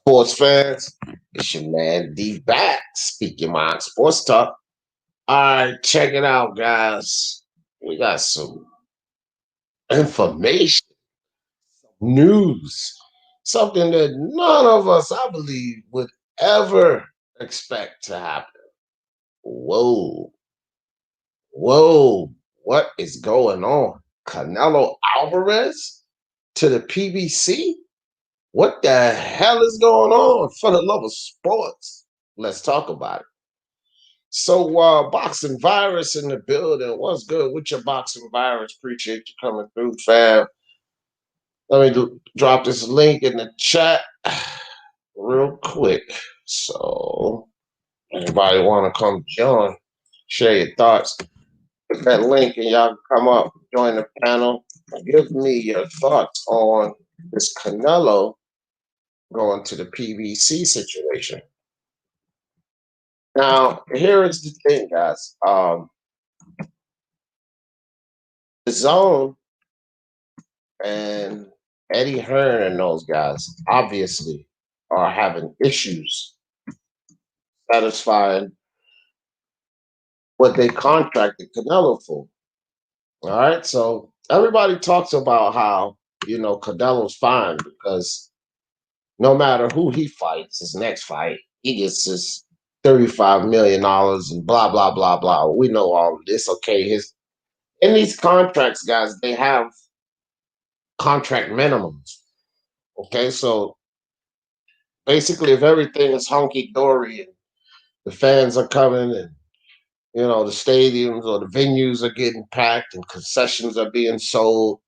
Sports fans, it's your man D back, Speak Your Mind Sports Talk. All right, check it out, guys. We got some information, news, something that none of us, I believe, would ever expect to happen. Whoa, whoa, what is going on? Canelo Alvarez to the PBC? What the hell is going on? For the love of sports, let's talk about it. So, boxing virus in the building. What's good with your boxing virus? Appreciate you coming through, fam. Let me drop this link in the chat real quick. So, anybody want to come join, share your thoughts. Hit that link and y'all can come up, join the panel. Give me your thoughts on this Canelo going to the PBC situation. Now, here is the thing, guys. The Zone and Eddie Hearn and those guys obviously are having issues satisfying what they contracted Canelo for. All right, so everybody talks about how Canelo's fine because no matter who he fights, his next fight, he gets his $35 million and blah blah blah blah. We know all of this. Okay, in these contracts, guys, they have contract minimums. Okay, so basically, if everything is honky dory and the fans are coming and the stadiums or the venues are getting packed and concessions are being sold,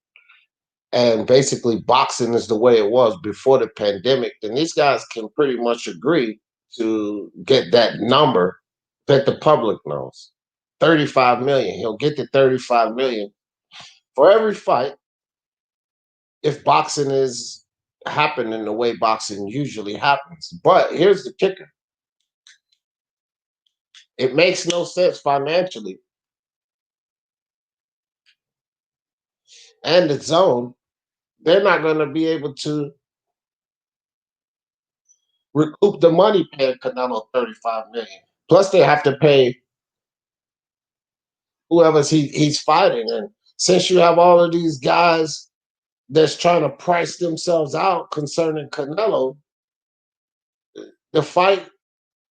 and basically boxing is the way it was before the pandemic, then these guys can pretty much agree to get that number that the public knows. 35 million. He'll get the 35 million for every fight if boxing is happening the way boxing usually happens. But here's the kicker. It makes no sense financially. And the Zone, they're not going to be able to recoup the money paying Canelo 35 million. Plus, they have to pay whoever he's fighting. And since you have all of these guys that's trying to price themselves out concerning Canelo, the fight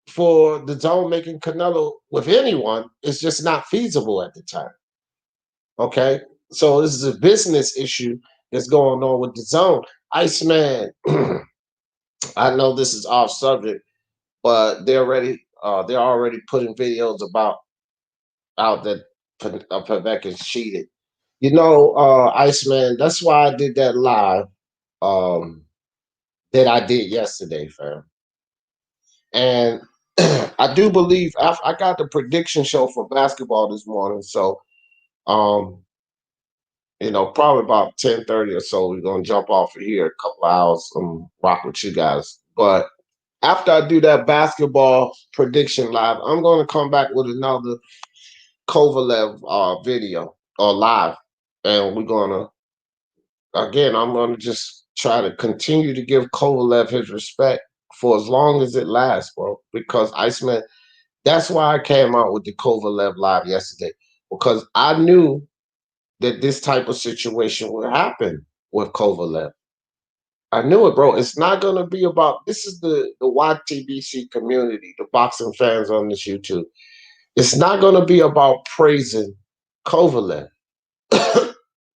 for the Zone making Canelo with anyone is just not feasible at the time. Okay? So this is a business issue that's going on with the Zone. Iceman, I know this is off subject, but they're already putting videos out that Pavek is cheated. Iceman, that's why I did that live that I did yesterday, fam. And I do believe I got the prediction show for basketball this morning. So probably about 10:30 or so, we're gonna jump off of here a couple hours and rock with you guys. But after I do that basketball prediction live, I'm gonna come back with another Kovalev video or live, and I'm gonna just try to continue to give Kovalev his respect for as long as it lasts, bro. Because Iceman, that's why I came out with the Kovalev live yesterday, because I knew that this type of situation would happen with Kovalev. I knew it, bro. It's not gonna be about this is the YTBC community, the boxing fans on this YouTube. It's not gonna be about praising Kovalev.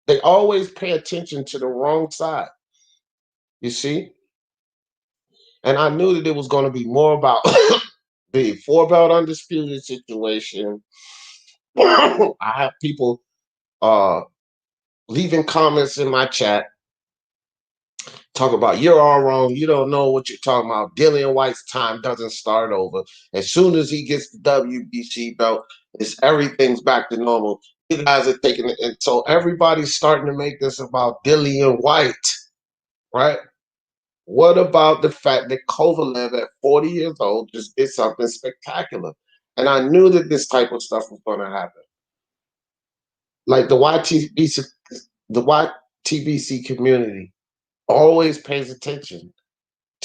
They always pay attention to the wrong side. You see? And I knew that it was going to be more about the 4-belt undisputed situation. I have people leaving comments in my chat talk about you're all wrong. You don't know what you're talking about. Dillian White's time doesn't start over. As soon as he gets the WBC belt, everything's back to normal. You guys are taking it. And so everybody's starting to make this about Dillian White, right? What about the fact that Kovalev at 40 years old just did something spectacular? And I knew that this type of stuff was going to happen. Like the YTBC community always pays attention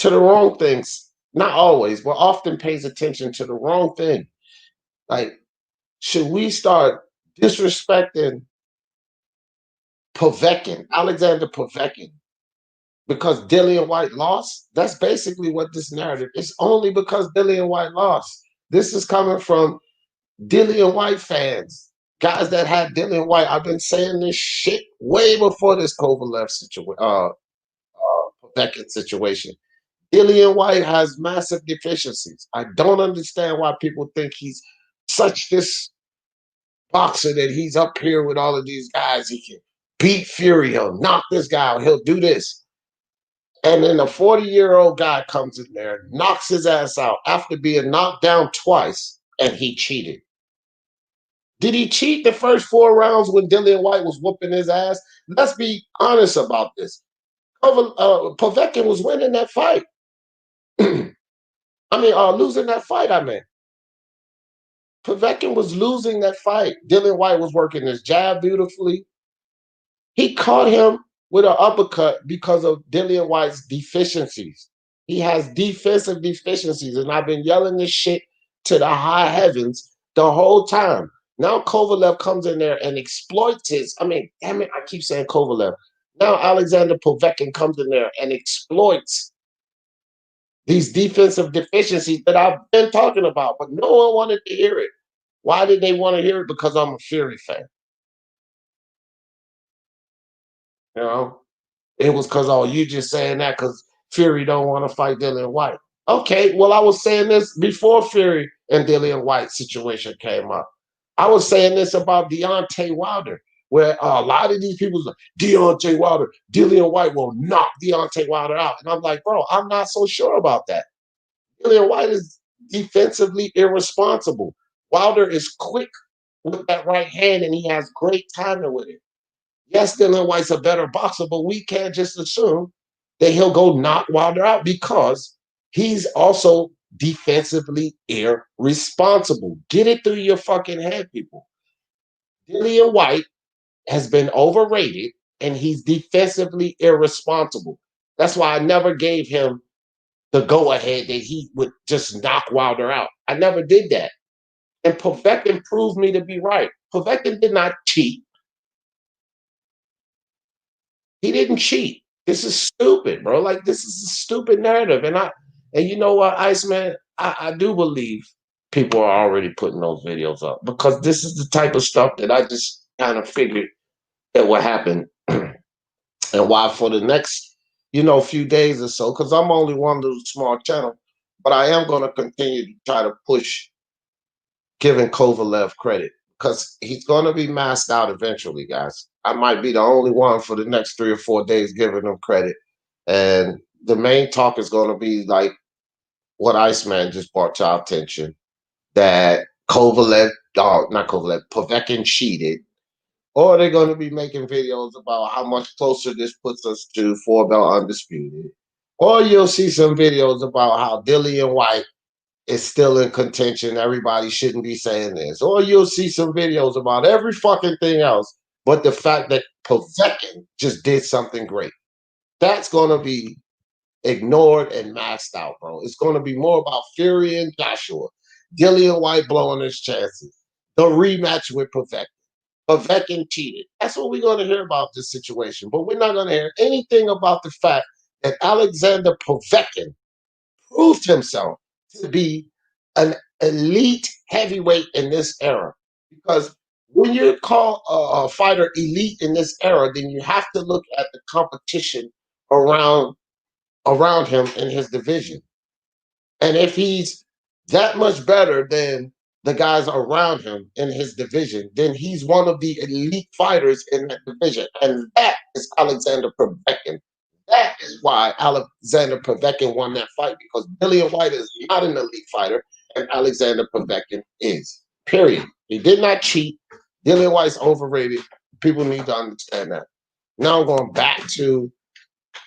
to the wrong things. Not always, but often pays attention to the wrong thing. Like, should we start disrespecting Alexander Povetkin, because Dillian White lost? That's basically what this narrative is. Only because Dillian White lost. This is coming from Dillian White fans, guys that had Dillian White. I've been saying this shit way before this Kovalev situation, Povetkin situation. Dillian White has massive deficiencies. I don't understand why people think he's such this boxer that he's up here with all of these guys. He can beat Fury. He'll knock this guy out. He'll do this. And then a 40-year-old guy comes in there, knocks his ass out after being knocked down twice, and he cheated. Did he cheat the first 4 rounds when Dillian White was whooping his ass? Let's be honest about this. Povetkin was winning that fight. Losing that fight, Povetkin was losing that fight. Dillian White was working his jab beautifully. He caught him with an uppercut because of Dillian White's deficiencies. He has defensive deficiencies, and I've been yelling this shit to the high heavens the whole time. Now Kovalev comes in there and exploits his, damn it, I keep saying Kovalev. Now Alexander Povetkin comes in there and exploits these defensive deficiencies that I've been talking about, but no one wanted to hear it. Why did they want to hear it? Because I'm a Fury fan. You know, it was because, oh, you just saying that because Fury don't want to fight Dillian White. Okay, well, I was saying this before Fury and Dillian White situation came up. I was saying this about Deontay Wilder, where a lot of these people like, Deontay Wilder, Dillian White will knock Deontay Wilder out. And I'm like, bro, I'm not so sure about that. Dillian White is defensively irresponsible. Wilder is quick with that right hand, and he has great timing with it. Yes, Dillian White's a better boxer, but we can't just assume that he'll go knock Wilder out because he's also defensively irresponsible. Get it through your fucking head, people. Dillian White has been overrated, and he's defensively irresponsible. That's why I never gave him the go-ahead that he would just knock Wilder out. I never did that. And Povetkin proved me to be right. Povetkin did not cheat. He didn't cheat. This is stupid, bro. Like, this is a stupid narrative. And you know what, Iceman? I do believe people are already putting those videos up because this is the type of stuff that I just kind of figured that would happen. And why for the next, few days or so, because I'm only one little small channel, but I am going to continue to try to push giving Kovalev credit because he's going to be masked out eventually, guys. I might be the only one for the next 3 or 4 days giving him credit. And the main talk is going to be like what Iceman just brought to our attention, that Povetkin cheated, or they're going to be making videos about how much closer this puts us to 4-belt undisputed, or you'll see some videos about how Dillian White is still in contention. Everybody shouldn't be saying this. Or you'll see some videos about every fucking thing else, but the fact that Povetkin just did something great. That's going to be ignored and masked out, bro. It's going to be more about Fury and Joshua. Dillian White blowing his chances. The rematch with Povetkin. Povetkin cheated. That's what we're going to hear about this situation. But we're not going to hear anything about the fact that Alexander Povetkin proved himself to be an elite heavyweight in this era. Because when you call a fighter elite in this era, then you have to look at the competition around him in his division. And if he's that much better than the guys around him in his division, then he's one of the elite fighters in that division. And that is Alexander Povetkin. That is why Alexander Povetkin won that fight, because Dillian White is not an elite fighter, and Alexander Povetkin is. Period. He did not cheat. Dillian White's overrated. People need to understand that. Now I'm going back to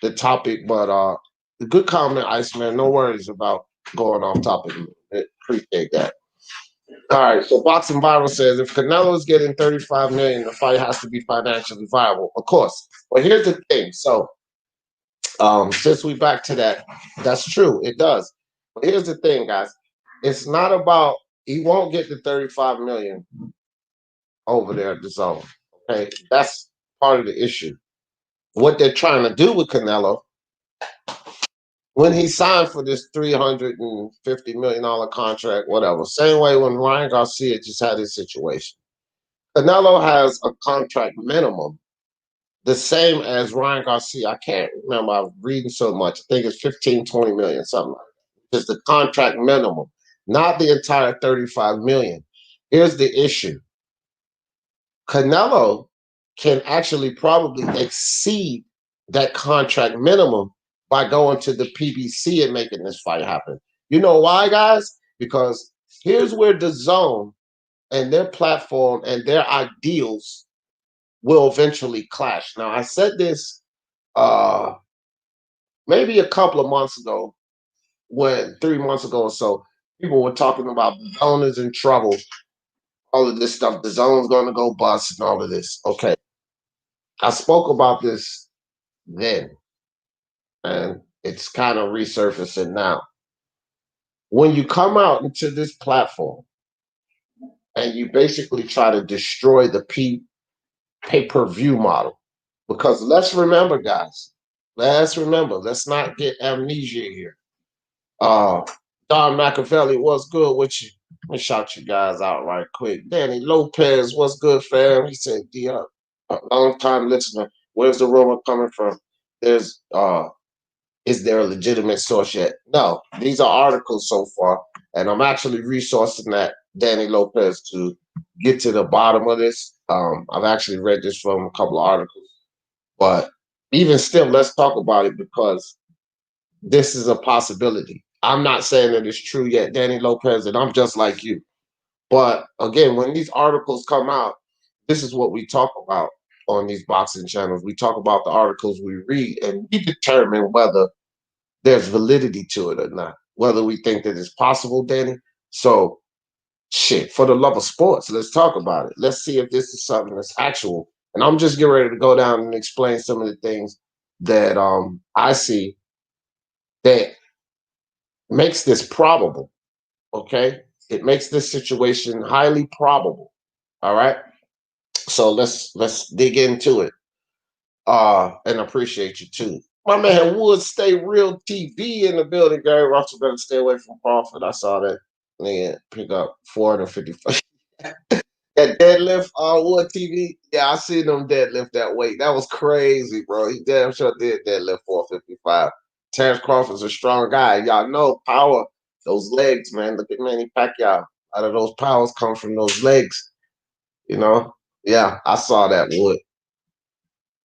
the topic, but good comment, Iceman. No worries about going off topic. Appreciate that. All right, so Boxing Viral says, if Canelo is getting $35 million, the fight has to be financially viable. Of course. But here's the thing. So Since we back to that, that's true. It does. But here's the thing, guys. It's not about he won't get the 35 million over there at the zone. Okay, that's part of the issue. What they're trying to do with Canelo when he signed for this $350 million contract, whatever. Same way when Ryan Garcia just had his situation. Canelo has a contract minimum, the same as Ryan Garcia. I can't remember. I'm reading so much. I think it's 15, 20 million, something like that. It's the contract minimum, not the entire 35 million. Here's the issue. Canelo can actually probably exceed that contract minimum by going to the PBC and making this fight happen. You know why, guys? Because here's where the zone and their platform and their ideals will eventually clash. Now, I said this uh maybe a couple of months ago, when 3 months ago or so, people were talking about the zone is in trouble, all of this stuff, the zone's gonna go bust and all of this. Okay. I spoke about this then, and it's kind of resurfacing now. When you come out into this platform and you basically try to destroy the pay-per-view model, because let's remember, guys, let's not get amnesia here. Uh, Don Machiavelli, what's good with you? Let me shout you guys out right quick. Danny Lopez, what's good, fam? He said, D up. A long time listener. Where's the rumor coming from? There's is there a legitimate source yet? No, these are articles so far, and I'm actually resourcing that Danny Lopez to get to the bottom of this. I've actually read this from a couple of articles, but even still, let's talk about it because this is a possibility. I'm not saying that it's true yet, Danny Lopez, and I'm just like you. But again, when these articles come out, this is what we talk about on these boxing channels. We talk about the articles we read, and we determine whether there's validity to it or not, whether we think that it's possible, Danny. So, shit, for the love of sports, let's talk about it. Let's see if this is something that's actual. And I'm just getting ready to go down and explain some of the things that I see that makes this probable. Okay, it makes this situation highly probable. All right, so let's dig into it. And appreciate you too. My man Wood Stay Real TV in the building. Gary Russell better stay away from Crawford. I saw that nigga pick up 455. That deadlift on Wood TV. Yeah, I seen them deadlift that weight. That was crazy, bro. He damn sure did deadlift 455. Terrence Crawford's a strong guy. Y'all know power, those legs, man. Look at Manny Pacquiao. Out of those powers come from those legs, you know? Yeah, I saw that, Wood.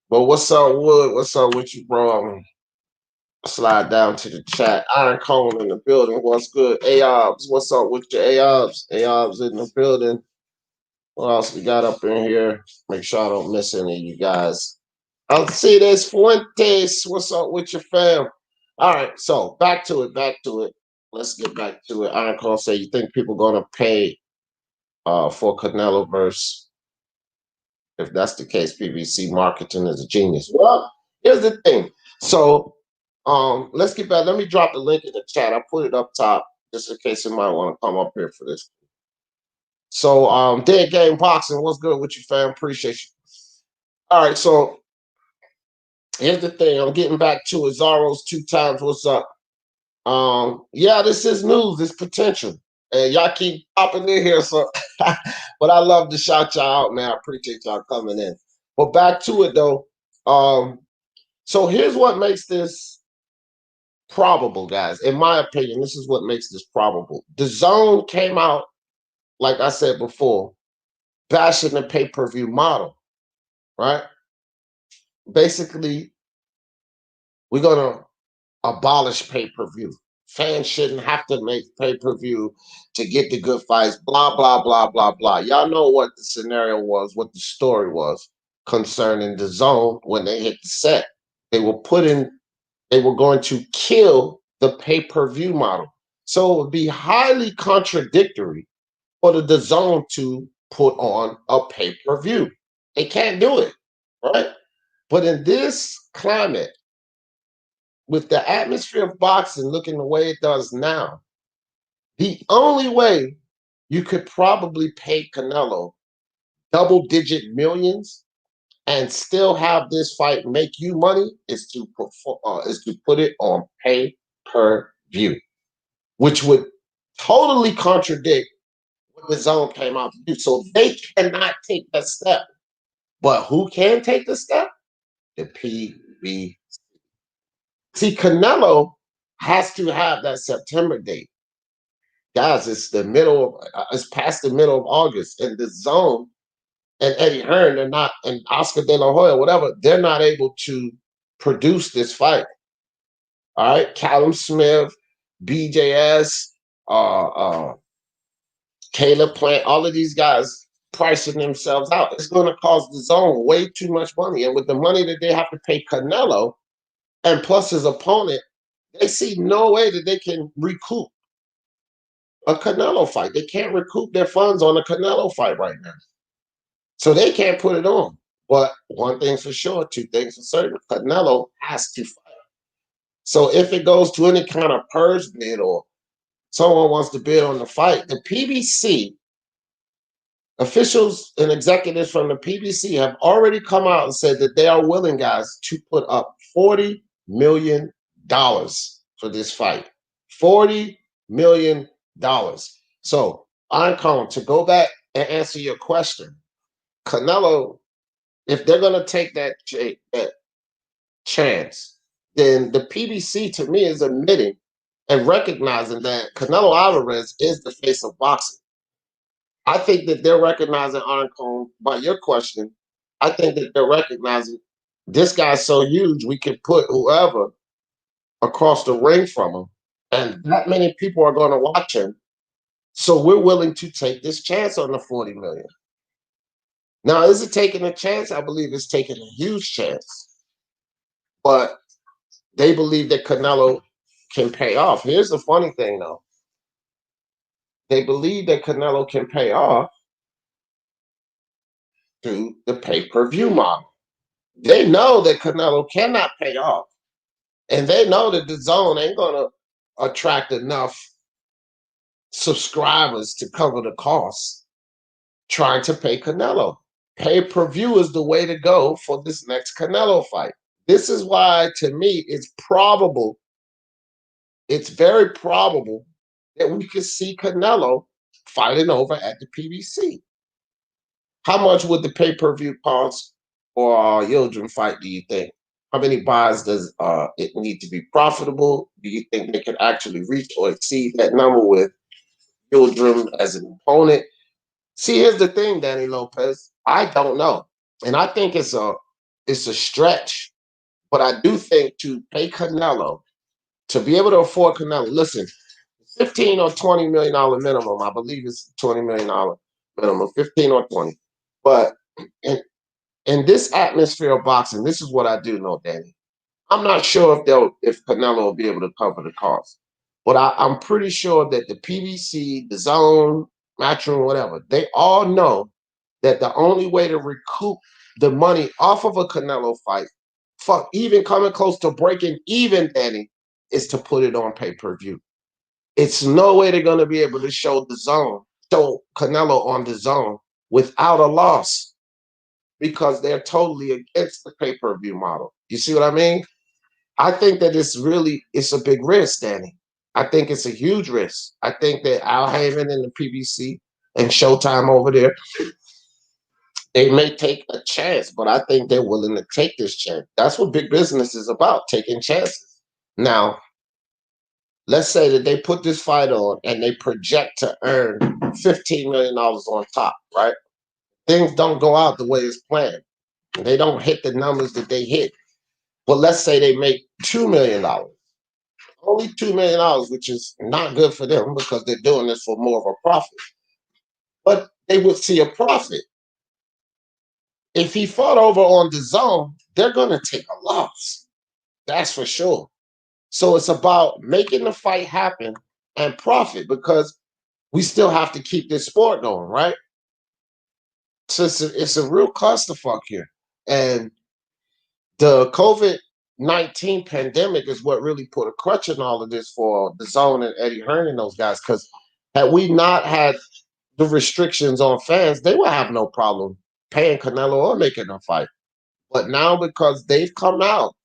But what's up, Wood? What's up with you, bro? Slide down to the chat. Iron Cone in the building. What's good? AOBs. What's up with your AOBs? AOBs in the building. What else we got up in here? Make sure I don't miss any of you guys. I'll see this Fuentes. What's up with your fam? All right, so back to it. Back to it. Let's get back to it. Iron Cone say, you think people gonna pay for Canelo verse? If that's the case, PBC marketing is a genius. Well, here's the thing. So let's get back. Let me drop the link in the chat. I put it up top just in case you might want to come up here for this. So Dead Game Boxing, what's good with you, fam? Appreciate you. All right, so here's the thing. I'm getting back to it. Zaro's 2 times. What's up? Yeah, this is news. It's potential. And y'all keep popping in here. So but I love to shout y'all out, man. I appreciate y'all coming in. But back to it though. So here's what makes this probable, guys. In my opinion, this is what makes this probable. The zone came out, like I said before, bashing the pay-per-view model, right? Basically, we're gonna abolish pay-per-view. Fans shouldn't have to make pay-per-view to get the good fights, blah, blah, blah, blah, blah. Y'all know what the scenario was, what the story was concerning the zone when they hit the set. They were going to kill the pay-per-view model. So it would be highly contradictory for the DAZN to put on a pay-per-view. They can't do it, right? But in this climate, with the atmosphere of boxing looking the way it does now, the only way you could probably pay Canelo double-digit millions and still have this fight make you money is to put it on pay-per-view, which would totally contradict what the zone came out to do. So they cannot take that step. But who can take the step? The PBC. See, Canelo has to have that September date. Guys, it's past the middle of August, and the zone and Eddie Hearn, they're not, and Oscar De La Hoya, whatever, they're not able to produce this fight. All right, Callum Smith, BJS, Caleb Plant, all of these guys pricing themselves out. It's going to cost the zone way too much money. And with the money that they have to pay Canelo and plus his opponent, they see no way that they can recoup a Canelo fight. They can't recoup their funds on a Canelo fight right now. So they can't put it on. But one thing's for sure, two things for certain, Canelo has to fight. So if it goes to any kind of purge bid or someone wants to bid on the fight, the PBC officials and executives from the PBC have already come out and said that they are willing, guys, to put up $40 million for this fight. $40 million. So, Ancon, to go back and answer your question, Canelo, if they're going to take that chance, then the PBC to me is admitting and recognizing that Canelo Alvarez is the face of boxing. I think that they're recognizing, Ancon, by your question, I think that they're recognizing this guy's so huge, we can put whoever across the ring from him, and that many people are going to watch him. So we're willing to take this chance on the 40 million. Now, is it taking a chance? I believe it's taking a huge chance. But they believe that Canelo can pay off. Here's the funny thing, though. They believe that Canelo can pay off through the pay-per-view model. They know that Canelo cannot pay off. And they know that the zone ain't going to attract enough subscribers to cover the costs trying to pay Canelo. Pay-per-view is the way to go for this next Canelo fight. This is why, to me, it's probable, it's very probable that we could see Canelo fighting over at the PBC. How much would the pay-per-view cost for a Yildirim fight, do you think? How many buys does it need to be profitable? Do you think they can actually reach or exceed that number with Yildirim as an opponent? See, here's the thing, Danny Lopez. I don't know. And I think it's a stretch. But I do think to pay Canelo, to be able to afford Canelo, listen, 15 or $20 million minimum, I believe it's $20 million minimum, 15 or 20. But in this atmosphere of boxing, this is what I do know, Danny. I'm not sure if Canelo will be able to cover the cost. But I'm pretty sure that the PBC, the zone, Matchroom, whatever, they all know that the only way to recoup the money off of a Canelo fight, fuck, even coming close to breaking even, Danny, is to put it on pay-per-view. It's no way they're going to be able to show Canelo on the zone without a loss because they're totally against the pay-per-view model. You see what I mean? I think that it's a big risk, Danny. I think it's a huge risk. I think that Al Heyman and the PBC and Showtime over there, they may take a chance, but I think they're willing to take this chance. That's what big business is about, taking chances. Now, let's say that they put this fight on and they project to earn $15 million on top, right? Things don't go out the way it's planned. They don't hit the numbers that they hit. But let's say they make $2 million. Only $2 million, which is not good for them because they're doing this for more of a profit. But they would see a profit. If he fought over on the zone, they're going to take a loss. That's for sure. So it's about making the fight happen and profit because we still have to keep this sport going, right? So it's a real clusterfuck here. And the COVID COVID-19 pandemic is what really put a crutch in all of this for DAZN and Eddie Hearn and those guys. Because had we not had the restrictions on fans, they would have no problem paying Canelo or making a fight. But now, because they've come out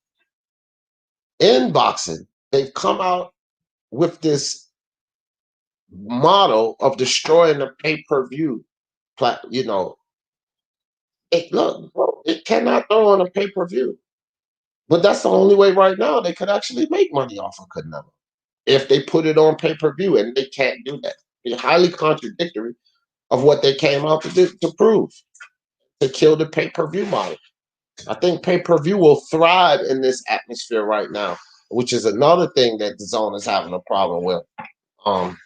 in boxing, they've come out with this model of destroying the pay-per-view. You know, look, bro, it cannot throw on a pay-per-view. But that's the only way right now they could actually make money off of Canelo. If they put it on pay-per-view, and they can't do that. It's highly contradictory of what they came out to prove, to kill the pay-per-view model. I think pay-per-view will thrive in this atmosphere right now, which is another thing that the zone is having a problem with. How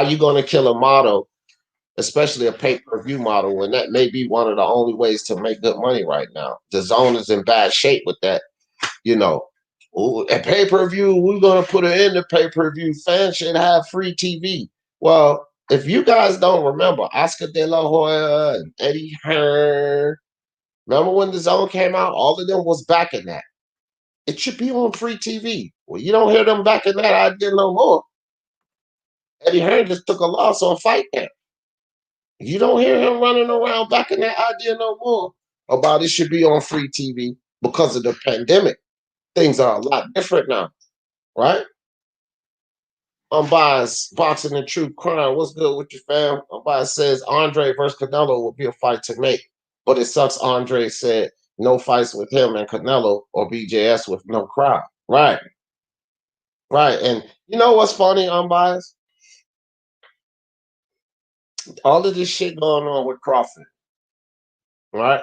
you going to kill a model, especially a pay-per-view model, when that may be one of the only ways to make good money right now? The zone is in bad shape with that. You know, at pay-per-view, we're going to put an end to pay-per-view. Fans should have free TV. Well, if you guys don't remember, Oscar De La Hoya and Eddie Hearn, remember when the zone came out? All of them was backing that. It should be on free TV. Well, you don't hear them backing that idea no more. Eddie Hearn just took a loss on Fight Camp. You don't hear him running around backing that idea no more about it should be on free TV because of the pandemic. Things are a lot different now, right? Unbiased Boxing and True Crime. What's good with your fam? Unbiased says Andre versus Canelo would be a fight to make, but it sucks. Andre said no fights with him and Canelo or BJS with no crowd. Right, right. And you know what's funny, Unbiased? All of this shit going on with Crawford, right?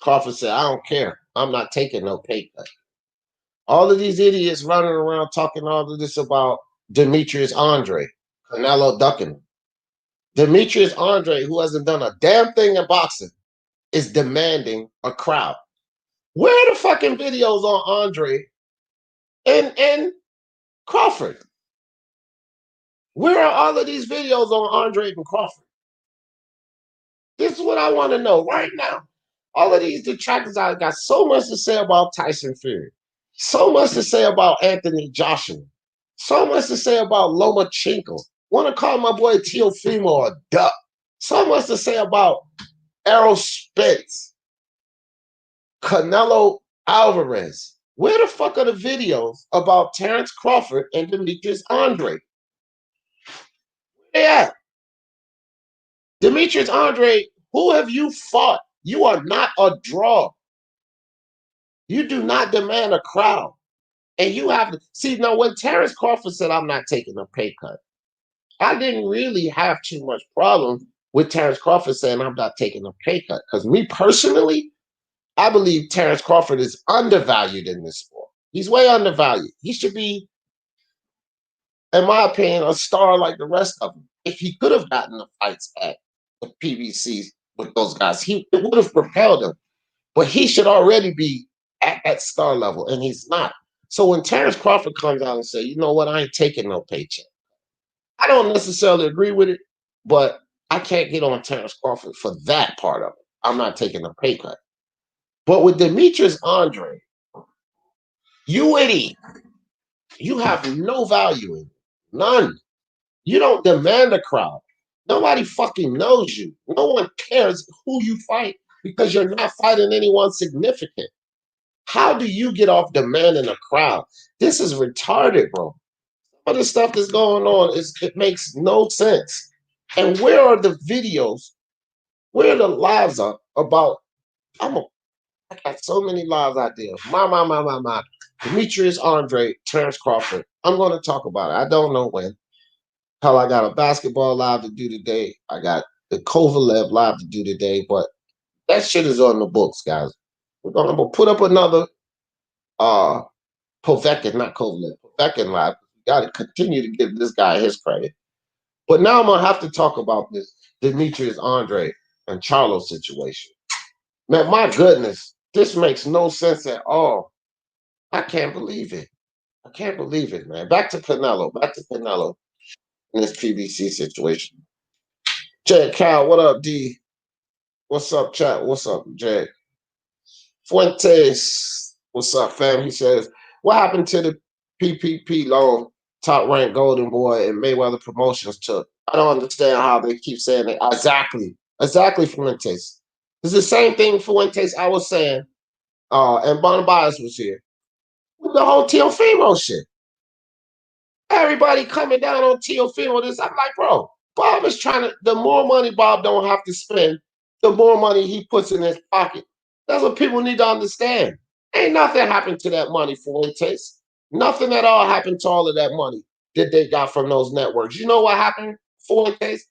Crawford said, I don't care. I'm not taking no pay cut. All of these idiots running around talking all of this about Demetrius Andre, Canelo ducking him. Demetrius Andre, who hasn't done a damn thing in boxing, is demanding a crowd. Where are the fucking videos on Andre and Crawford? Where are all of these videos on Andre and Crawford? This is what I want to know right now. All of these detractors out got so much to say about Tyson Fury, so much to say about Anthony Joshua, so much to say about Lomachenko. Want to call my boy Teofimo a duck. So much to say about Errol Spence, Canelo Alvarez. Where the fuck are the videos about Terrence Crawford and Demetrius Andre? Where they at? Demetrius Andre, who have you fought? You are not a draw. You do not demand a crowd. And you have to see now when Terrence Crawford said, I'm not taking a pay cut, I didn't really have too much problem with Terrence Crawford saying I'm not taking a pay cut. Because me personally, I believe Terrence Crawford is undervalued in this sport. He's way undervalued. He should be, in my opinion, a star like the rest of them. If he could have gotten the fights at the PBC with those guys, it would have propelled him. But he should already be at that star level, and he's not. So when Terrence Crawford comes out and says, you know what, I ain't taking no paycheck, I don't necessarily agree with it, but I can't get on Terrence Crawford for that part of it. I'm not taking a pay cut. But with Demetrius Andre, you idiot, you have no value in it. None. You don't demand a crowd. Nobody fucking knows you. No one cares who you fight because you're not fighting anyone significant. How do you get off demanding a crowd? This is retarded, bro. All the stuff that's going on it makes no sense. And where are the videos? Where are the lives are about? I got so many lives ideas. My. Demetrius Andre, Terrence Crawford. I'm going to talk about it. I don't know when. Hell, I got a basketball live to do today. I got the Kovalev live to do today. But that shit is on the books, guys. I'm gonna put up another Povetkin, not Kovalev, Povetkin live. We got to continue to give this guy his credit. But now I'm gonna have to talk about this Demetrius Andre and Charlo situation. Man, my goodness, this makes no sense at all. I can't believe it. I can't believe it, man. Back to Canelo. Back to Canelo in this PBC situation. Jay Cal, what up, D? What's up, chat? What's up, Jay? Fuentes. What's up, fam? He says, what happened to the PPP loan top ranked Golden Boy and Mayweather Promotions took? I don't understand how they keep saying it. Exactly. Exactly, Fuentes. It's the same thing, Fuentes, I was saying. And Bonabas was here. With the whole Teofimo shit. Everybody coming down on Teofimo. This, I'm like, bro, Bob is trying to, the more money Bob don't have to spend, the more money he puts in his pocket. That's what people need to understand. Ain't nothing happened to that money, Fuentes. Nothing at all happened to all of that money that they got from those networks. You know what happened, Fuentes?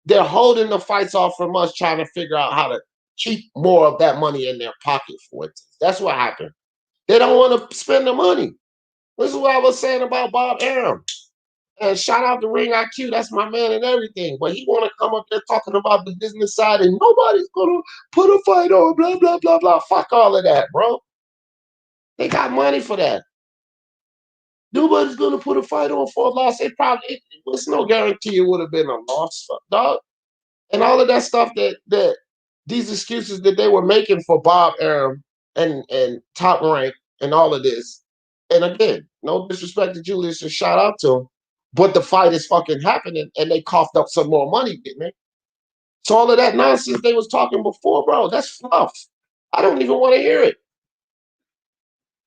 They're holding the fights off from us, trying to figure out how to keep more of that money in their pocket, Fuentes. That's what happened. They don't want to spend the money. This is what I was saying about Bob Arum. And shout out to Ring IQ, that's my man and everything. But he want to come up there talking about the business side and nobody's gonna put a fight on, blah, blah, blah, blah. Fuck all of that, bro. They got money for that. Nobody's gonna put a fight on for a loss. It's no guarantee it would have been a loss, dog. And all of that stuff that these excuses that they were making for Bob Arum and Top Rank and all of this. And again, no disrespect to Julius and shout out to him. But the fight is fucking happening and they coughed up some more money, didn't they? So all of that nonsense they was talking before, bro, that's fluff. I don't even want to hear it.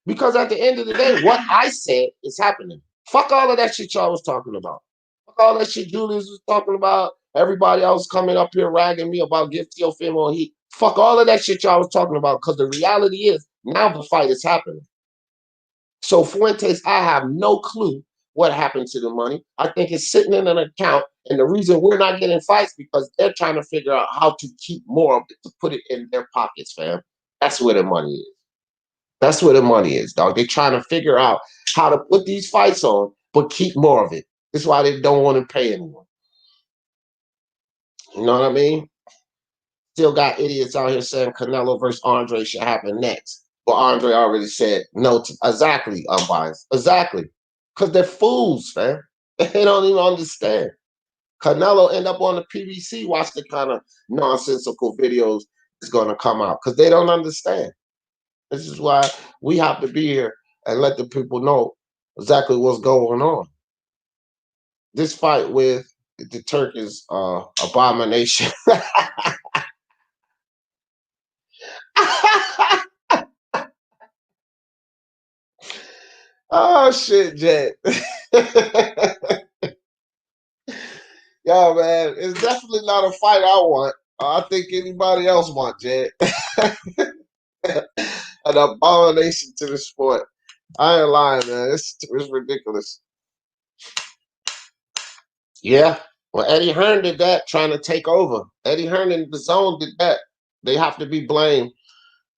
Because at the end of the day, what I said is happening. Fuck all of that shit y'all was talking about. Fuck all that shit Julius was talking about. Everybody else coming up here ragging me about give Teofimo heat. Fuck all of that shit y'all was talking about. Because the reality is, now the fight is happening. So Fuentes, I have no clue what happened to the money. I think it's sitting in an account. And the reason we're not getting fights because they're trying to figure out how to keep more of it to put it in their pockets, fam. That's where the money is. That's where the money is, dog. They're trying to figure out how to put these fights on, but keep more of it. That's why they don't want to pay anyone. You know what I mean? Still got idiots out here saying Canelo versus Andre should happen next. But Andre already said no. Exactly, unbiased. Exactly. Because they're fools, man. They don't even understand. Canelo end up on the PBC, watch the kind of nonsensical videos that's going to come out. Because they don't understand. This is why we have to be here and let the people know exactly what's going on. This fight with the Turkish abomination. Oh shit, Jet. Yo, man, it's definitely not a fight I want. I think anybody else want, Jet. An abomination to the sport. I ain't lying, man. It's ridiculous. Yeah. Well, Eddie Hearn did that, trying to take over. Eddie Hearn and the Zone did that. They have to be blamed.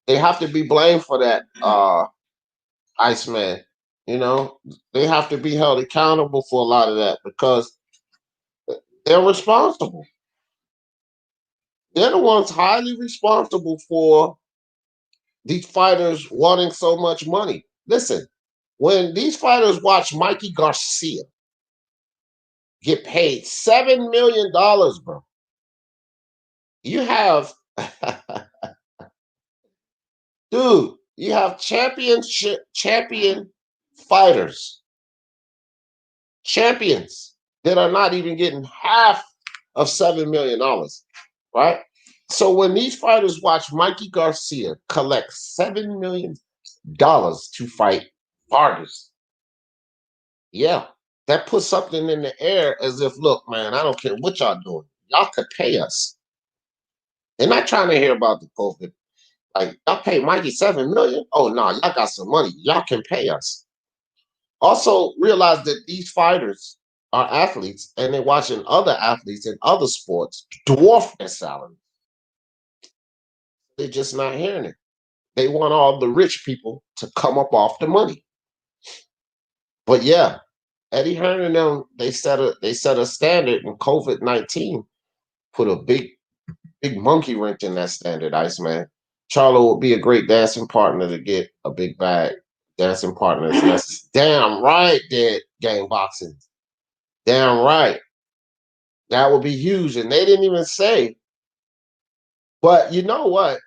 They have to be blamed for that, Iceman. You know, they have to be held accountable for a lot of that because they're responsible. They're the ones highly responsible for these fighters wanting so much money. Listen, when these fighters watch Mikey Garcia get paid $7 million, bro, you have, dude, you have champion fighters, champions that are not even getting half of $7 million, right? So when these fighters watch Mikey Garcia collect $7 million to fight Vargas, yeah, that puts something in the air as if, look, man, I don't care what y'all doing. Y'all could pay us. They're not trying to hear about the COVID. Like, y'all pay Mikey $7 million? Oh no, y'all got some money. Y'all can pay us. Also realize that these fighters are athletes and they're watching other athletes in other sports dwarf their salary. They're just not hearing it. They want all the rich people to come up off the money. But yeah, Eddie Hearn and them, they set a standard, and COVID-19 put a big monkey wrench in that standard, Iceman. Charlo would be a great dancing partner to get a big bag. Dancing partner is necessary. Damn right, dead gang boxing. Damn right. That would be huge. And they didn't even say. But you know what?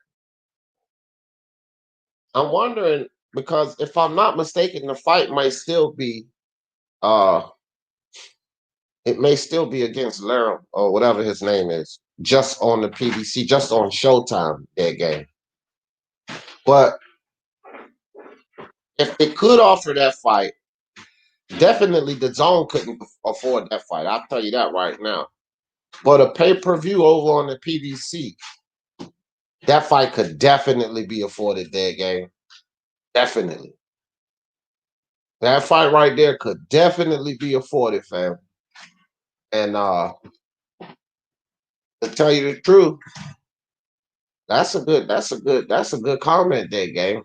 I'm wondering because if I'm not mistaken, the fight might still be uh it may still be against Laram or whatever his name is, just on the PBC, just on Showtime that game. But if they could offer that fight, definitely the zone couldn't afford that fight. I'll tell you that right now. But a pay-per-view over on the PBC, that fight could definitely be afforded that game. Definitely. That fight right there could definitely be afforded, fam. And to tell you the truth, that's a good comment there, game.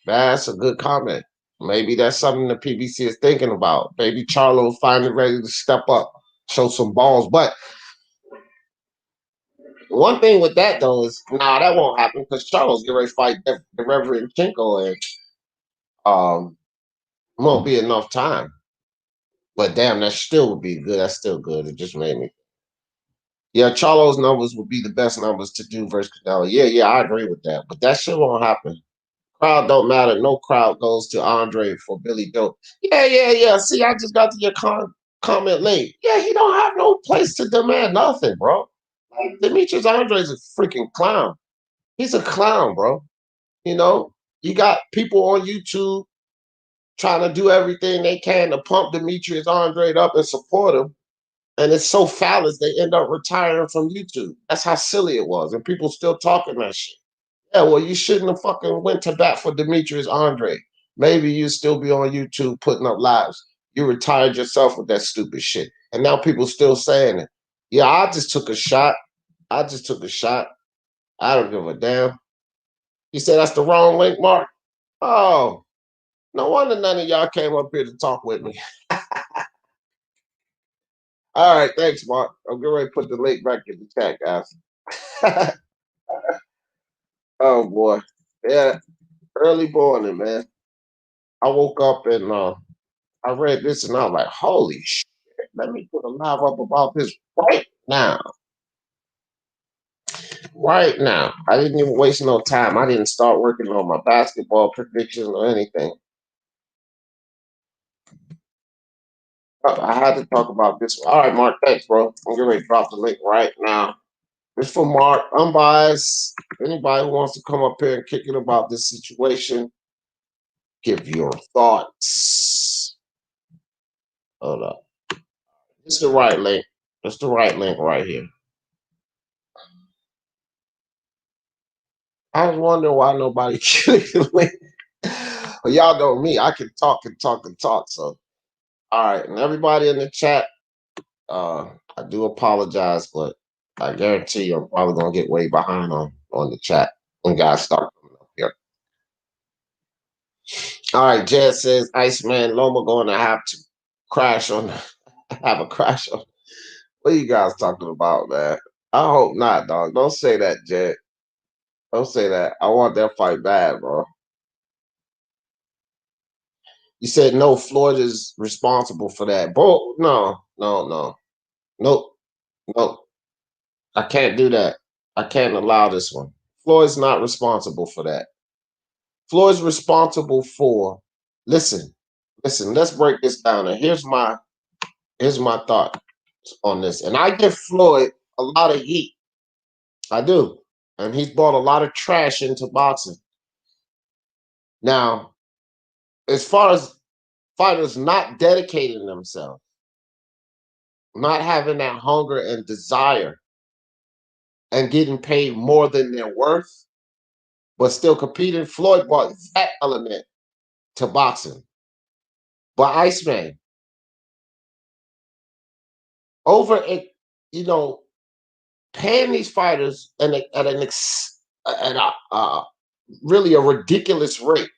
That's a good comment. Maybe that's something the PBC is thinking about. Maybe Charlo finally ready to step up, show some balls. But one thing with that though is, nah, that won't happen because Charlo's getting ready to fight the Reverend Chinko, and won't be enough time. But damn, that still would be good. That's still good. It just made me. Yeah, Charlo's numbers would be the best numbers to do versus Canelo. Yeah, I agree with that. But that shit won't happen. Crowd don't matter. No crowd goes to Andre for Billy Dope. Yeah. See, I just got to your comment late. Yeah, he don't have no place to demand nothing, bro. Like, Demetrius Andre's a freaking clown. He's a clown, bro. You know, you got people on YouTube trying to do everything they can to pump Demetrius Andre up and support him. And it's so phallus, they end up retiring from YouTube. That's how silly it was. And people still talking that shit. Yeah, well, you shouldn't have fucking went to bat for Demetrius Andre. Maybe you'd still be on YouTube putting up lives. You retired yourself with that stupid shit. And now people still saying it. Yeah, I just took a shot. I don't give a damn. You said that's the wrong link, Mark? Oh, no wonder none of y'all came up here to talk with me. All right, thanks, Mark. I'm getting ready to put the link back in the chat, guys. Oh boy. Yeah, early morning, man. I woke up and I read this and I was like, holy shit, let me put a live up about this right now. Right now. I didn't even waste no time. I didn't start working on my basketball predictions or anything. I had to talk about this. All right, Mark, thanks, bro. I'm getting ready to drop the link right now. It's for Mark. Unbiased. Anybody who wants to come up here and kick it about this situation, give your thoughts. Hold up. It's the right link. It's the right link right here. I was wondering why nobody clicked the link. Well, y'all know me. I can talk and talk and talk. So, all right. And everybody in the chat, I do apologize, but I guarantee you I'm probably going to get way behind on the chat when guys start coming up here. All right. Jed says, Iceman Loma going to have to crash on, have a crash on. What are you guys talking about, man? I hope not, dog. Don't say that, Jed. Don't say that. I want that fight bad, bro. You said no, Floyd is responsible for that. Bro, no. Nope. I can't do that. I can't allow this one. Floyd's not responsible for that. Floyd's responsible for, listen, let's break this down. And here's my thought on this. And I give Floyd a lot of heat. I do. And he's brought a lot of trash into boxing. Now, as far as fighters not dedicating themselves, not having that hunger and desire, and getting paid more than they're worth, but still competing, Floyd brought that element to boxing. But Iceman, over it, paying these fighters at really a ridiculous rate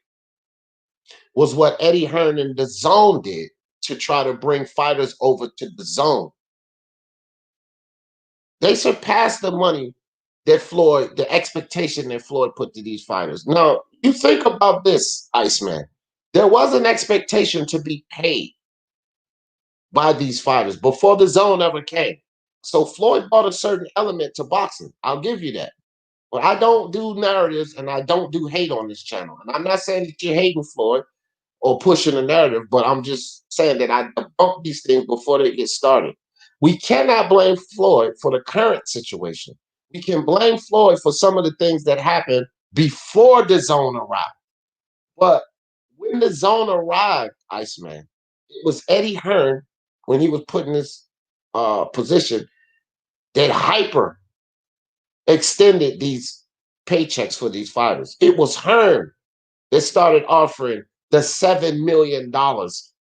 was what Eddie Hearn and the Zone did to try to bring fighters over to the Zone. They surpassed the money that the expectation that Floyd put to these fighters. Now, you think about this, Iceman. There was an expectation to be paid by these fighters before the Zone ever came. So Floyd brought a certain element to boxing. I'll give you that. But I don't do narratives and I don't do hate on this channel. And I'm not saying that you're hating Floyd or pushing a narrative, but I'm just saying that I debunk these things before they get started. We cannot blame Floyd for the current situation. We can blame Floyd for some of the things that happened before the zone arrived. But when the zone arrived, Iceman, it was Eddie Hearn when he was put in this position that hyper extended these paychecks for these fighters. It was Hearn that started offering the $7 million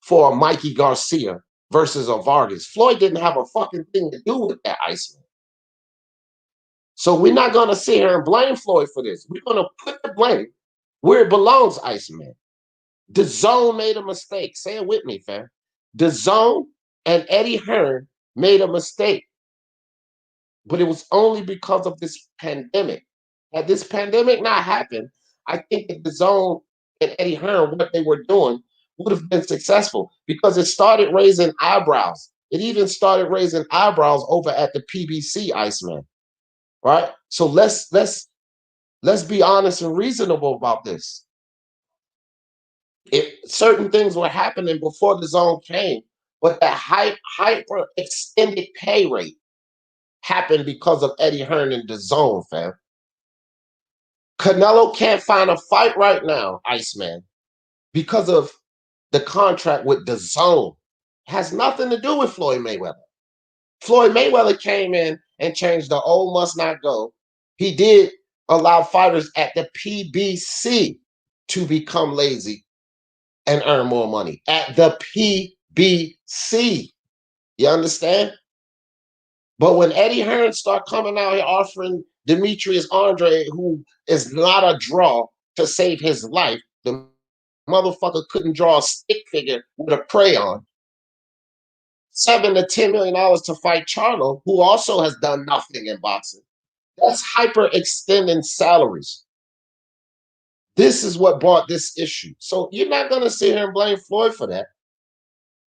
for Mikey Garcia versus a Vargas. Floyd didn't have a fucking thing to do with that, Iceman. So we're not going to sit here and blame Floyd for this. We're going to put the blame where it belongs, Iceman. The zone made a mistake. Say it with me, fam. The zone and Eddie Hearn made a mistake. But it was only because of this pandemic. Had this pandemic not happened, I think that the zone and Eddie Hearn, what they were doing, would have been successful because it started raising eyebrows. It even started raising eyebrows over at the PBC, Iceman. Right? So let's be honest and reasonable about this. If certain things were happening before the zone came, but that hyper extended pay rate happened because of Eddie Hearn and the zone, fam. Canelo can't find a fight right now, Iceman, because of the contract with the zone. Has nothing to do with Floyd Mayweather. Floyd Mayweather came in and changed the old must not go. He did allow fighters at the PBC to become lazy and earn more money at the PBC. You understand? But when Eddie Hearn start coming out here offering Demetrius Andre, who is not a draw, to save his life, the motherfucker couldn't draw a stick figure with a crayon. $7 to $10 million to fight Charlo, who also has done nothing in boxing. That's hyper extending salaries. This is what brought this issue. So you're not going to sit here and blame Floyd for that.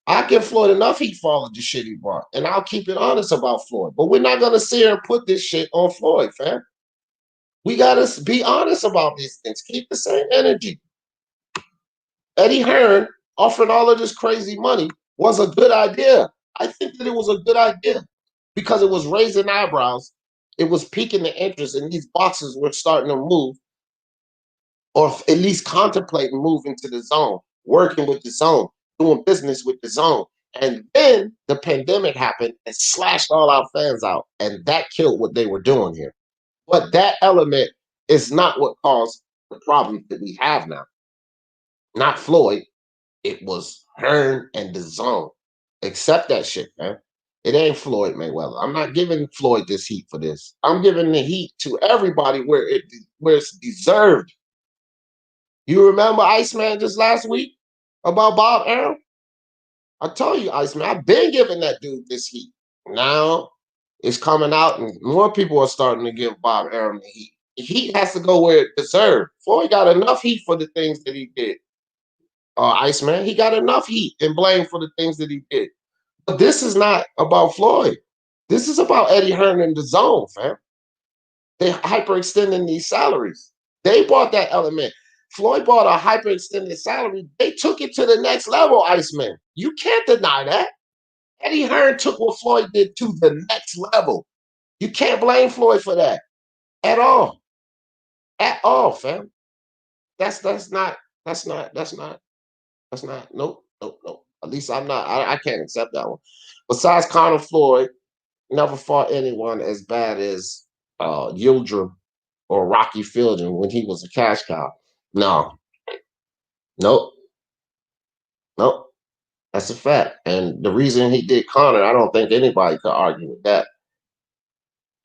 I give Floyd enough heat for all of the shit he brought, and I'll keep it honest about Floyd. But we're not going to sit here and put this shit on Floyd, fam. We got to be honest about these things. Keep the same energy. Eddie Hearn offering all of this crazy money was a good idea. I think that it was a good idea because it was raising eyebrows. It was piquing the interest, and these boxers were starting to move, or at least contemplating moving to the zone, working with the zone, doing business with the zone. And then the pandemic happened and slashed all our fans out. And that killed what they were doing here. But that element is not what caused the problems that we have now. Not Floyd. It was Hearn and the zone. Accept that shit, man. It ain't Floyd Mayweather. I'm not giving Floyd this heat for this. I'm giving the heat to everybody where it's deserved. You remember Iceman just last week about Bob Arum? I told you, Iceman, I've been giving that dude this heat. Now it's coming out, and more people are starting to give Bob Arum the heat. The heat has to go where it deserved. Floyd got enough heat for the things that he did. Iceman, he got enough heat and blame for the things that he did. But this is not about Floyd. This is about Eddie Hearn and the zone, fam. They hyperextending these salaries. They brought that element. Floyd bought a hyperextended salary. They took it to the next level, Iceman. You can't deny that. Eddie Hearn took what Floyd did to the next level. You can't blame Floyd for that at all. At all, fam. That's not. Nope. At least I'm not. I can't accept that one. Besides, Conor Floyd never fought anyone as bad as Yildirim or Rocky Fielding when he was a cash cow. No. Nope. That's a fact. And the reason he did Conor, I don't think anybody could argue with that.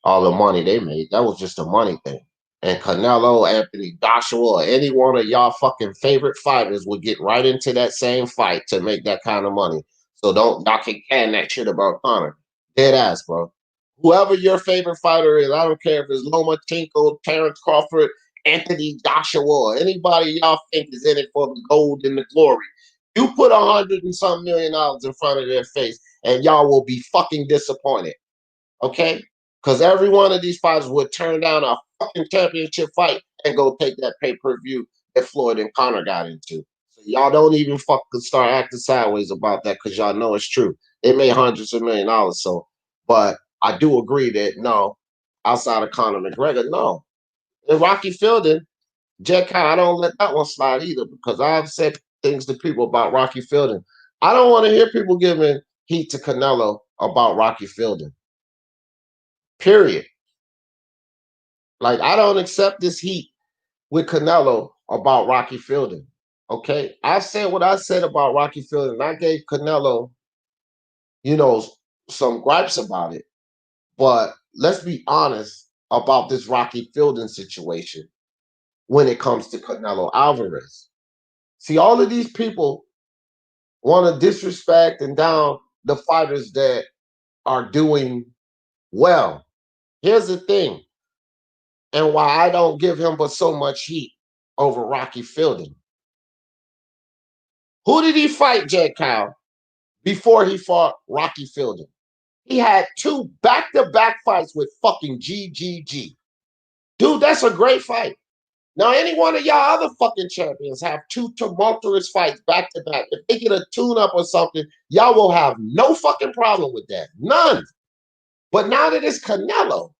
All the money they made, that was just a money thing. And Canelo, Anthony Joshua, or any one of y'all fucking favorite fighters would get right into that same fight to make that kind of money. So y'all can that shit about Conor. Dead ass, bro. Whoever your favorite fighter is, I don't care if it's Lomachenko, Terrence Crawford, Anthony Joshua, or anybody y'all think is in it for the gold and the glory. You put $100 and some million in front of their face, and y'all will be fucking disappointed. Okay? Because every one of these fighters would turn down a fucking championship fight and go take that pay-per-view that Floyd and Conor got into. So y'all don't even fucking start acting sideways about that because y'all know it's true. They made hundreds of $1,000,000. So, but I do agree that no, outside of Conor McGregor, no. And Rocky Fielding, Jack Kyle, I don't let that one slide either because I've said things to people about Rocky Fielding. I don't want to hear people giving heat to Canelo about Rocky Fielding. Period. Like, I don't accept this heat with Canelo about Rocky Fielding. Okay. I said what I said about Rocky Fielding. I gave Canelo, you know, some gripes about it. But let's be honest about this Rocky Fielding situation when it comes to Canelo Alvarez. See, all of these people want to disrespect and down the fighters that are doing well. Here's the thing, and why I don't give him but so much heat over Rocky Fielding. Who did he fight, Jed Kyle, before he fought Rocky Fielding? He had 2 back-to-back fights with fucking GGG. Dude, that's a great fight. Now, any one of y'all other fucking champions have 2 tumultuous fights back to back. If they get a tune-up or something, y'all will have no fucking problem with that. None. But now that it's Canelo,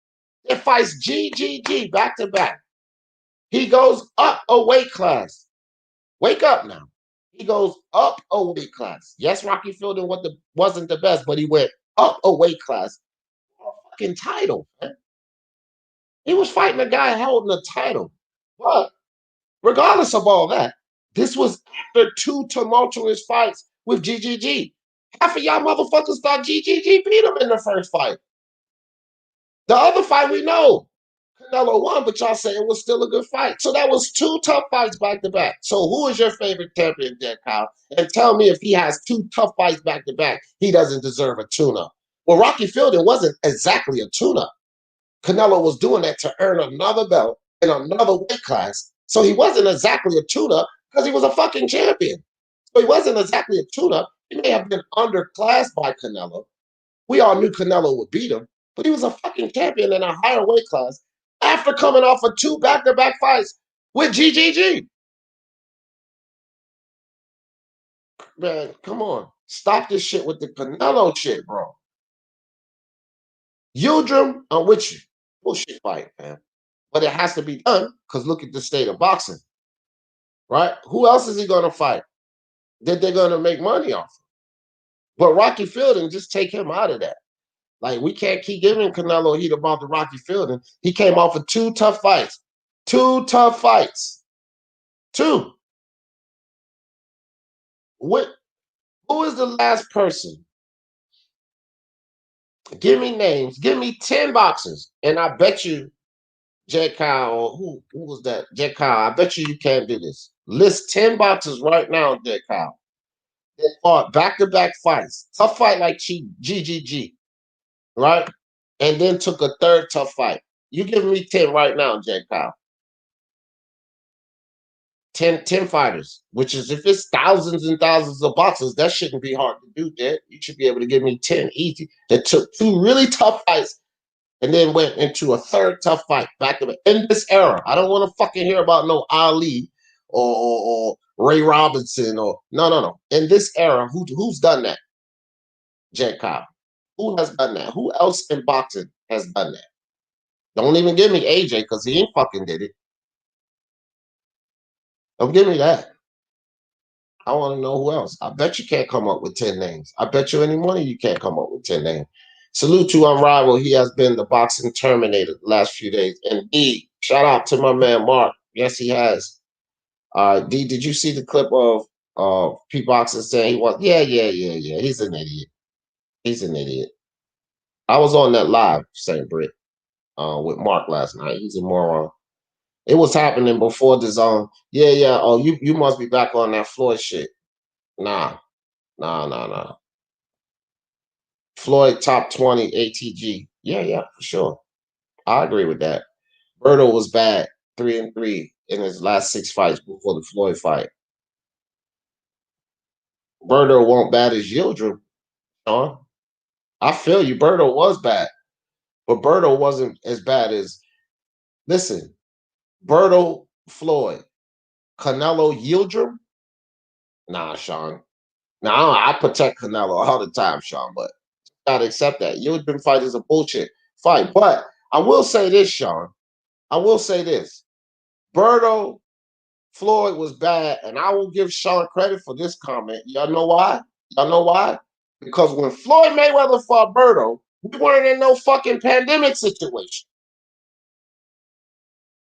that fights GGG back to back, he goes up a weight class. Wake up now. He goes up a weight class. Yes, Rocky Fielding wasn't the best, but he went up a weight class. A fucking title, man. He was fighting a guy holding a title. But regardless of all that, this was after 2 tumultuous fights with GGG. Half of y'all motherfuckers thought GGG beat him in the first fight. The other fight we know, Canelo won, but y'all say it was still a good fight. So that was 2 tough fights back to back. So who is your favorite champion, Jack Kyle? And tell me if he has 2 tough fights back to back, he doesn't deserve a tune-up. Well, Rocky Fielding wasn't exactly a tune-up. Canelo was doing that to earn another belt in another weight class. So he wasn't exactly a tune-up because he was a fucking champion. So he wasn't exactly a tune-up. He may have been underclassed by Canelo. We all knew Canelo would beat him, but he was a fucking champion in a higher weight class after coming off of 2 back-to-back fights with GGG. Man, come on. Stop this shit with the Canelo shit, bro. Yildirim, I'm with you. Bullshit fight, man. But it has to be done because look at the state of boxing, right? Who else is he going to fight that they're going to make money off of? But Rocky Fielding, just take him out of that. Like, we can't keep giving Canelo heat about the Rocky Fielding. He came off of 2 tough fights. 2 tough fights. 2. Who is the last person? Give me names. Give me 10 boxers. And I bet you, Jed Kyle, or who was that? Jed Kyle, I bet you can't do this. List 10 boxers right now, Jed Kyle. They fought back-to-back fights. Tough fight like GGG, right? And then took a 3rd tough fight. You give me 10 right now, Jed Kyle. 10 fighters, which is if it's thousands and thousands of boxers, that shouldn't be hard to do, Jed. You should be able to give me 10 easy. That took 2 really tough fights and then went into a 3rd tough fight back to back in this era. I don't want to fucking hear about no Ali or Ray Robinson or no. In this era, who's done that? Jed Kyle. Who has done that? Who else in boxing has done that? Don't even give me AJ because he ain't fucking did it. Don't give me that. I want to know who else. I bet you can't come up with 10 names. I bet you any money you can't come up with 10 names. Salute to Unrivaled. He has been the boxing terminator the last few days. And D, shout out to my man Mark. Yes, he has. D, did you see the clip of P Boxing saying he was? Yeah. He's an idiot. He's an idiot. I was on that live, St. Britt, with Mark last night. He's a moron. It was happening before the zone. Yeah. Oh, you must be back on that Floyd shit. Nah. Floyd top 20 ATG. Yeah, for sure. I agree with that. Berto was bad, 3-3 in his last 6 fights before the Floyd fight. Berto won't bad as Yildirim, Sean. I feel you. Berto was bad, but Berto wasn't as bad as Listen, Berto Floyd, Canelo Yildirim. Nah, Sean. Now I protect Canelo all the time, Sean, but gotta accept that. Yildirim fight is a bullshit fight. But I will say this, Sean. I will say this. Berto Floyd was bad, and I will give Sean credit for this comment. Y'all know why? Y'all know why? Because when Floyd Mayweather fought Berto, we weren't in no fucking pandemic situation.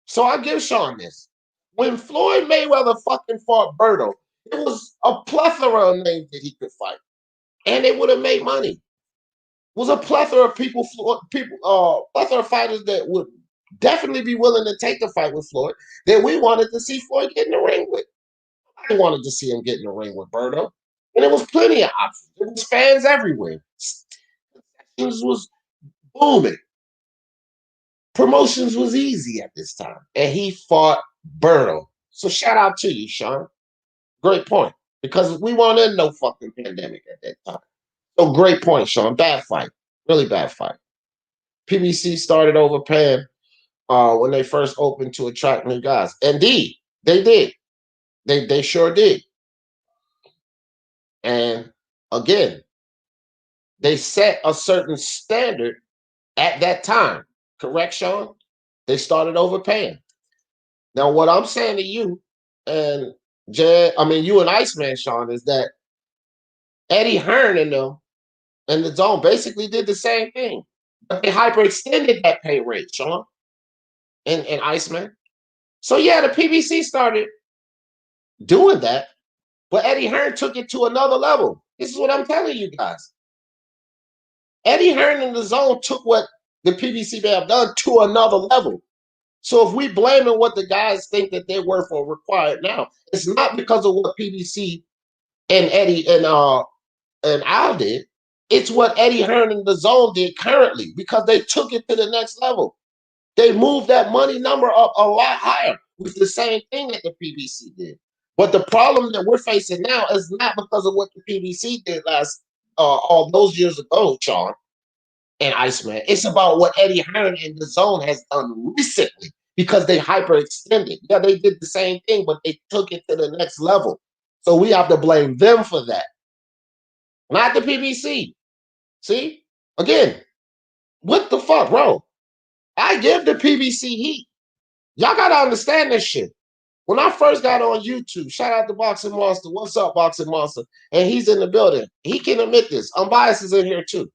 So I give Sean this. When Floyd Mayweather fucking fought Berto, it was a plethora of names that he could fight, and they would have made money. It was a plethora of plethora of fighters that would definitely be willing to take the fight with Floyd that we wanted to see Floyd get in the ring with. I wanted to see him get in the ring with Berto, and there was plenty of options. There was fans everywhere. Concessions was booming. Promotions was easy at this time, and he fought Berto. So shout out to you, Sean. Great point. Because we weren't in no fucking pandemic at that time. So great point, Sean. Bad fight. Really bad fight. PBC started overpaying when they first opened to attract new guys. Indeed, they did. They sure did. And again, they set a certain standard at that time. Correct, Sean? They started overpaying. Now, what I'm saying to you and you and Iceman, Sean, is that Eddie Hearn and them and the DAZN basically did the same thing. But they hyperextended that pay rate, Sean and Iceman. So yeah, the PBC started doing that, but Eddie Hearn took it to another level. This is what I'm telling you guys. Eddie Hearn and the DAZN took what the PBC may have done to another level. So if we blaming what the guys think that they're worth or required now, it's not because of what PBC and Eddie and Al did. It's what Eddie Hearn and the DAZN did currently because they took it to the next level. They moved that money number up a lot higher with the same thing that the PBC did. But the problem that we're facing now is not because of what the PBC did all those years ago, Sean and Iceman. It's about what Eddie Hearn and the DAZN has done recently because they hyperextended. Yeah, they did the same thing, but they took it to the next level. So we have to blame them for that, not the PBC. See? Again, what the fuck, bro? I give the PBC heat. Y'all gotta understand this shit. When I first got on YouTube, shout out to Boxing Monster. What's up, Boxing Monster? And he's in the building. He can admit this. Unbiased is in here too.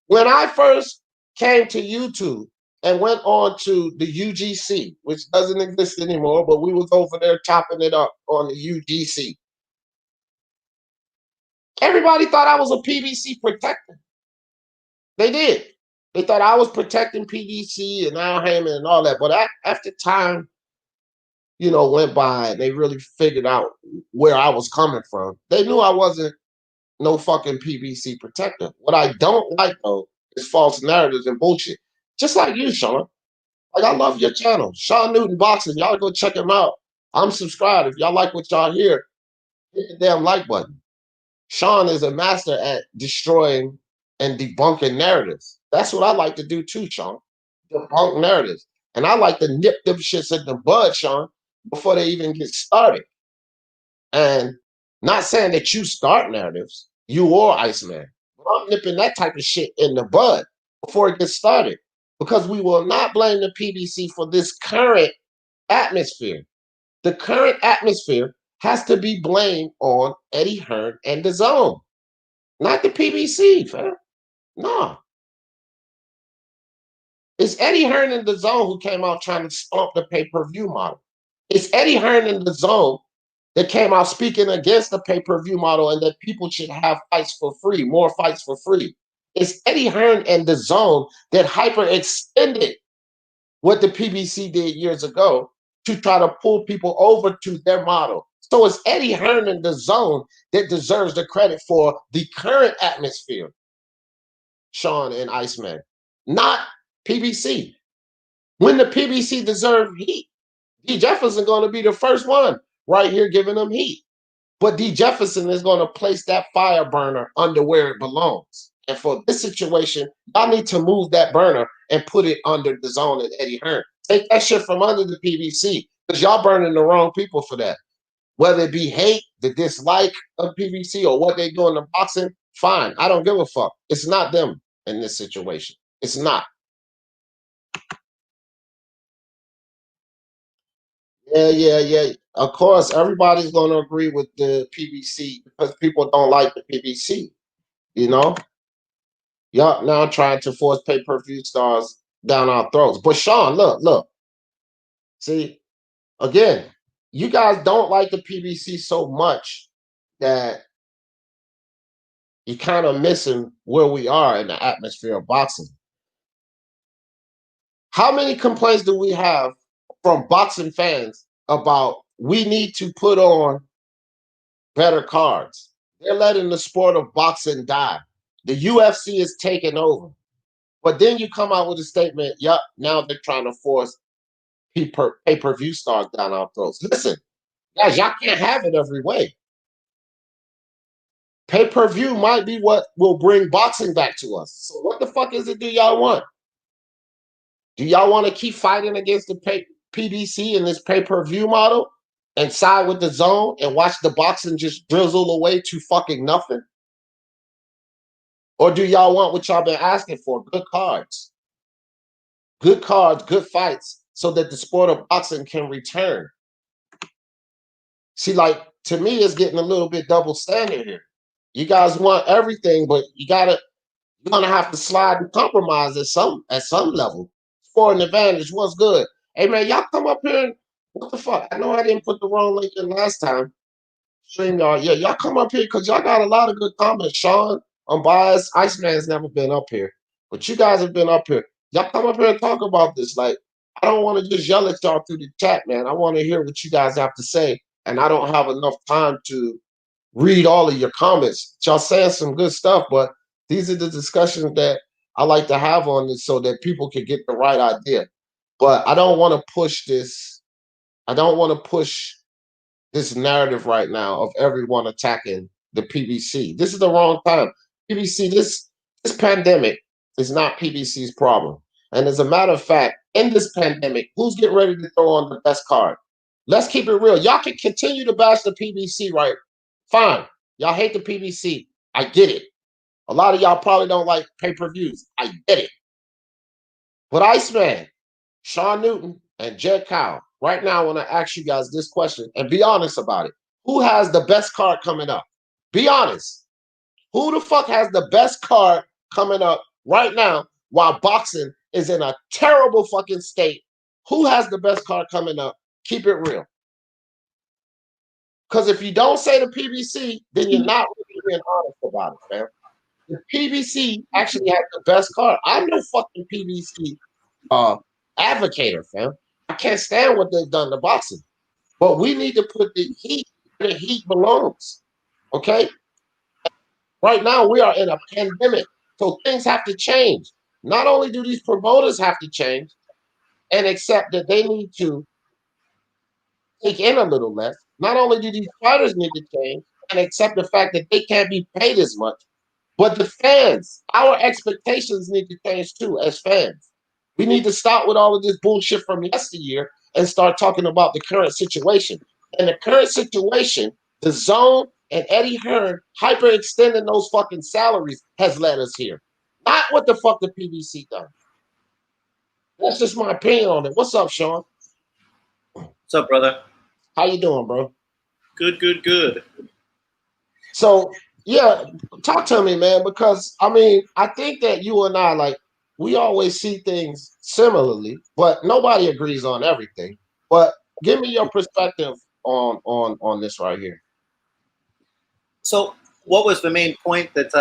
When I first came to YouTube and went on to the UGC, which doesn't exist anymore, but we was over there chopping it up on the UGC. Everybody thought I was a PBC protector. They did. They thought I was protecting PBC and Al Heyman and all that. But after time, went by and they really figured out where I was coming from, they knew I wasn't no fucking PBC protector. What I don't like, though, is false narratives and bullshit. Just like you, Sean. Like, I love your channel. Sean Newton Boxing. Y'all go check him out. I'm subscribed. If y'all like what y'all hear, hit the damn like button. Sean is a master at destroying and debunking narratives. That's what I like to do too, Sean. Debunk narratives. And I like to nip them shits in the bud, Sean, before they even get started. And not saying that you start narratives, you or Iceman, but I'm nipping that type of shit in the bud before it gets started. Because we will not blame the PBC for this current atmosphere. The current atmosphere has to be blamed on Eddie Hearn and the DAZN, not the PBC, fam. No. It's Eddie Hearn and the DAZN who came out trying to stomp the pay-per-view model. It's Eddie Hearn and the DAZN that came out speaking against the pay-per-view model and that people should have fights for free, more fights for free. It's Eddie Hearn and the DAZN that hyperextended what the PBC did years ago to try to pull people over to their model. So it's Eddie Hearn and the DAZN that deserves the credit for the current atmosphere, Sean and Iceman, not PBC. When the PBC deserved heat, D. Jefferson going to be the first one right here giving them heat. But D. Jefferson is going to place that fire burner under where it belongs. And for this situation, y'all need to move that burner and put it under the DAZN and Eddie Hearn. Take that shit from under the PBC, because y'all burning the wrong people for that. Whether it be hate, the dislike of PBC, or what they do in the boxing, fine. I don't give a fuck. It's not them in this situation. It's not. Yeah. Of course, everybody's going to agree with the PBC because people don't like the PBC. You know, y'all now trying to force pay-per-view stars down our throats. But Sean, look. See, again, you guys don't like the PBC so much that you're kind of missing where we are in the atmosphere of boxing. How many complaints do we have from boxing fans about we need to put on better cards? They're letting the sport of boxing die. The UFC is taking over. But then you come out with a statement, yep, now they're trying to force pay-per-view stars down our throats. Listen, guys, y'all can't have it every way. Pay-per-view might be what will bring boxing back to us. So what the fuck is it do y'all want? Do y'all want to keep fighting against the PBC in this pay-per-view model and side with the zone and watch the boxing just drizzle away to fucking nothing? Or do y'all want what y'all been asking for? Good cards, good fights, so that the sport of boxing can return. See, like, to me, it's getting a little bit double standard here. You guys want everything, but you're gonna have to slide and compromise at some level. For an advantage, what's good? Hey man, y'all come up here and what the fuck? I know I didn't put the wrong link in last time. Stream y'all. Yeah, y'all come up here because y'all got a lot of good comments. Sean, Unbiased, Iceman's never been up here. But you guys have been up here. Y'all come up here and talk about this. Like, I don't want to just yell at y'all through the chat, man. I want to hear what you guys have to say. And I don't have enough time to read all of your comments. Y'all saying some good stuff, but these are the discussions that I like to have on this so that people can get the right idea. But I don't want to push this. I don't want to push this narrative right now of everyone attacking the PBC. This is the wrong time. PBC, this pandemic is not PBC's problem. And as a matter of fact, in this pandemic, who's getting ready to throw on the best card? Let's keep it real. Y'all can continue to bash the PBC, right? Fine. Y'all hate the PBC. I get it. A lot of y'all probably don't like pay-per-views. I get it. But Iceman, Sean Newton, and Jed Kyle, right now I want to ask you guys this question and be honest about it. Who has the best card coming up? Be honest. Who the fuck has the best card coming up right now while boxing is in a terrible fucking state? Who has the best card coming up? Keep it real. Because if you don't say the PBC, then you're not really being honest about it, fam. The PBC actually has the best card. I'm no fucking PBC advocator, fam. I can't stand what they've done to boxing. But we need to put the heat where the heat belongs. Okay? Right now, we are in a pandemic. So things have to change. Not only do these promoters have to change and accept that they need to take in a little less, not only do these fighters need to change and accept the fact that they can't be paid as much, but the fans, our expectations need to change too as fans. We need to stop with all of this bullshit from yesteryear and start talking about the current situation. And the current situation, the zone and Eddie Hearn hyperextending those fucking salaries has led us here. Not what the fuck the PBC done. That's just my opinion on it. What's up, Sean? What's up, brother? How you doing, bro? Good. So, yeah, talk to me, man, because, I mean, I think that you and I, like, we always see things similarly, but nobody agrees on everything. But give me your perspective on this right here. So what was the main point that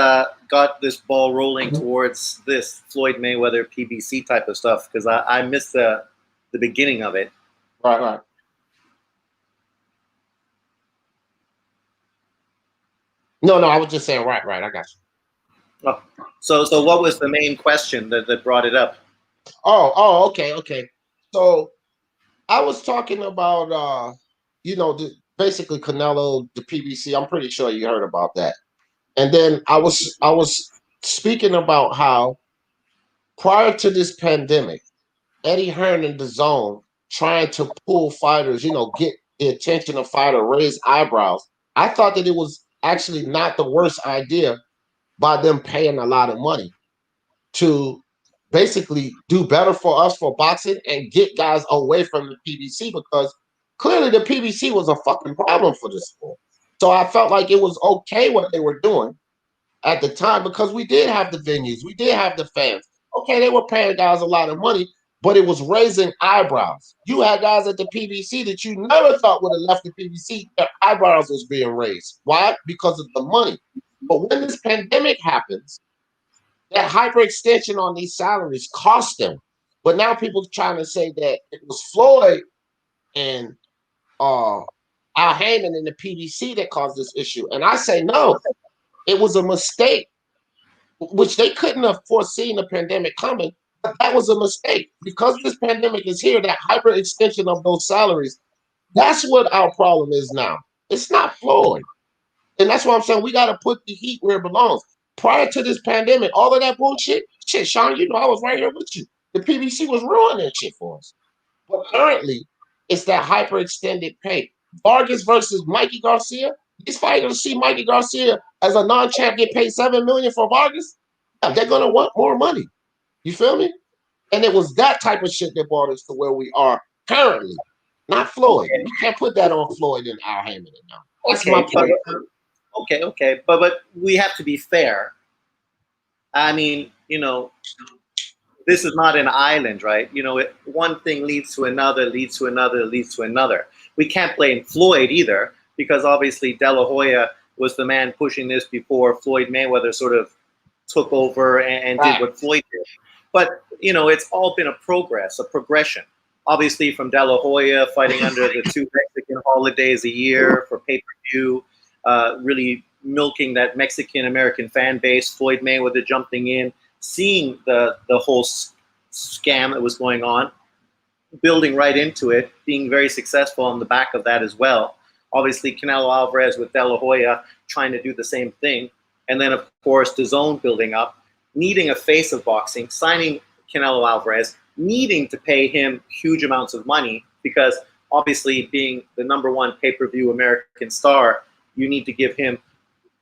got this ball rolling towards this Floyd Mayweather PBC type of stuff? Because I missed the beginning of it. Right. No, I was just saying, right, I got you. Oh. So what was the main question that brought it up? Oh, okay. So I was talking about, basically Canelo, the PBC. I'm pretty sure you heard about that. And then I was speaking about how prior to this pandemic, Eddie Hearn and DAZN trying to pull fighters, get the attention of fighter, raise eyebrows. I thought that it was actually not the worst idea by them paying a lot of money to basically do better for us for boxing and get guys away from the PBC, because clearly the PBC was a fucking problem for this sport. So I felt like it was okay what they were doing at the time, because we did have the venues, we did have the fans. Okay, they were paying guys a lot of money, but it was raising eyebrows. You had guys at the PBC that you never thought would have left the PBC. Their eyebrows was being raised. Why? Because of the money. But when this pandemic happens, that hyperextension on these salaries cost them. But now people trying to say that it was Floyd and Al Heyman and the PBC that caused this issue. And I say no, it was a mistake, which they couldn't have foreseen the pandemic coming. But that was a mistake. Because this pandemic is here, that hyperextension of those salaries, that's what our problem is now. It's not Floyd. And that's why I'm saying we got to put the heat where it belongs. Prior to this pandemic, all of that bullshit, Sean, I was right here with you. The PBC was ruining that shit for us. But currently, it's that hyperextended pay. Vargas versus Mikey Garcia. These fighters see Mikey Garcia as a non-champ get paid $7 million for Vargas. Yeah, they're gonna want more money. You feel me? And it was that type of shit that brought us to where we are currently, not Floyd. Okay. You can't put that on Floyd and Al Heyman now. That's Okay, my point. okay, but we have to be fair. I mean, this is not an island, right? One thing leads to another, leads to another, leads to another. We can't blame Floyd either, because obviously De La Hoya was the man pushing this before Floyd Mayweather sort of took over and did what Floyd did. But, it's all been a progression. Obviously from De La Hoya fighting under the 2 Mexican holidays a year for pay-per-view, really milking that Mexican-American fan base, Floyd Mayweather jumping in, seeing the whole scam that was going on, building right into it, being very successful on the back of that as well. Obviously, Canelo Alvarez with De La Hoya trying to do the same thing. And then, of course, DAZN building up, needing a face of boxing, signing Canelo Alvarez, needing to pay him huge amounts of money, because obviously being the #1 pay-per-view American star, you need to give him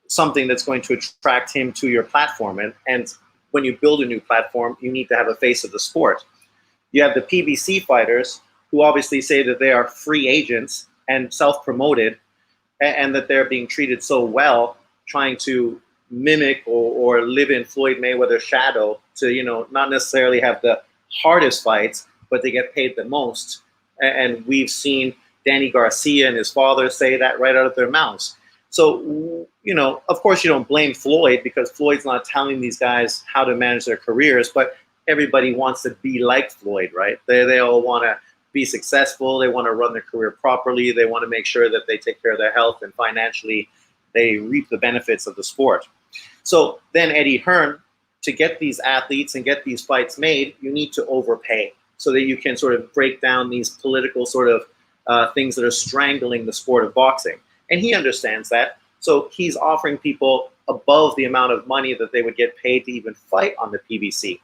something that's going to attract him to your platform. And when you build a new platform, you need to have a face of the sport. You have the PBC fighters who obviously say that they are free agents and self-promoted, and that they're being treated so well, trying to mimic or live in Floyd Mayweather's shadow to, not necessarily have the hardest fights, but they get paid the most. And we've seen Danny Garcia and his father say that right out of their mouths. So, of course you don't blame Floyd, because Floyd's not telling these guys how to manage their careers, but everybody wants to be like Floyd, right? They all want to be successful. They want to run their career properly. They want to make sure that they take care of their health, and financially they reap the benefits of the sport. So then Eddie Hearn, to get these athletes and get these fights made, you need to overpay so that you can sort of break down these political sort of things that are strangling the sport of boxing. And he understands that. So he's offering people above the amount of money that they would get paid to even fight on the PBC.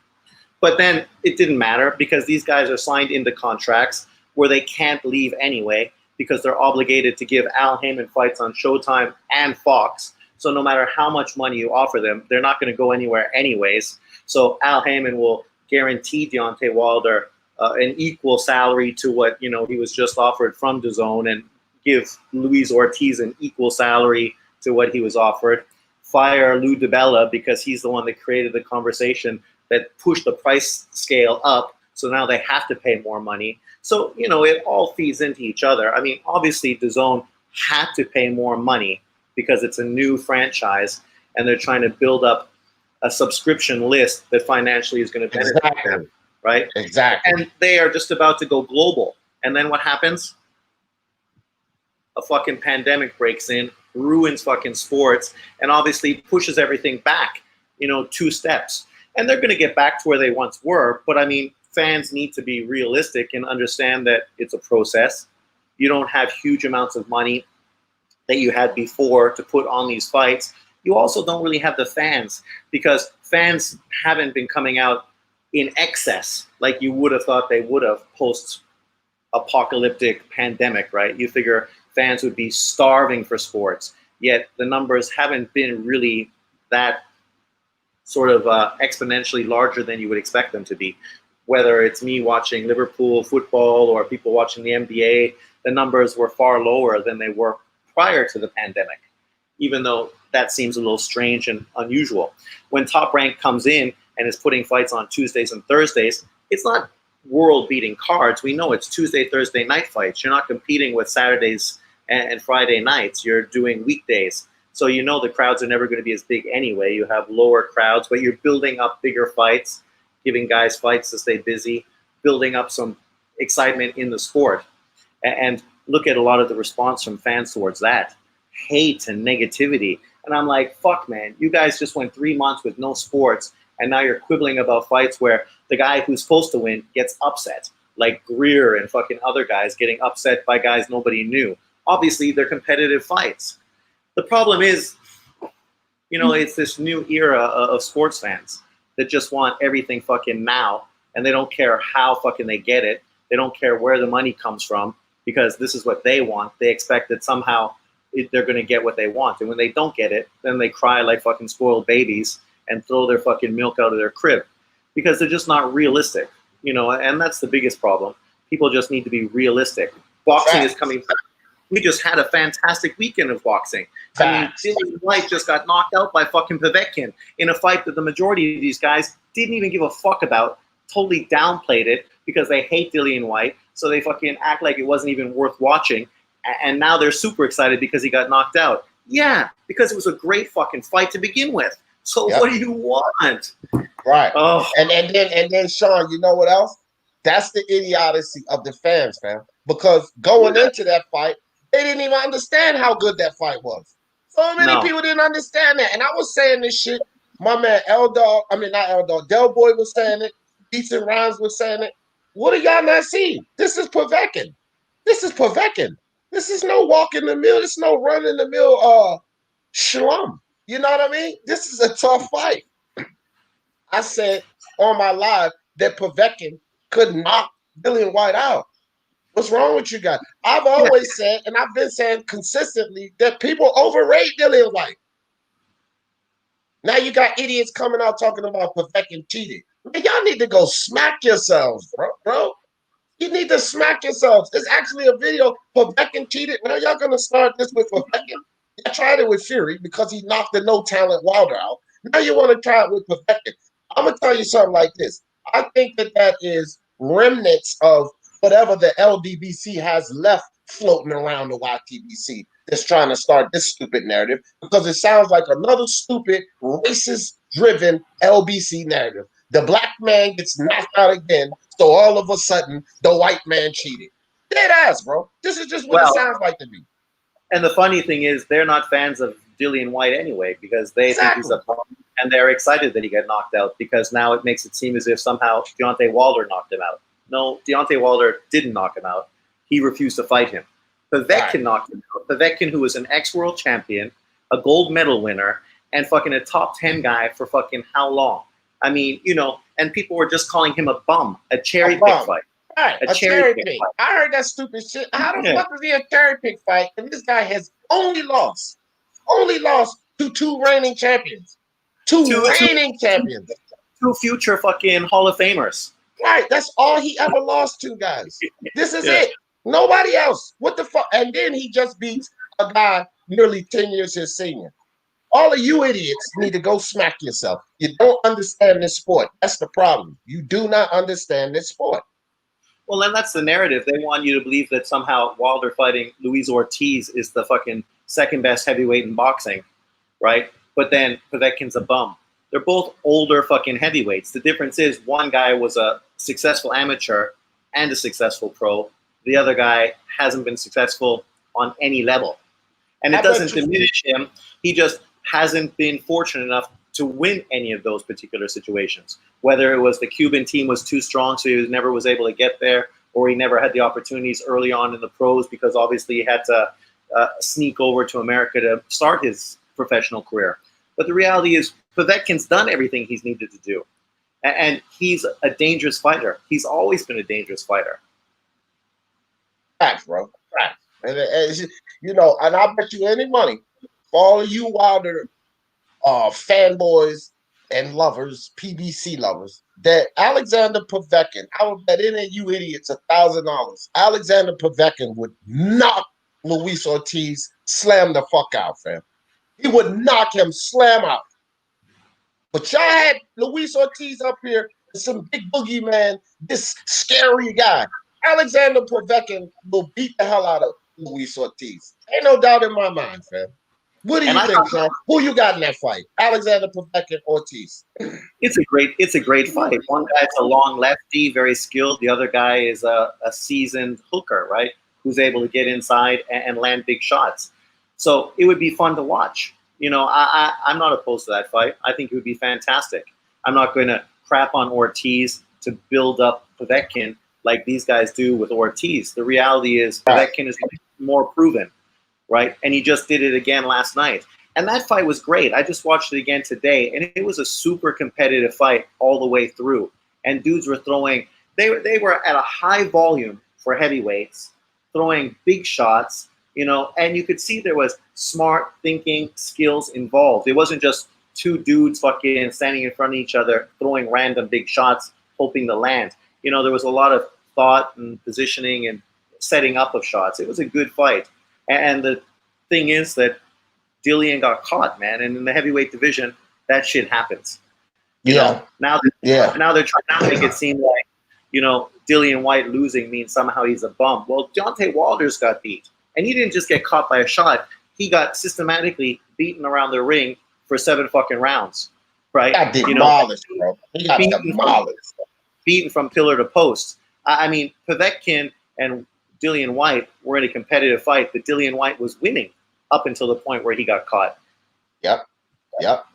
But then it didn't matter, because these guys are signed into contracts where they can't leave anyway, because they're obligated to give Al Heyman fights on Showtime and Fox. So no matter how much money you offer them, they're not going to go anywhere anyways. So Al Heyman will guarantee Deontay Wilder an equal salary to what he was just offered from DAZN, and give Luis Ortiz an equal salary to what he was offered. Fire Lou DiBella, because he's the one that created the conversation that pushed the price scale up. So now they have to pay more money. So, it all feeds into each other. I mean, obviously DAZN had to pay more money because it's a new franchise, and they're trying to build up a subscription list that financially is going to benefit them, right? Exactly. And they are just about to go global. And then what happens? A fucking pandemic breaks in, ruins fucking sports, and obviously pushes everything back, 2 steps. And they're going to get back to where they once were. But I mean, fans need to be realistic and understand that it's a process. You don't have huge amounts of money that you had before to put on these fights. You also don't really have the fans, because fans haven't been coming out in excess like you would have thought they would have post-apocalyptic pandemic, right? You figure fans would be starving for sports, yet the numbers haven't been really that sort of exponentially larger than you would expect them to be. Whether it's me watching Liverpool football or people watching the NBA, the numbers were far lower than they were prior to the pandemic, even though that seems a little strange and unusual. When Top Rank comes in and is putting fights on Tuesdays and Thursdays, it's not world-beating cards. We know it's Tuesday, Thursday night fights. You're not competing with Saturdays and Friday nights. You're doing weekdays. So you know the crowds are never going to be as big anyway. You have lower crowds, but you're building up bigger fights, giving guys fights to stay busy, building up some excitement in the sport. And look at a lot of the response from fans towards that. Hate and negativity. And I'm like, fuck, man, you guys just went 3 months with no sports, and now you're quibbling about fights where the guy who's supposed to win gets upset, like Greer and fucking other guys getting upset by guys nobody knew. Obviously, they're competitive fights. The problem is, you know, it's this new era of sports fans that just want everything fucking now, and they don't care how fucking they get it. They don't care where the money comes from, because this is what they want. They expect that somehow they're going to get what they want. And when they don't get it, then they cry like fucking spoiled babies and throw their fucking milk out of their crib, because they're just not realistic, you know, and that's the biggest problem. People just need to be realistic. Boxing is coming back. We just had a fantastic weekend of boxing. I mean, Dillian Whyte just got knocked out by fucking Povetkin in a fight that the majority of these guys didn't even give a fuck about, totally downplayed it because they hate Dillian Whyte, so they fucking act like it wasn't even worth watching, and now they're super excited because he got knocked out. Yeah, because it was a great fucking fight to begin with. So what do you want? Right. Oh. And then Sean, you know what else? That's the idiocy of the fans, fam. Because going into that fight, they didn't even understand how good that fight was. So many people didn't understand that. And I was saying this shit. My man Del Boy was saying it. Decent Rhymes was saying it. What do y'all not see? This is Povetkin. This is Povetkin. This is no walk in the mill. This is no run in the mill schlum. You know what I mean? This is a tough fight. I said on my live that Povetkin could knock Dillian Whyte out. What's wrong with you guys? I've always said, and I've been saying consistently, that people overrate Dillian Whyte. Now you got idiots coming out talking about Povetkin cheating. Man, y'all need to go smack yourselves, bro. You need to smack yourselves. There's actually a video. Povetkin cheated. Now y'all gonna start this with Povetkin? I tried it with Fury because he knocked the no-talent Wilder out. Now you want to try it with Povetkin. I'm going to tell you something like this. I think that is remnants of whatever the LDBC has left floating around the YTBC that's trying to start this stupid narrative, because it sounds like another stupid, racist-driven LBC narrative. The black man gets knocked out again, so all of a sudden, the white man cheated. Dead ass, bro. This is just what it sounds like to me. And the funny thing is, they're not fans of Dillian Whyte anyway, because they think he's a bum, and they're excited that he got knocked out, because now it makes it seem as if somehow Deontay Wilder knocked him out. No, Deontay Wilder didn't knock him out. He refused to fight him. Povetkin knocked him out. Povetkin, who was an ex-world champion, a gold medal winner, and fucking a top 10 guy for fucking how long? I mean, you know, and people were just calling him a bum, a cherry pick fight. Right, a cherry pick. I heard that stupid shit. How the fuck is he a cherry pick fight? And this guy has only lost to two reigning champions. Two champions. Two future fucking Hall of Famers. Right, that's all he ever lost to, guys. This is it. Nobody else. What the fuck? And then he just beats a guy nearly 10 years his senior. All of you idiots need to go smack yourself. You don't understand this sport. That's the problem. You do not understand this sport. Well, then that's the narrative. They want you to believe that somehow Wilder fighting Luis Ortiz is the fucking second best heavyweight in boxing, right? But then Povetkin's a bum. They're both older fucking heavyweights. The difference is one guy was a successful amateur and a successful pro. The other guy hasn't been successful on any level. And it doesn't diminish him. He just hasn't been fortunate enough to win any of those particular situations. Whether it was the Cuban team was too strong, so he never was able to get there, or he never had the opportunities early on in the pros because obviously he had to sneak over to America to start his professional career. But the reality is Povetkin's done everything he's needed to do. and he's a dangerous fighter. He's always been a dangerous fighter. Facts, bro. Facts. And you know, and I bet you any money for all of you Wilder fanboys and lovers, PBC lovers, that Alexander Povetkin, I would bet any of you idiots $1,000. Alexander Povetkin would knock Luis Ortiz slam the fuck out, fam. He would knock him slam out. But y'all had Luis Ortiz up here, some big boogeyman, this scary guy. Alexander Povetkin will beat the hell out of Luis Ortiz. Ain't no doubt in my mind, fam. What do you think, Sean? Who you got in that fight? Alexander Povetkin, Ortiz. It's a great fight. One guy's a long lefty, very skilled. The other guy is a seasoned hooker, right? Who's able to get inside and land big shots. So it would be fun to watch. You know, I'm not opposed to that fight. I think it would be fantastic. I'm not going to crap on Ortiz to build up Povetkin like these guys do with Ortiz. The reality is Povetkin is more proven, right? And he just did it again last night. And that fight was great. I just watched it again today, and it was a super competitive fight all the way through. And dudes were throwing, they were at a high volume for heavyweights, throwing big shots, you know, and you could see there was smart thinking, skills involved. It wasn't just two dudes fucking standing in front of each other, throwing random big shots, hoping to land. You know, there was a lot of thought and positioning and setting up of shots. It was a good fight. And the thing is that Dillian got caught, man. And in the heavyweight division, that shit happens. You know, now they're trying to make it seem like, you know, Dillian White losing means somehow he's a bum. Well, Deontay Wilder's got beat. And he didn't just get caught by a shot. He got systematically beaten around the ring for 7 fucking rounds, right? Got demolished, bro. He got demolished. Beaten from pillar to post. I mean, Povetkin and Dillian White were in a competitive fight, but Dillian White was winning up until the point where he got caught. Yep.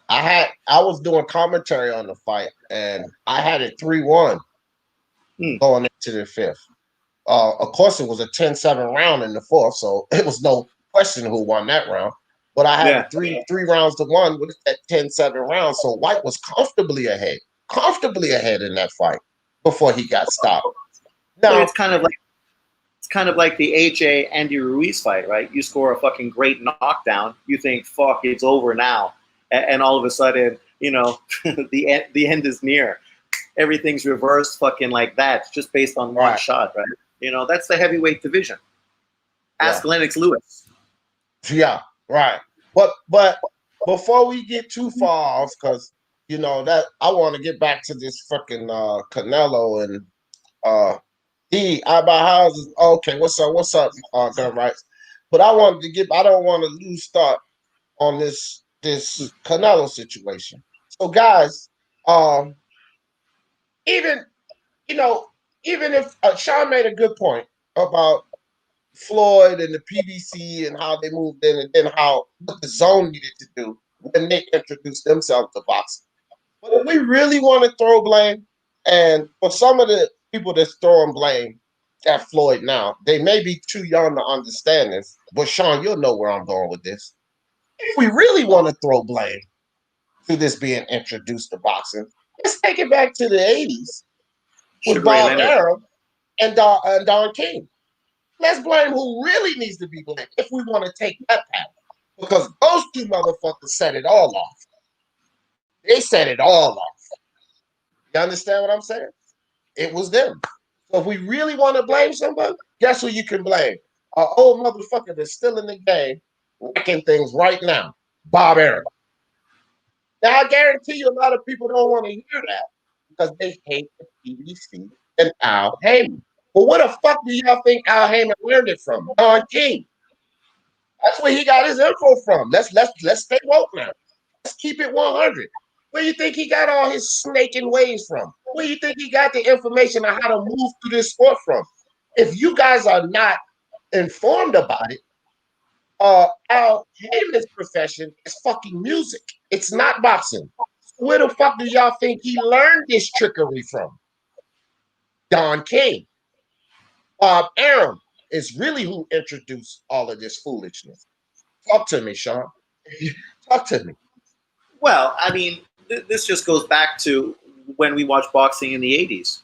I was doing commentary on the fight, and I had it 3-1 going into the 5th. Of course, it was a 10-7 round in the 4th, so it was no question who won that round. But I had three rounds to 1 with that 10-7 round, so White was comfortably ahead in that fight before he got stopped. Now it's kind of like the AJ Andy Ruiz fight, right? You score a fucking great knockdown, you think, fuck, it's over now, and all of a sudden, you know, the end is near. Everything's reversed, fucking like that, just based on one shot, right? You know, that's the heavyweight division. Ask Lennox Lewis. Yeah, right. But before we get too far off, because you know that I want to get back to this fucking Canelo and houses. Okay, what's up, gun rights? But I don't want to lose thought on this Canelo situation. So guys, even if Sean made a good point about Floyd and the PBC and how they moved in, and then what the zone needed to do when they introduced themselves to boxing. But if we really want to throw blame, and for some of the people that's throwing blame at Floyd now, they may be too young to understand this. But Sean, you'll know where I'm going with this. If we really want to throw blame to this being introduced to boxing, let's take it back to the 80s with Bob Arum and Don King. Let's blame who really needs to be blamed if we want to take that path. Because those two motherfuckers set it all off. They set it all off. You understand what I'm saying? It was them. So if we really want to blame somebody, guess who you can blame? An old motherfucker that's still in the game, wrecking things right now. Bob Arum. Now, I guarantee you a lot of people don't want to hear that because they hate the PBC and Al Heyman. But where the fuck do y'all think Al Heyman learned it from? Don King. That's where he got his info from. Let's stay woke now. Let's keep it 100. Where you think he got all his snaking ways from? Where you think he got the information on how to move through this sport from? If you guys are not informed about it, Al Heyman's profession is fucking music. It's not boxing. Where the fuck do y'all think he learned this trickery from? Don King. Bob Arum is really who introduced all of this foolishness. Talk to me, Sean. Talk to me. Well, I mean, this just goes back to when we watched boxing in the 80s.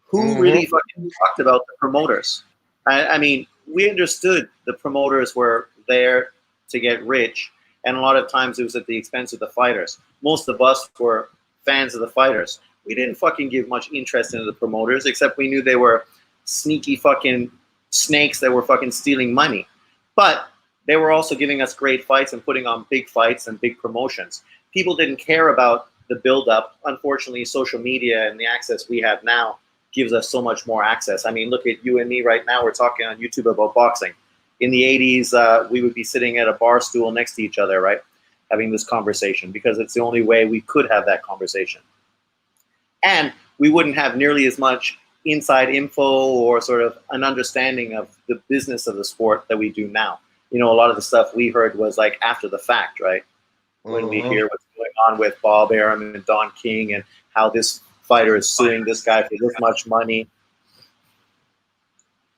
Who really fucking talked about the promoters? I mean, we understood the promoters were there to get rich, and a lot of times it was at the expense of the fighters. Most of us were fans of the fighters. We didn't fucking give much interest into the promoters, except we knew they were sneaky fucking snakes that were fucking stealing money. But they were also giving us great fights and putting on big fights and big promotions. People didn't care about the build-up. Unfortunately, social media and the access we have now gives us so much more access. I mean, look at you and me right now. We're talking on YouTube about boxing. In the 80s, we would be sitting at a bar stool next to each other, right, having this conversation, because it's the only way we could have that conversation. And we wouldn't have nearly as much inside info or sort of an understanding of the business of the sport that we do now. You know, a lot of the stuff we heard was like after the fact, right? When we hear what's going on with Bob Arum and Don King and how this fighter is suing this guy for this much money.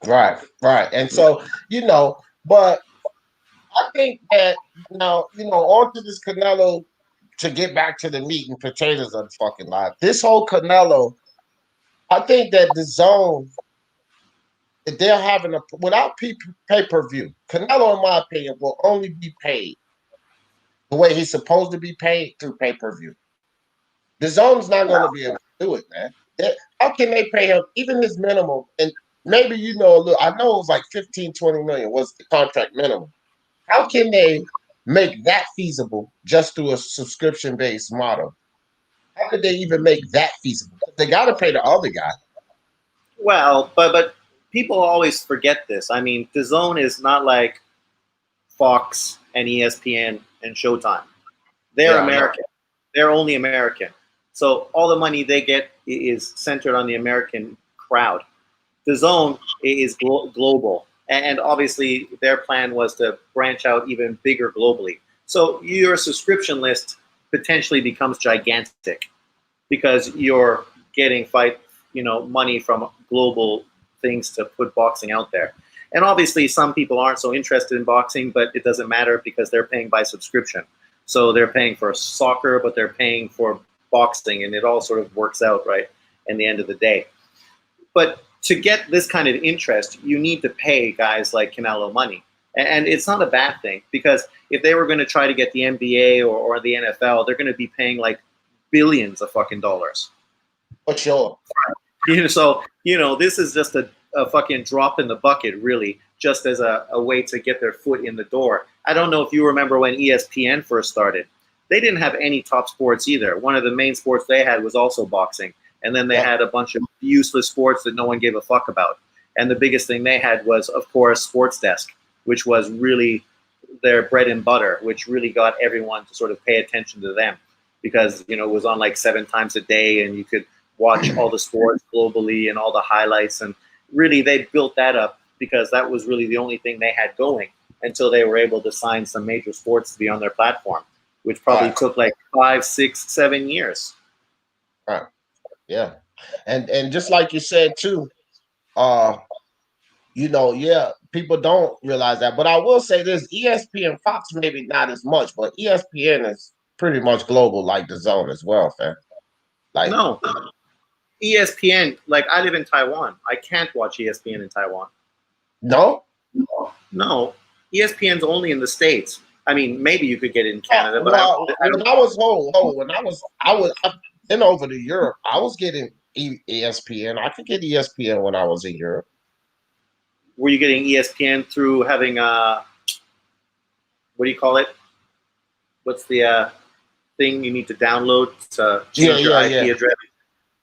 Right. And so, but I think that now, on to this Canelo, to get back to the meat and potatoes of the fucking life. This whole Canelo, I think that the DAZN, that they're having without pay-per-view, Canelo, in my opinion, will only be paid the way he's supposed to be paid through pay-per-view. The DAZN's not going to be able to do it, man. How can they pay him even his minimum? And maybe a little, I know it was like 15, 20 million was the contract minimum. How can they make that feasible just through a subscription-based model? How could they even make that feasible? They got to pay the other guy. Well, but people always forget this. I mean, DAZN is not like Fox and ESPN and Showtime. They're American. They're only American. So all the money they get is centered on the American crowd. DAZN is global. And obviously their plan was to branch out even bigger globally. So your subscription list potentially becomes gigantic because you're getting money from global things to put boxing out there. And obviously some people aren't so interested in boxing, but it doesn't matter because they're paying by subscription. So they're paying for soccer, but they're paying for boxing, and it all sort of works out, right, in the end of the day. But to get this kind of interest, you need to pay guys like Canelo money. And it's not a bad thing, because if they were going to try to get the NBA or the NFL, they're going to be paying like billions of fucking dollars. For sure. So, this is just a fucking drop in the bucket, really, just as a way to get their foot in the door. I don't know if you remember when ESPN first started. They didn't have any top sports either. One of the main sports they had was also boxing. And then they had a bunch of useless sports that no one gave a fuck about. And the biggest thing they had was, of course, Sports Desk, which was really their bread and butter, which really got everyone to sort of pay attention to them, because, it was on like 7 times a day and you could watch all the sports globally and all the highlights. And really they built that up because that was really the only thing they had going until they were able to sign some major sports to be on their platform, which probably took like 5, 6, 7 years. Right. Yeah. And just like you said too, people don't realize that. But I will say this, ESPN, Fox maybe not as much, but ESPN is pretty much global like the DAZN as well, fam. Like, no. ESPN, like I live in Taiwan. I can't watch ESPN in Taiwan. No? No. ESPN's only in the States. I mean, maybe you could get it in Canada, but I've been over to Europe. I was getting ESPN. I could get ESPN when I was in Europe. Were you getting ESPN through having what do you call it? What's the thing you need to download to change your IP address?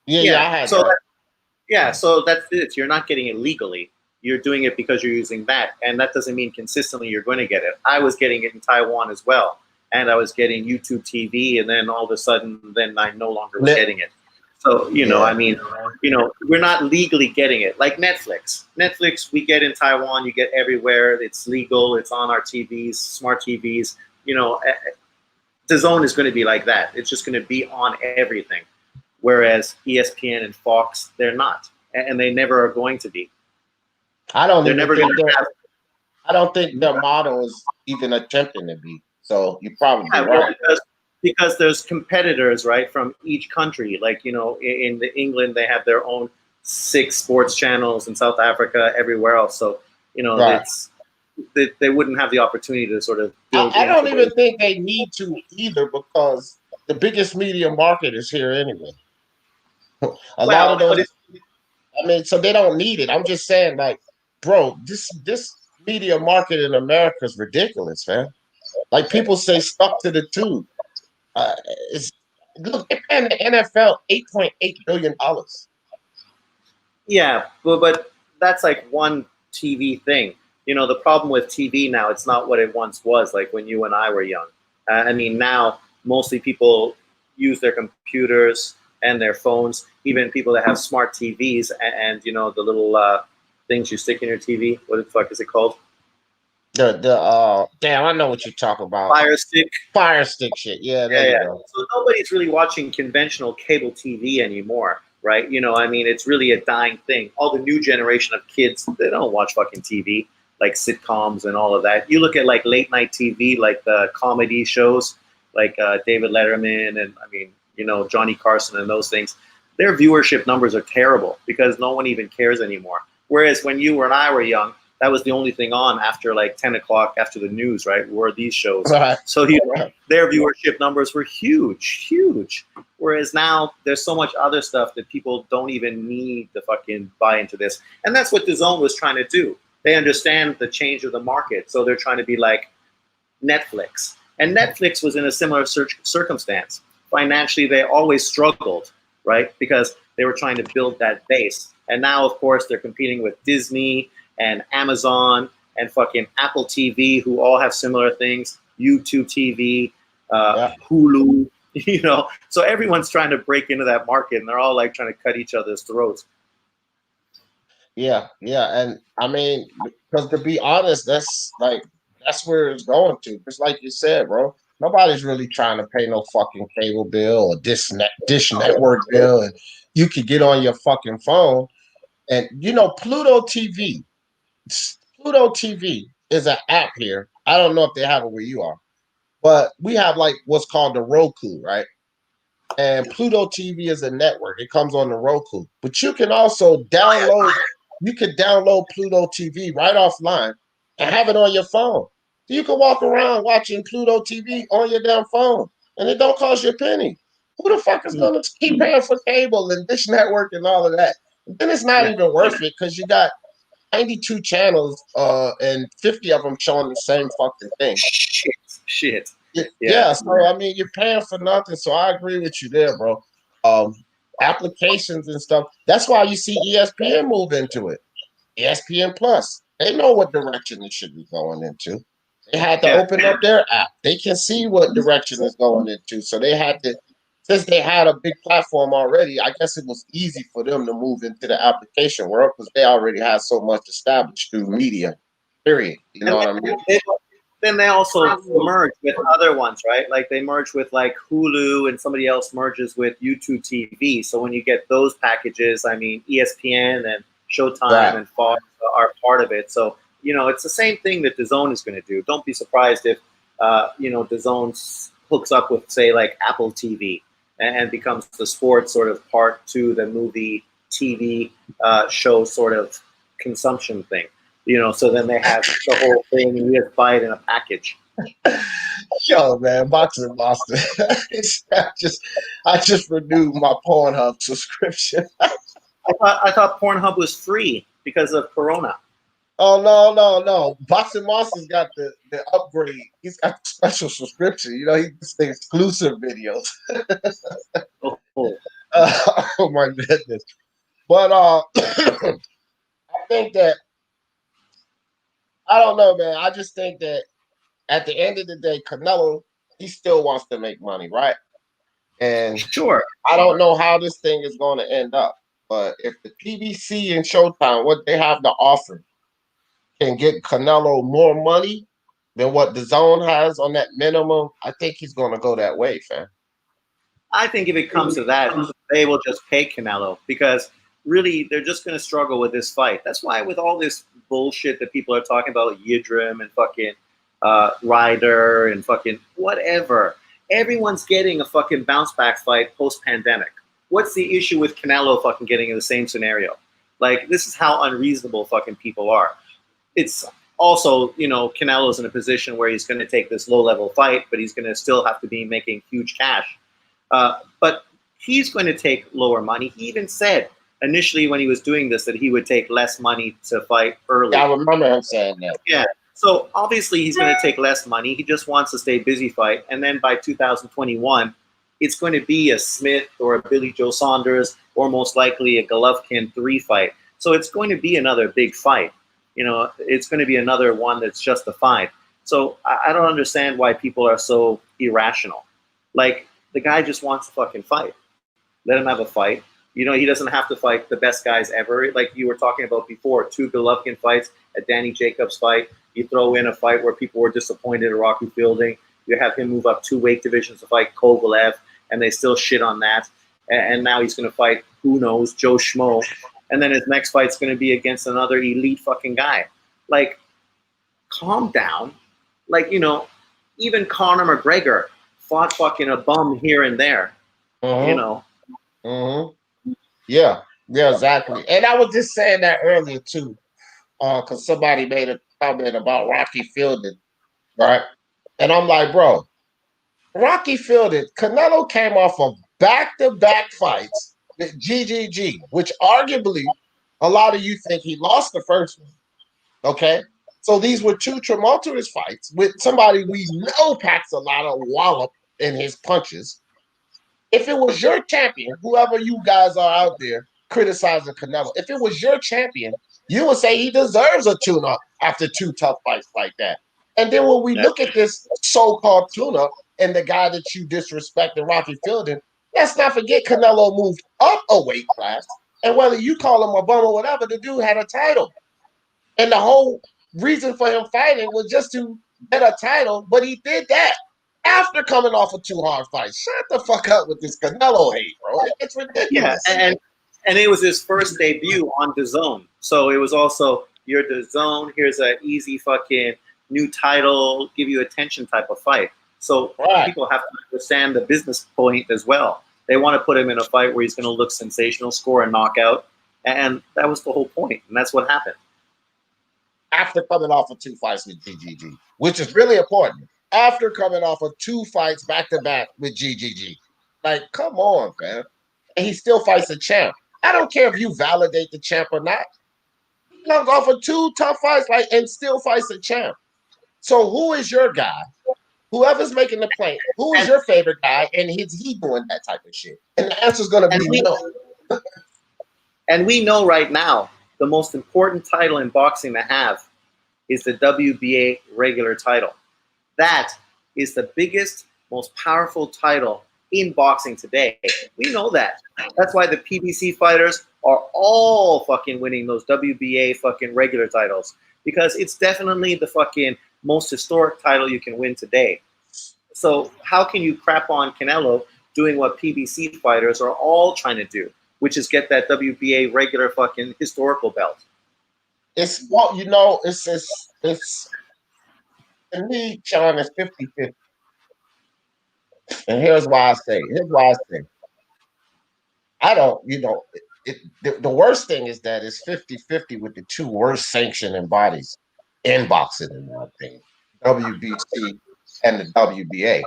Yeah, I had that. So that's it. You're not getting it legally. You're doing it because you're using that, and that doesn't mean consistently you're going to get it. I was getting it in Taiwan as well, and I was getting YouTube TV, and then all of a sudden, then I no longer was getting it. So, I mean, we're not legally getting it. Like Netflix. Netflix, we get in Taiwan, you get everywhere. It's legal. It's on our TVs, smart TVs. DAZN is going to be like that. It's just going to be on everything. Whereas ESPN and Fox, they're not. And they never are going to be. I don't think their model is even attempting to be. So you're probably right. because there's competitors, right, from each country. Like, you know, in England, they have their own 6 sports channels, in South Africa, everywhere else. So, you know, Right. they wouldn't have the opportunity to sort of build. I don't even think they need to either, because the biggest media market is here anyway. A lot of those, I mean, so they don't need it. I'm just saying, like, bro, this media market in America is ridiculous, man. Like, people say stuck to the tube. It's, look, they're paying the NFL $8.8 billion. Yeah, but that's like one TV thing. You know, the problem with TV now, it's not what it once was, like when you and I were young. I mean, now mostly people use their computers and their phones, even people that have smart TVs and you know, the little things you stick in your TV. What the fuck is it called? Damn, I know what you're talking about. Fire stick. Fire stick shit. Yeah, there you go. So nobody's really watching conventional cable TV anymore, right? You know, I mean, it's really a dying thing. All the new generation of kids, they don't watch fucking TV, like sitcoms and all of that. You look at like late night TV, like the comedy shows, like David Letterman and, I mean, you know, Johnny Carson and those things. Their viewership numbers are terrible because no one even cares anymore. Whereas when you and I were young, that was the only thing on after like 10 o'clock after the news, right? Were these shows. Right. So you know, their viewership numbers were huge, huge. Whereas now there's so much other stuff that people don't even need to fucking buy into this. And that's what DAZN was trying to do. They understand the change of the market. So they're trying to be like Netflix. And Netflix was in a similar circumstance. Financially, they always struggled, right? Because they were trying to build that base. And now, of course, they're competing with Disney and Amazon and fucking Apple TV, who all have similar things, YouTube TV, Hulu, you know. So everyone's trying to break into that market, and they're all like trying to cut each other's throats. Yeah, and I mean, because to be honest, that's where it's going to. Just like you said, bro. Nobody's really trying to pay no fucking cable bill or dish network bill, and you could get on your fucking phone. And you know, Pluto TV is an app here. I don't know if they have it where you are, but we have like what's called the Roku, right? And Pluto TV is a network. It comes on the Roku, but you can also download. You can download Pluto TV right offline and have it on your phone. So you can walk around watching Pluto TV on your damn phone, and it don't cost you a penny. Who the fuck is going to keep paying for cable and dish network and all of that? And then it's not even worth it because you got 92 channels and 50 of them showing the same fucking thing. Shit. Yeah, so I mean, you're paying for nothing. So I agree with you there, bro. Applications and stuff. That's why you see ESPN move into it. ESPN Plus. They know what direction it should be going into. They had to open up their app. They can see what direction it's going into. So they had to, since they had a big platform already, I guess it was easy for them to move into the application world because they already had so much established through media, period. You know what I mean? Then they also merge with other ones, right? Like they merge with like Hulu and somebody else merges with YouTube TV. So when you get those packages, I mean, ESPN and Showtime and Fox are part of it. So, you know, it's the same thing that DAZN is going to do. Don't be surprised if, you know, DAZN hooks up with, say, like Apple TV and becomes the sports sort of part to the movie TV show sort of consumption thing. You know, so then they have the whole thing and you just buy it in a package. Yo, man, Boxing Boston. I just renewed my Pornhub subscription. I thought Pornhub was free because of Corona. Oh no. Boxing Boston's got the upgrade. He's got the special subscription. You know, he gets the exclusive videos. Oh my goodness. But I think that I don't know, man. I just think that at the end of the day, Canelo, he still wants to make money, right? And sure, I don't know how this thing is going to end up. But if the PBC and Showtime, what they have to offer, can get Canelo more money than what DAZN has on that minimum, I think he's going to go that way, fam. I think if it comes to that, they will just pay Canelo because really they're just going to struggle with this fight. That's why with all this bullshit that people are talking about, Yildirim and fucking Ryder and fucking whatever, Everyone's getting a fucking bounce back fight post-pandemic. What's the issue with Canelo fucking getting in the same scenario? Like, this is how unreasonable fucking people are. It's also, you know, Canelo's in a position where he's going to take this low-level fight, but he's going to still have to be making huge cash. But he's going to take lower money. He even said initially when he was doing this that he would take less money to fight early. I remember him saying that. Yeah. So obviously he's going to take less money. He just wants to stay busy fight. And then by 2021, it's going to be a Smith or a Billy Joe Saunders or most likely a Golovkin 3 fight. So it's going to be another big fight. You know, it's going to be another one that's justified. So I don't understand why people are so irrational. Like, the guy just wants to fucking fight. Let him have a fight. You know, he doesn't have to fight the best guys ever. Like you were talking about before, 2 Golovkin fights, a Danny Jacobs fight. You throw in a fight where people were disappointed at Rocky Fielding. You have him move up 2 weight divisions to fight Kovalev, and they still shit on that. And now he's going to fight, who knows, Joe Schmo. And then his next fight's going to be against another elite fucking guy. Like, calm down. Like, you know, even Conor McGregor fought fucking a bum here and there. You know. Yeah, exactly. And I was just saying that earlier too, because somebody made a comment about Rocky Fielding, right? And I'm like, bro, Rocky Fielding, Canelo came off of back-to-back fights with GGG, which arguably a lot of you think he lost the first one. Okay, so these were 2 tumultuous fights with somebody we know packs a lot of wallop in his punches. If it was your champion, whoever you guys are out there criticizing Canelo, if it was your champion, you would say he deserves a tune-up after 2 tough fights like that. And then when we look at this so-called tune-up and the guy that you disrespected, Rocky Fielding, let's not forget Canelo moved up a weight class. And whether you call him a bum or whatever, the dude had a title. And the whole reason for him fighting was just to get a title, but he did that after coming off of 2 hard fights. Shut the fuck up with this Canelo hate, bro. It's ridiculous. Yeah, and it was his first debut on DAZN. So it was also, you're DAZN, here's an easy fucking new title, give you attention type of fight. So people have to understand the business point as well. They want to put him in a fight where he's going to look sensational, score a knockout. And that was the whole point. And that's what happened. After coming off of 2 fights with GGG, which is really important. After coming off of 2 fights back-to-back with GGG. Like, come on, man. And he still fights a champ. I don't care if you validate the champ or not. He comes off of 2 tough fights and still fights a champ. So who is your guy? Whoever's making the play, who is your favorite guy? And is he doing that type of shit? And the answer's going to be no. And we know right now, the most important title in boxing to have is the WBA regular title. That is the biggest, most powerful title in boxing today. We know that. That's why the PBC fighters are all fucking winning those WBA fucking regular titles, because it's definitely the fucking most historic title you can win today. So how can you crap on Canelo doing what PBC fighters are all trying to do, which is get that WBA regular fucking historical belt? It's, well, you know, it's to me, Sean, it's 50-50. And here's why I say, I don't, you know, the worst thing is that it's 50-50 with the 2 worst sanctioning bodies in boxing, in my opinion, WBC and the WBA.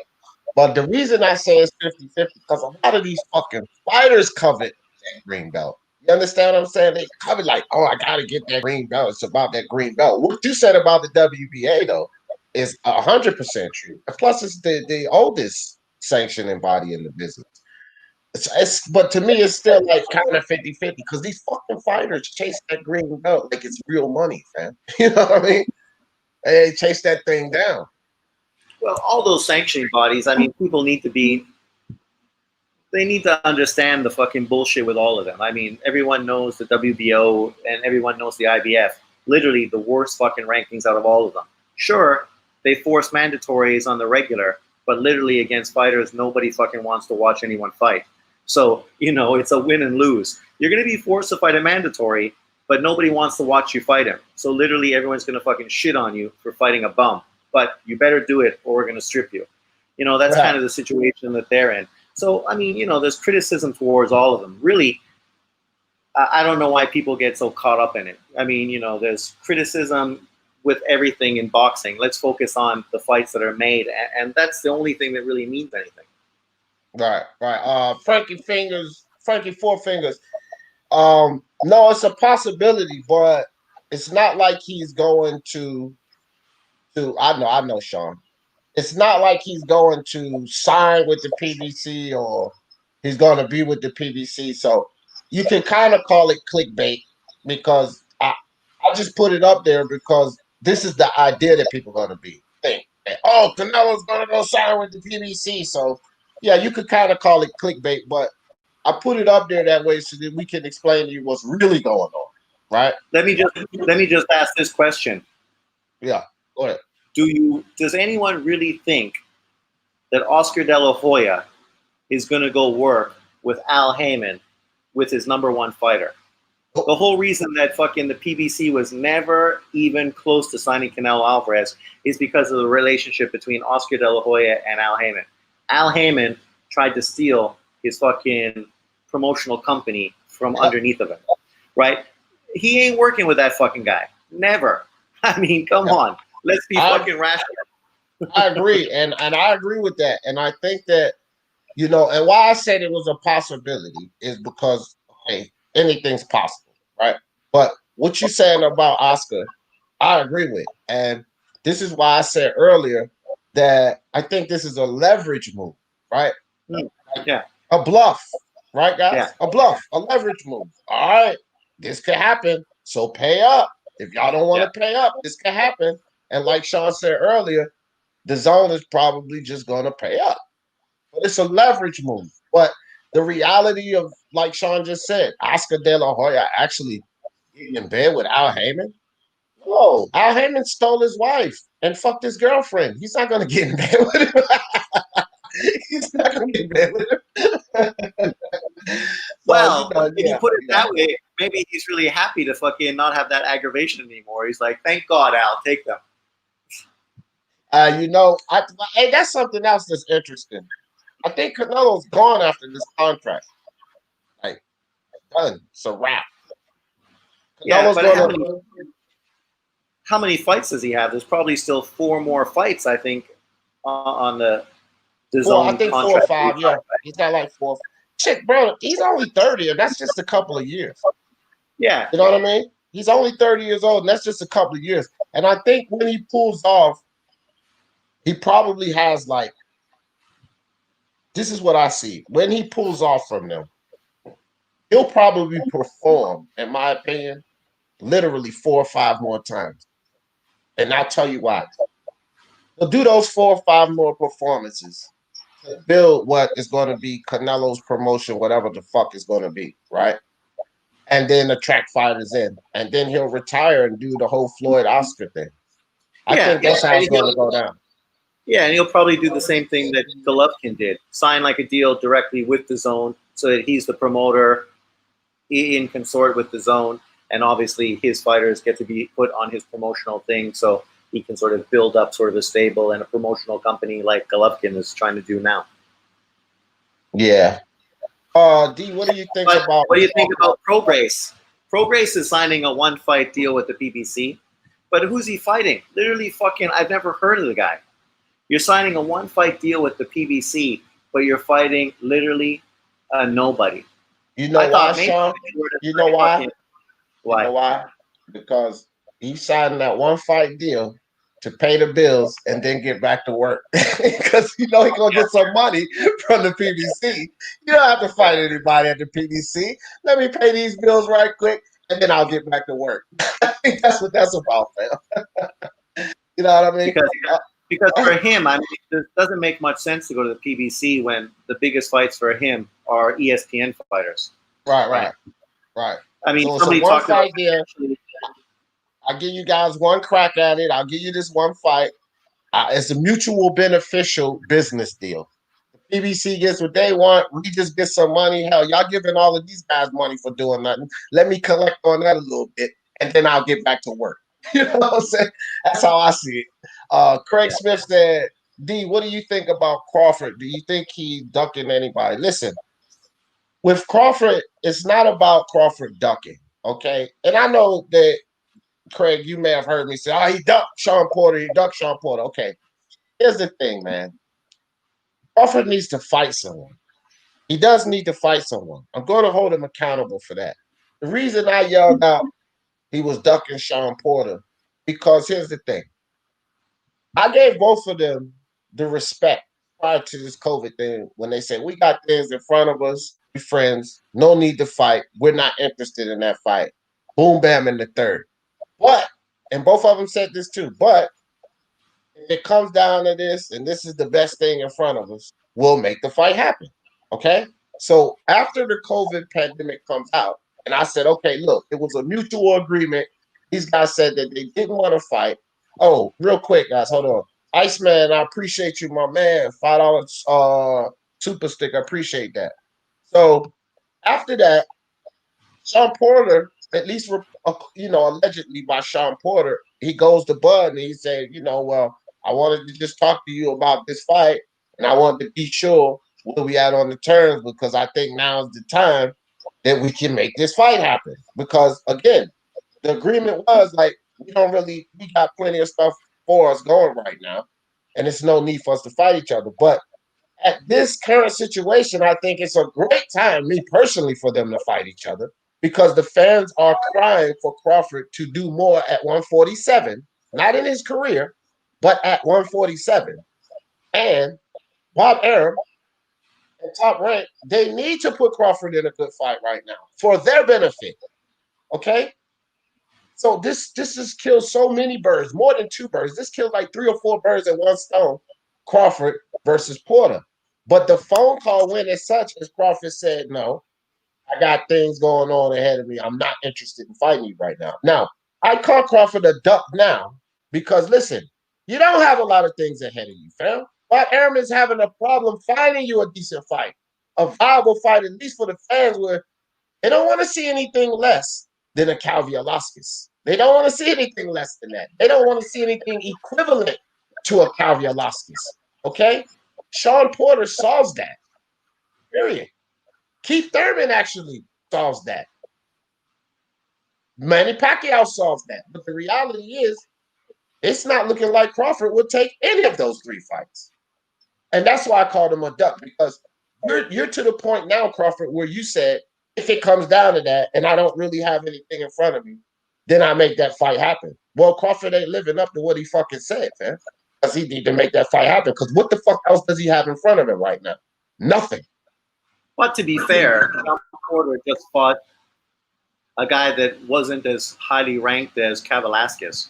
But the reason I say it's 50-50 because a lot of these fucking fighters covet that green belt. You understand what I'm saying? They covet like, oh, I got to get that green belt. It's about that green belt. What you said about the WBA, though, is 100% true. Plus, it's the oldest sanctioning body in the business. But to me, it's still like kind of 50-50 because these fucking fighters chase that green belt like it's real money, fam. You know what I mean? They chase that thing down. Well, all those sanctioning bodies, I mean, people need to be, they need to understand the fucking bullshit with all of them. I mean, everyone knows the WBO and everyone knows the IBF. Literally the worst fucking rankings out of all of them. Sure, they force mandatories on the regular, but literally against fighters, nobody fucking wants to watch anyone fight. So, you know, it's a win and lose. You're going to be forced to fight a mandatory, but nobody wants to watch you fight him. So literally everyone's going to fucking shit on you for fighting a bum. But you better do it or we're going to strip you. You know, that's kind of the situation that they're in. So, I mean, you know, there's criticism towards all of them. Really, I don't know why people get so caught up in it. I mean, you know, there's criticism with everything in boxing. Let's focus on the fights that are made, and that's the only thing that really means anything. Right, right. Frankie Four Fingers. No, it's a possibility, but it's not like he's going to. I know, Sean. It's not like he's going to sign with the PBC or he's going to be with the PBC. So you can kind of call it clickbait because I just put it up there because this is the idea that people are going to be think. Oh, Canelo's going to go sign with the PBC. So yeah, you could kind of call it clickbait, but I put it up there that way so that we can explain to you what's really going on, right? Let me just ask this question. Yeah, go ahead. Does anyone really think that Oscar De La Hoya is going to go work with Al Heyman with his #1 fighter? The whole reason that fucking the PBC was never even close to signing Canelo Alvarez is because of the relationship between Oscar De La Hoya and Al Heyman. Al Heyman tried to steal his fucking promotional company from underneath of him, right? He ain't working with that fucking guy. Never. I mean, come on. Let's be fucking rational. I agree, and I agree with that. And I think that, you know, and why I said it was a possibility is because, okay, anything's possible, right? But what you're saying about Oscar, I agree with. And this is why I said earlier that I think this is a leverage move, right? Yeah. A bluff, right, guys? Yeah. A bluff, a leverage move. All right, this could happen. So pay up. If y'all don't want to pay up, this could happen. And like Sean said earlier, the DAZN is probably just going to pay up. But it's a leverage move. But the reality of, like Sean just said, Oscar De La Hoya actually getting in bed with Al Heyman. Whoa, Al Heyman stole his wife and fucked his girlfriend. He's not going to get in bed with him. He's not going to get in bed with him. Well, if you put it that way, maybe he's really happy to fucking not have that aggravation anymore. He's like, thank God, Al, take them. You know, hey, that's something else that's interesting. I think Canelo's gone after this contract. Like, done. It's a wrap. Yeah, but how many fights does he have? There's probably still 4 more fights, I think, on the DAZN I think contract. 4 or 5, yeah. He's got like 4. Shit, bro, he's only 30, and that's just a couple of years. Yeah. You know what I mean? He's only 30 years old, and that's just a couple of years. And I think when he pulls off, he probably has like, this is what I see. When he pulls off from them, he'll probably perform, in my opinion, literally 4 or 5 more times. And I'll tell you why. He'll do those 4 or 5 more performances to build what is going to be Canelo's promotion, whatever the fuck is going to be, right? And then attract fighters in. And then he'll retire and do the whole Floyd Oscar thing. I think that's how it's going to go down. Yeah, and he'll probably do the same thing that Golovkin did. Sign like a deal directly with the DAZN so that he's the promoter in consort with the DAZN. And obviously his fighters get to be put on his promotional thing so he can sort of build up sort of a stable and a promotional company like Golovkin is trying to do now. Yeah. D, what do you think about? What do you think about Prograis? Prograis is signing a 1-fight deal with the PBC, but who's he fighting? Literally fucking, I've never heard of the guy. You're signing a 1-fight deal with the PBC, but you're fighting literally nobody. You know why, Sean? You know why? Why? You know why? Because he's signing that 1-fight deal to pay the bills and then get back to work. Because you know he's gonna get some money from the PBC. You don't have to fight anybody at the PBC. Let me pay these bills right quick, and then I'll get back to work. I think that's what that's about, fam. You know what I mean? Because for him, I mean, it doesn't make much sense to go to the PBC when the biggest fights for him are ESPN fighters. Right. I mean, so somebody talked about there. I'll give you guys one crack at it. I'll give you this 1 fight. It's a mutual beneficial business deal. The PBC gets what they want. We just get some money. Hell, y'all giving all of these guys money for doing nothing. Let me collect on that a little bit, and then I'll get back to work. You know what I'm saying? That's how I see it. Craig Smith said D, what do you think about Crawford? Do you think he ducking anybody? Listen, with Crawford, it's not about Crawford ducking, okay? And I know that, Craig, you may have heard me say, oh, he ducked Sean Porter, he ducked Sean Porter. Okay, here's the thing, man. Crawford needs to fight someone. He does need to fight someone. I'm going to hold him accountable for that. The reason I yelled out he was ducking Sean Porter, because here's the thing. I gave both of them the respect prior to this COVID thing when they said, we got things in front of us, we friends, no need to fight. We're not interested in that fight. Boom, bam, in the third. But, and both of them said this too, but if it comes down to this, and this is the best thing in front of us, we'll make the fight happen. Okay? So after the COVID pandemic comes out, and I said, okay, look, it was a mutual agreement. These guys said that they didn't want to fight. Oh, real quick, guys, hold on. Iceman, I appreciate you, my man. $5 super stick. I appreciate that. So after that, Sean Porter, at least allegedly by Sean Porter, he goes to Bud and he said, well, I wanted to just talk to you about this fight, and I wanted to be sure where we at on the terms, because I think now is the time that we can make this fight happen. Because again, the agreement was like, we got plenty of stuff for us going right now, and it's no need for us to fight each other. But at this current situation, I think it's a great time, me personally, for them to fight each other, because the fans are crying for Crawford to do more at 147, not in his career, but at 147. And Bob Arum and Top Rank, they need to put Crawford in a good fight right now for their benefit. Okay? So this has killed so many birds, more than two birds. This killed like 3 or 4 birds in one stone, Crawford versus Porter. But the phone call went as such as Crawford said, no, I got things going on ahead of me. I'm not interested in fighting you right now. Now, I call Crawford a duck now because, listen, you don't have a lot of things ahead of you, fam. Bob Arum is having a problem finding you a decent fight, a viable fight, at least for the fans, where they don't want to see anything less than a Calvialaskas. They don't want to see anything less than that. They don't want to see anything equivalent to a Calvialaskas. Okay? Sean Porter solves that. Period. Keith Thurman actually solves that. Manny Pacquiao solves that. But the reality is, it's not looking like Crawford would take any of those 3 fights. And that's why I called him a duck, because you're to the point now, Crawford, where you said, if it comes down to that and I don't really have anything in front of me, then I make that fight happen. Well, Crawford ain't living up to what he fucking said, man. Because he need to make that fight happen. Because what the fuck else does he have in front of him right now? Nothing. But to be fair, Sean Porter just fought a guy that wasn't as highly ranked as Kavalaskis,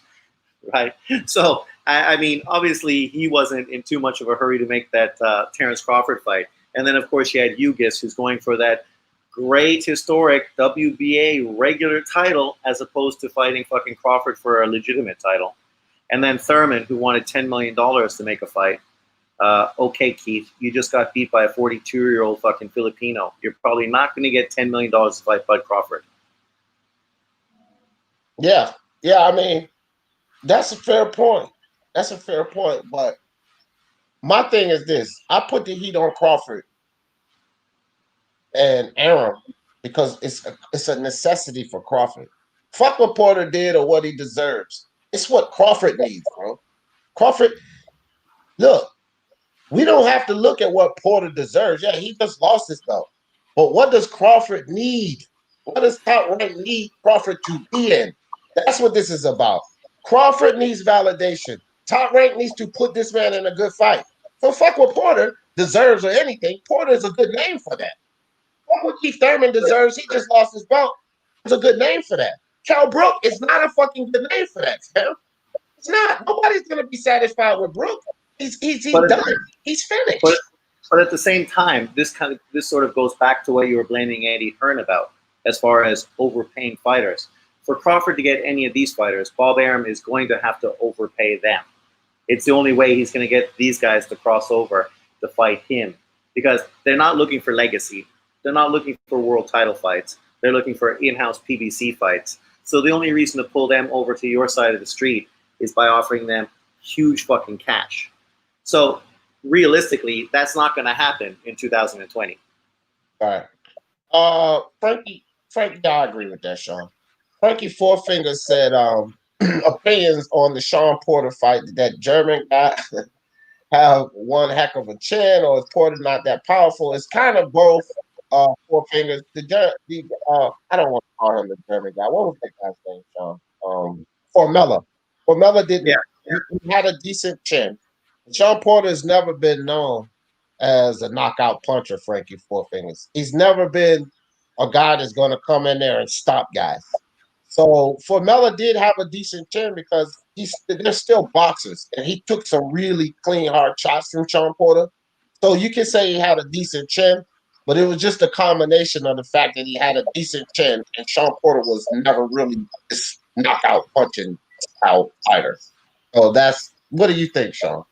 right? So, I mean, obviously he wasn't in too much of a hurry to make that Terrence Crawford fight. And then, of course, you had Ugis, who's going for that great historic WBA regular title as opposed to fighting fucking Crawford for a legitimate title. And then Thurman, who wanted $10 million to make a fight. Okay, Keith, you just got beat by a 42-year-old fucking Filipino. You're probably not going to get $10 million to fight Bud Crawford. Yeah, I mean, that's a fair point. That's a fair point. But my thing is this. I put the heat on Crawford and Arum because it's a necessity for Crawford. Fuck what Porter did or what he deserves. It's what Crawford needs, bro. Crawford, look, we don't have to look at what Porter deserves. Yeah, he just lost his belt. But what does Crawford need? What does Top Rank need Crawford to be in? That's what this is about. Crawford needs validation. Top Rank needs to put this man in a good fight. So fuck what Porter deserves or anything. Porter is a good name for that. Fuck what Keith Thurman deserves. He just lost his belt. It's a good name for that. Cal Brook is not a fucking good name for that, fam. It's not. Nobody's gonna be satisfied with Brook. He's done. He's finished. But at the same time, this sort of goes back to what you were blaming Eddie Hearn about, as far as overpaying fighters. For Crawford to get any of these fighters, Bob Arum is going to have to overpay them. It's the only way he's going to get these guys to cross over to fight him, because they're not looking for legacy. They're not looking for world title fights. They're looking for in-house PBC fights. So the only reason to pull them over to your side of the street is by offering them huge fucking cash. So realistically, that's not going to happen in 2020. All right. Frankie, I agree with that, Sean. Frankie Fourfinger said, opinions on the Sean Porter fight. Did that German guy have one heck of a chin, or is Porter not that powerful? It's kind of both. Four Fingers. I don't want to call him the German guy. What was that guy's name, Sean? Formella. Formella Yeah. didn't. He had a decent chin. Sean Porter has never been known as a knockout puncher, Frankie Four Fingers. He's never been a guy that's going to come in there and stop guys. So Formella did have a decent chin because they're still boxers, and he took some really clean, hard shots from Sean Porter. So you can say he had a decent chin, but it was just a combination of the fact that he had a decent chin, and Sean Porter was never really this knockout punching style fighter. So what do you think, Sean?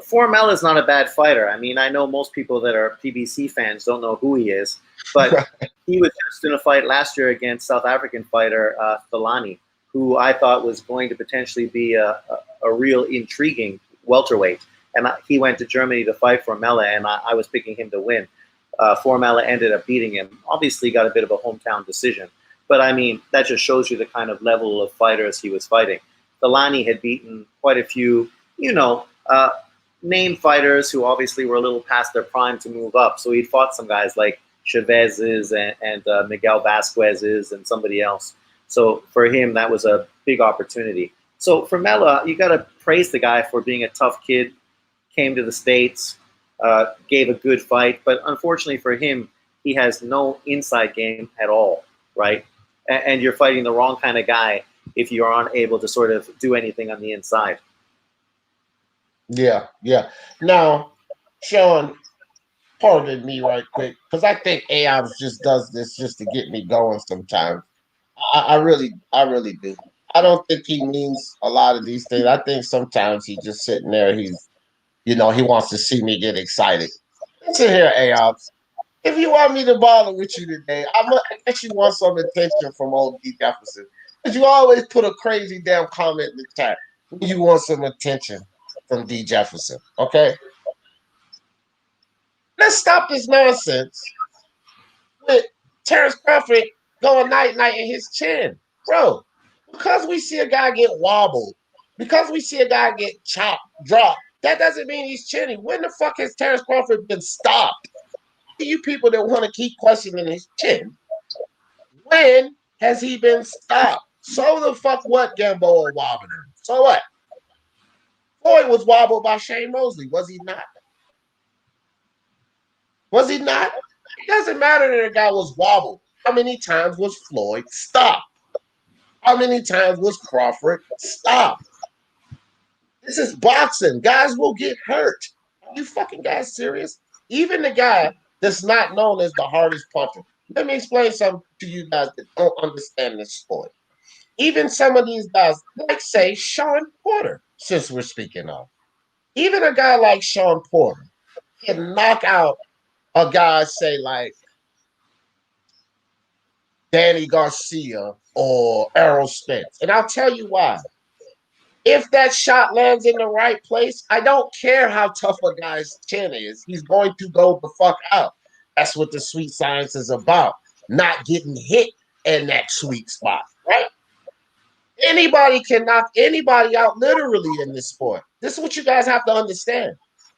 Formella is not a bad fighter. I mean, I know most people that are PBC fans don't know who he is, but he was just in a fight last year against South African fighter Thalani, who I thought was going to potentially be a real intriguing welterweight. And he went to Germany to fight Formella, and I was picking him to win. Formella ended up beating him. Obviously got a bit of a hometown decision. But, I mean, that just shows you the kind of level of fighters he was fighting. Thalani had beaten quite a few, name fighters who obviously were a little past their prime to move up. So he'd fought some guys like Chavez's and Miguel Vasquez's and somebody else. So for him, that was a big opportunity. So for Mella, you got to praise the guy for being a tough kid, came to the States, gave a good fight. But unfortunately for him, he has no inside game at all, right? And you're fighting the wrong kind of guy if you aren't able to sort of do anything on the inside. Yeah. Now, Sean, pardon me right quick, because I think AI just does this just to get me going sometimes. I really do. I don't think he means a lot of these things. I think sometimes he's just sitting there, he wants to see me get excited. Listen here, AI. If you want me to bother with you today, I guess you want some attention from old D. Jefferson. Because you always put a crazy damn comment in the chat when you want some attention from D. Jefferson. Okay? Let's stop this nonsense with Terrence Crawford going night-night in his chin. Bro, because we see a guy get wobbled, because we see a guy get chopped, dropped, that doesn't mean he's chinny. When the fuck has Terrence Crawford been stopped? You people that want to keep questioning his chin, when has he been stopped? So the fuck what, Gamboa wobbled him? So what? Floyd was wobbled by Shane Mosley, was he not? Was he not? It doesn't matter that the guy was wobbled. How many times was Floyd stopped? How many times was Crawford stopped? This is boxing. Guys will get hurt. Are you fucking guys serious? Even the guy that's not known as the hardest puncher. Let me explain something to you guys that don't understand this sport. Even some of these guys, like say Sean Porter, since we're speaking of. Even a guy like Sean Porter can knock out a guy, say like Danny Garcia or Errol Spence. And I'll tell you why. If that shot lands in the right place, I don't care how tough a guy's chin is. He's going to go the fuck out. That's what the sweet science is about. Not getting hit in that sweet spot, right? Anybody can knock anybody out literally in this sport. This is what you guys have to understand.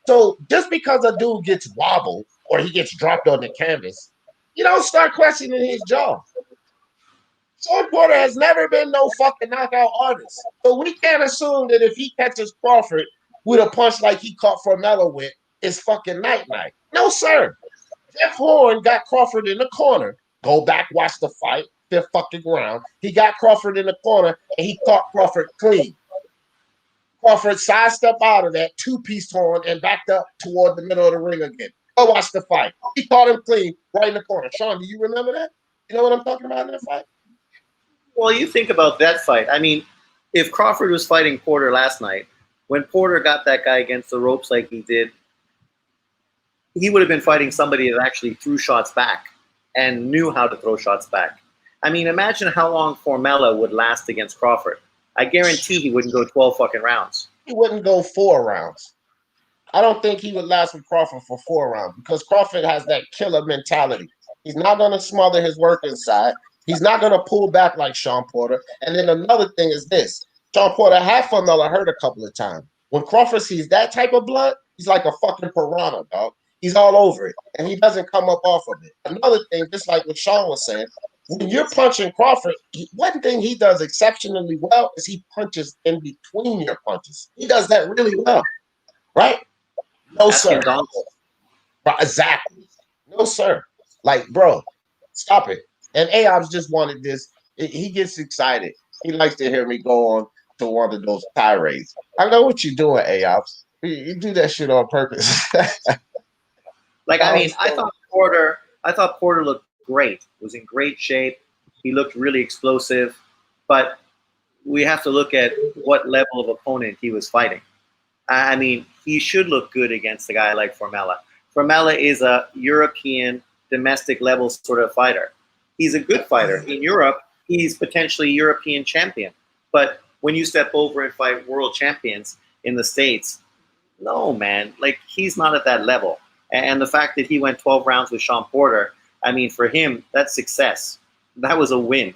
So just because a dude gets wobbled or he gets dropped on the canvas, you don't start questioning his jaw. Sean Porter has never been no fucking knockout artist. So we can't assume that if he catches Crawford with a punch like he caught Formella with, it's fucking night-night. No, sir. Jeff Horn got Crawford in the corner. Go back, watch the fight. Fifth fucking round. He got Crawford in the corner, and he caught Crawford clean. Crawford sidestepped out of that two-piece Horn and backed up toward the middle of the ring again. Go watch the fight. He caught him clean right in the corner. Sean, do you remember that? You know what I'm talking about in that fight? Well, you think about that fight. I mean, if Crawford was fighting Porter last night, when Porter got that guy against the ropes like he did, he would have been fighting somebody that actually threw shots back and knew how to throw shots back. I mean, imagine how long Formella would last against Crawford. I guarantee he wouldn't go 12 fucking rounds. He wouldn't go 4 rounds. I don't think he would last with Crawford for 4 rounds because Crawford has that killer mentality. He's not going to smother his work inside. He's not going to pull back like Sean Porter. And then another thing is this. Sean Porter had Formella hurt a couple of times. When Crawford sees that type of blood, he's like a fucking piranha, dog. He's all over it. And he doesn't come up off of it. Another thing, just like what Sean was saying, when you're punching Crawford, one thing he does exceptionally well is he punches in between your punches. He does that really well, right? No, sir. Right, exactly. No, sir. Like, bro, stop it. And Aobs just wanted this. He gets excited. He likes to hear me go on to one of those tirades. I know what you're doing, Aobs. You do that shit on purpose. Like, I mean, I thought Porter looked great. Was in great shape. He looked really explosive, but we have to look at what level of opponent he was fighting. I mean, he should look good against a guy like Formella. Formella is a European domestic level sort of fighter. He's a good fighter. In Europe, he's potentially European champion. But when you step over and fight world champions in the States, no, man, like he's not at that level. And the fact that he went 12 rounds with Sean Porter, I mean, for him, that's success. That was a win.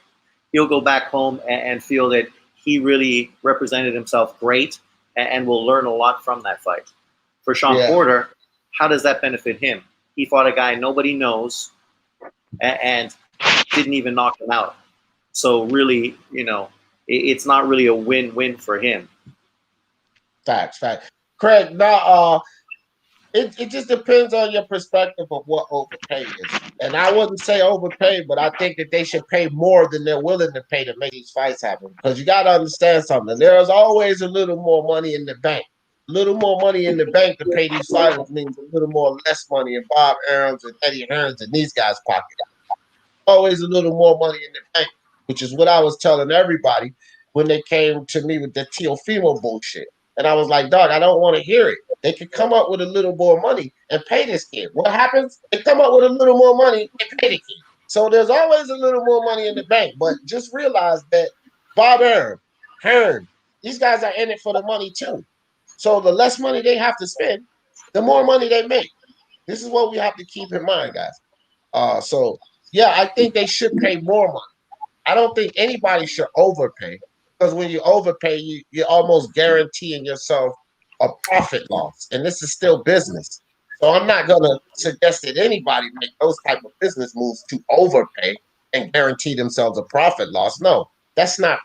He'll go back home and feel that he really represented himself great and will learn a lot from that fight. For Sean Porter, how does that benefit him? He fought a guy nobody knows and didn't even knock him out. So really, you know, it's not really a win-win for him. Facts. Craig, now it just depends on your perspective of what overpay is. And I wouldn't say overpay, but I think that they should pay more than they're willing to pay to make these fights happen. Because you got to understand something. There's always a little more money in the bank. A little more money in the bank to pay these fighters means a little more less money in Bob Arum's and Eddie Hearns and these guys' pocket. Always a little more money in the bank, which is what I was telling everybody when they came to me with the Teofimo bullshit. And I was like, dog, I don't want to hear it. They could come up with a little more money and pay this kid. What happens? They come up with a little more money and pay the kid. So there's always a little more money in the bank. But just realize that Bob Arum, Hearn, these guys are in it for the money too. So the less money they have to spend, the more money they make. This is what we have to keep in mind, guys. So, yeah, I think they should pay more money. I don't think anybody should overpay. Because when you overpay, you're almost guaranteeing yourself a profit loss. And this is still business. So I'm not going to suggest that anybody make those type of business moves to overpay and guarantee themselves a profit loss. No, that's not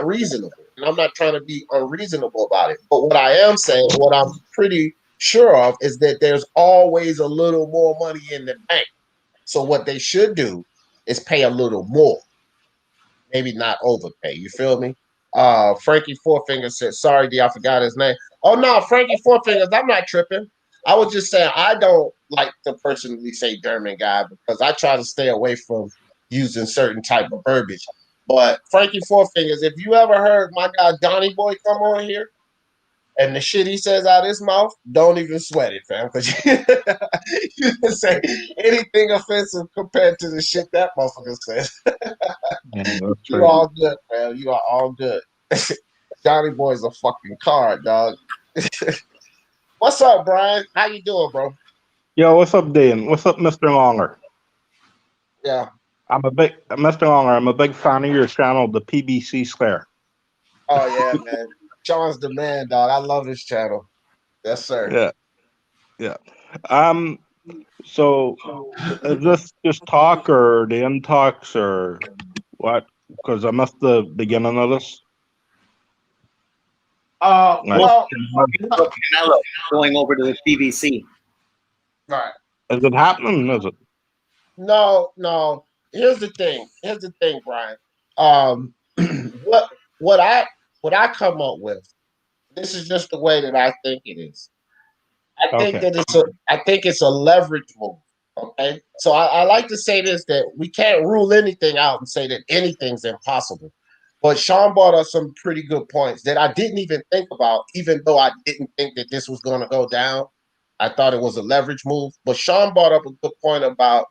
reasonable. And I'm not trying to be unreasonable about it. But what I am saying, what I'm pretty sure of, is that there's always a little more money in the bank. So what they should do is pay a little more. Maybe not overpay. You feel me? Frankie Fourfinger said, sorry, D, I forgot his name. Oh, no, Frankie Fourfingers, I'm not tripping. I was just saying I don't like to personally say German guy because I try to stay away from using certain type of verbiage. But Frankie Fourfingers, if you ever heard my guy Donnie Boy come on here and the shit he says out of his mouth, don't even sweat it, fam, because you can say anything offensive compared to the shit that motherfucker says. You all good, man. You are all good. Johnny Boy's a fucking card, dog. What's up, Brian? How you doing, bro? Yo, what's up, Dan? What's up, Mr. Longer? Yeah. Mr. Longer, I'm a big fan of your channel, the PBC Square. Oh, yeah, man. Sean's the man, dog. I love his channel. Yes, sir. Yeah. So is this just talk or the end talks or what? Because I missed the beginning of this. Well, Canelo going over to the PBC. Right. Is it happening? Is it? No. Here's the thing, Brian. What I come up with, this is just the way that I think it is. I think it's a leverage move. Okay. So I like to say this, that we can't rule anything out and say that anything's impossible. But Sean brought us some pretty good points that I didn't even think about, even though I didn't think that this was going to go down. I thought it was a leverage move. But Sean brought up a good point about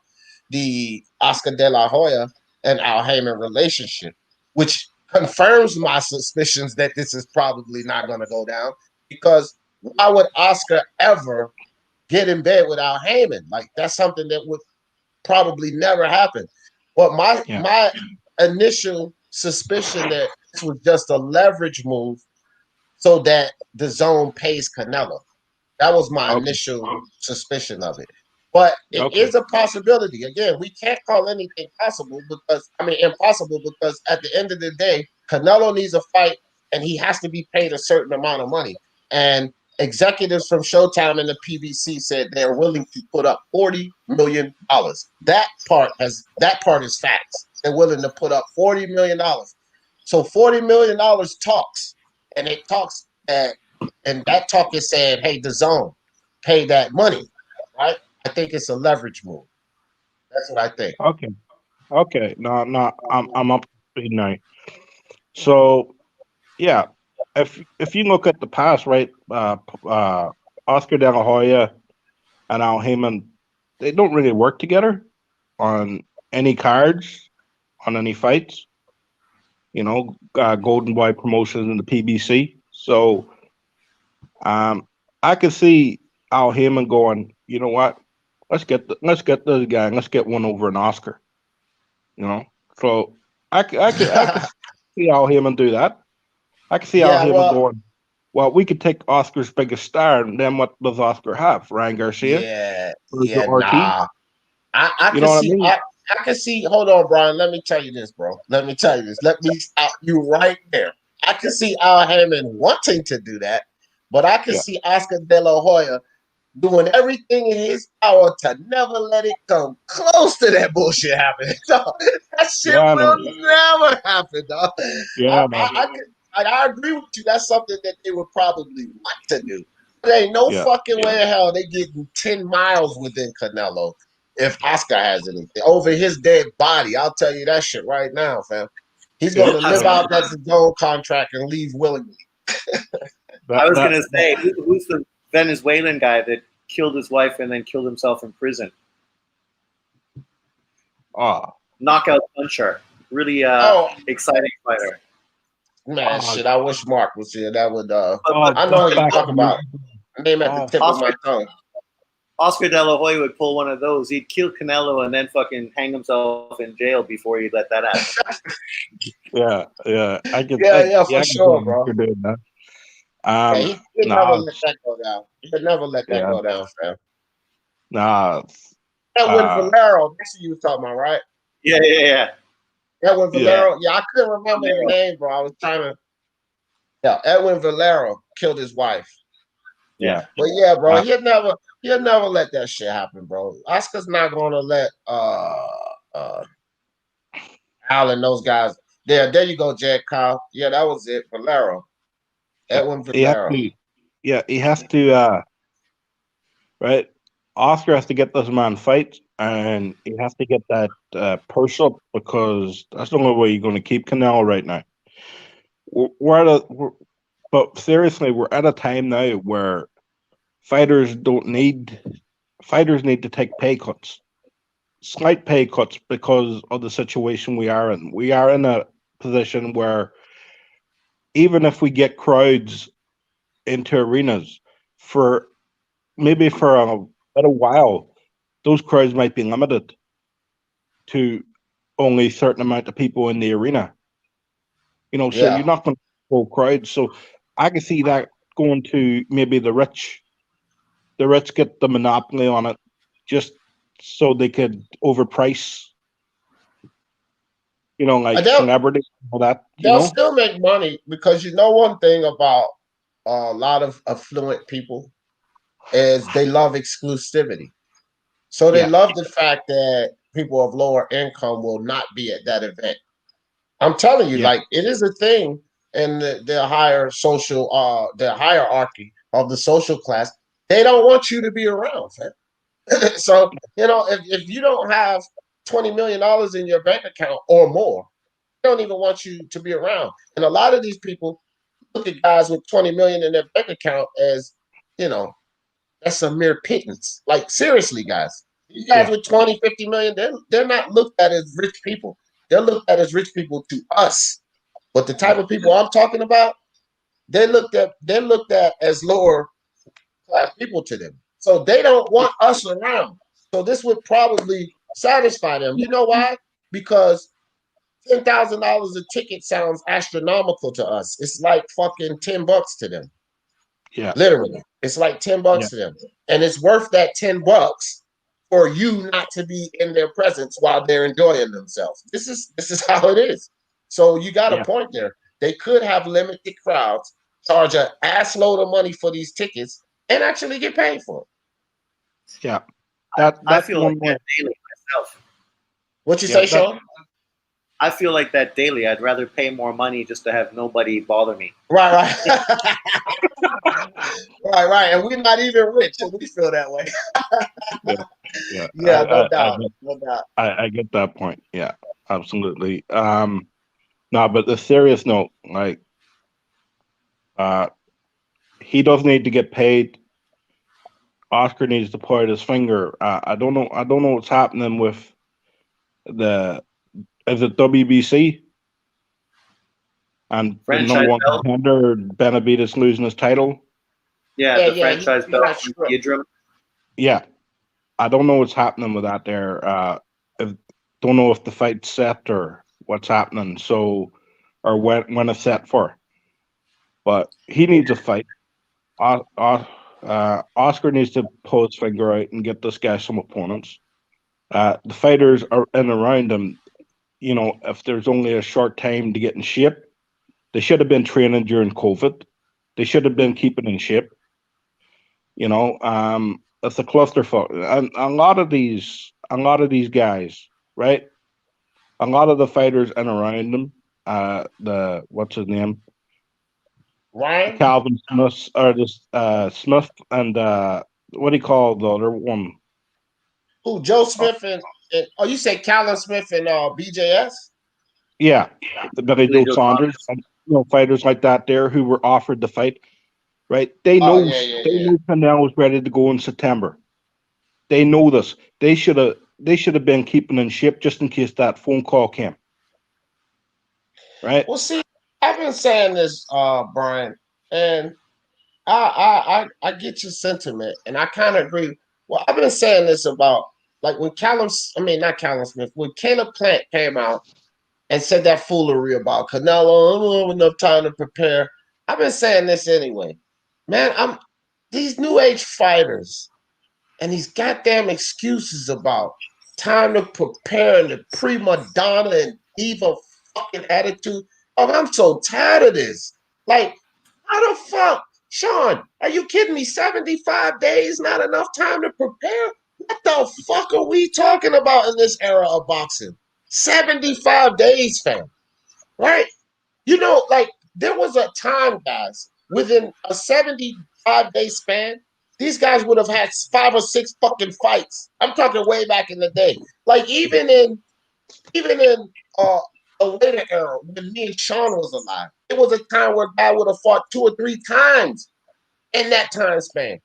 the Oscar De La Hoya and Al Heyman relationship, which confirms my suspicions that this is probably not going to go down, because why would Oscar ever get in bed with Al Heyman? Like that's something that would probably never happen. But my initial suspicion that this was just a leverage move so that the zone pays Canelo. That was my initial suspicion of it. But it is a possibility. Again, we can't call anything possible impossible because at the end of the day, Canelo needs a fight and he has to be paid a certain amount of money. And executives from Showtime and the PBC said they're willing to put up $40 million. That part is facts. They're willing to put up $40 million. So $40 million talks, and it talks and that talk is saying, hey, the zone, pay that money, right? I think it's a leverage move. That's what I think. Okay. No, I'm up to speed now. So, yeah, if you look at the past, right, Oscar De La Hoya and Al Heyman, they don't really work together on any cards, on any fights. You know, Golden Boy Promotions and the PBC. So, I could see Al Heyman going, you know what? Let's get this guy and let's get one over an Oscar. You know, so I could see Al Heyman do that. I could see Al Heyman going, well, we could take Oscar's biggest star, and then what does Oscar have? Ryan Garcia? Nah. I can see. Hold on, Brian. Let me tell you this, bro. Let me stop you right there. I can see Al Heyman wanting to do that, but I can see Oscar De La Hoya doing everything in his power to never let it come close to that bullshit happening. That shit will never happen, dog. I agree with you. That's something that they would probably want to do. There ain't no fucking way in hell they getting 10 miles within Canelo if Oscar has anything over his dead body. I'll tell you that shit right now, fam. He's going to live out that zone contract and leave willingly. I was going to say, who's the Venezuelan guy that killed his wife and then killed himself in prison? Knockout puncher. Really exciting fighter. Man, shit, I wish Mark was here. That would I know what you're talking about. Name at the tip of my tongue. Oscar De La Hoya would pull one of those. He'd kill Canelo and then fucking hang himself in jail before he'd let that happen. For sure, bro. He could never let that go down. He could never let that go down, fam. Edwin Valero, that's who you were talking about, right? Yeah. Edwin Valero. Yeah, I couldn't remember his name, bro. I was trying to. Yeah, Edwin Valero killed his wife. Yeah. But yeah, bro, he'll never let that shit happen, bro. Oscar's not gonna let Al and those guys. There you go, Jack Kyle. Yeah, that was it. Valero. Edwin Valero. He has to right. Oscar has to get this man fight, and he has to get that purse up because that's the only way you're going to keep Canelo right now. But seriously, we're at a time now where fighters need to take pay cuts, slight pay cuts, because of the situation we are in. We are in a position where even if we get crowds into arenas for a while, those crowds might be limited to only a certain amount of people in the arena. You know, so you're not going to full crowds. So I can see that going to maybe the rich. The rich get the monopoly on it just so they could overprice, you know, like celebrities and all that. They'll still make money because you know one thing about a lot of affluent people is they love exclusivity. So they love the fact that people of lower income will not be at that event. I'm telling you, like it is a thing in the higher social, the hierarchy of the social class. They don't want you to be around, fam. So you know, if you don't have $20 million in your bank account or more, they don't even want you to be around. And a lot of these people look at guys with 20 million in their bank account as, you know, that's a mere pittance. Like seriously, guys. You guys with 20, 50 million, they're not looked at as rich people. They're looked at as rich people to us. But the type of people I'm talking about, they're looked at as lower class people to them. So they don't want us around. So this would probably satisfy them. You know why? Because $10,000 a ticket sounds astronomical to us. It's like fucking $10 to them. Yeah. Literally. It's like $10 to them. And it's worth that $10 for you not to be in their presence while they're enjoying themselves. This is how it is. So you got a point there. They could have limited crowds, charge an ass load of money for these tickets, and actually get paid for it. Yeah. I feel like that daily myself. What you say, Sean? I feel like that daily. I'd rather pay more money just to have nobody bother me. Right. right. And we're not even rich, and we feel that way. No doubt. I get that point. Yeah, absolutely. No, but the serious note, like, he does need to get paid. Oscar needs to point his finger. I don't know what's happening with is it WBC? And franchise the number one belt. contender, Benavidez losing his title. Yeah, the franchise belt. Yeah, I don't know what's happening with that there. Don't know if the fight's set or what's happening. So, or when it's set for. But he needs a fight. Oscar needs to pull his finger out and get this guy some opponents. The fighters are in around him. You know, if there's only a short time to get in shape, they should have been training during COVID. They should have been keeping in shape. You know, it's a clusterfuck. And a lot of these guys, right? A lot of the fighters and around them, what's his name? Ryan? Calvin Smith, or this Smith, and what do you call the other one? Who? Joe Smith and you say Callum Smith and BJS? Yeah, Billy Joe Saunders, and, fighters like that there who were offered the fight. Right? They know Canelo was ready to go in September. They know this. They should have been keeping in shape just in case that phone call came. Right? Well, see, I've been saying this, Brian, and I get your sentiment, and I kind of agree. Well, I've been saying this about like when not Callum Smith, when Caleb Plant came out and said that foolery about Canelo, I don't have enough time to prepare. I've been saying this anyway. Man, these new age fighters and these goddamn excuses about time to prepare and the prima donna and diva fucking attitude. Oh, I'm so tired of this. Like, how the fuck? Sean, are you kidding me? 75 days, not enough time to prepare? What the fuck are we talking about in this era of boxing? 75 days, fam. Right? You know, like, there was a time, guys, within a 75-day span, these guys would have had 5 or 6 fucking fights. I'm talking way back in the day. Like, even in a later era, when me and Sean was alive, it was a time where a guy would have fought 2 or 3 times in that time span.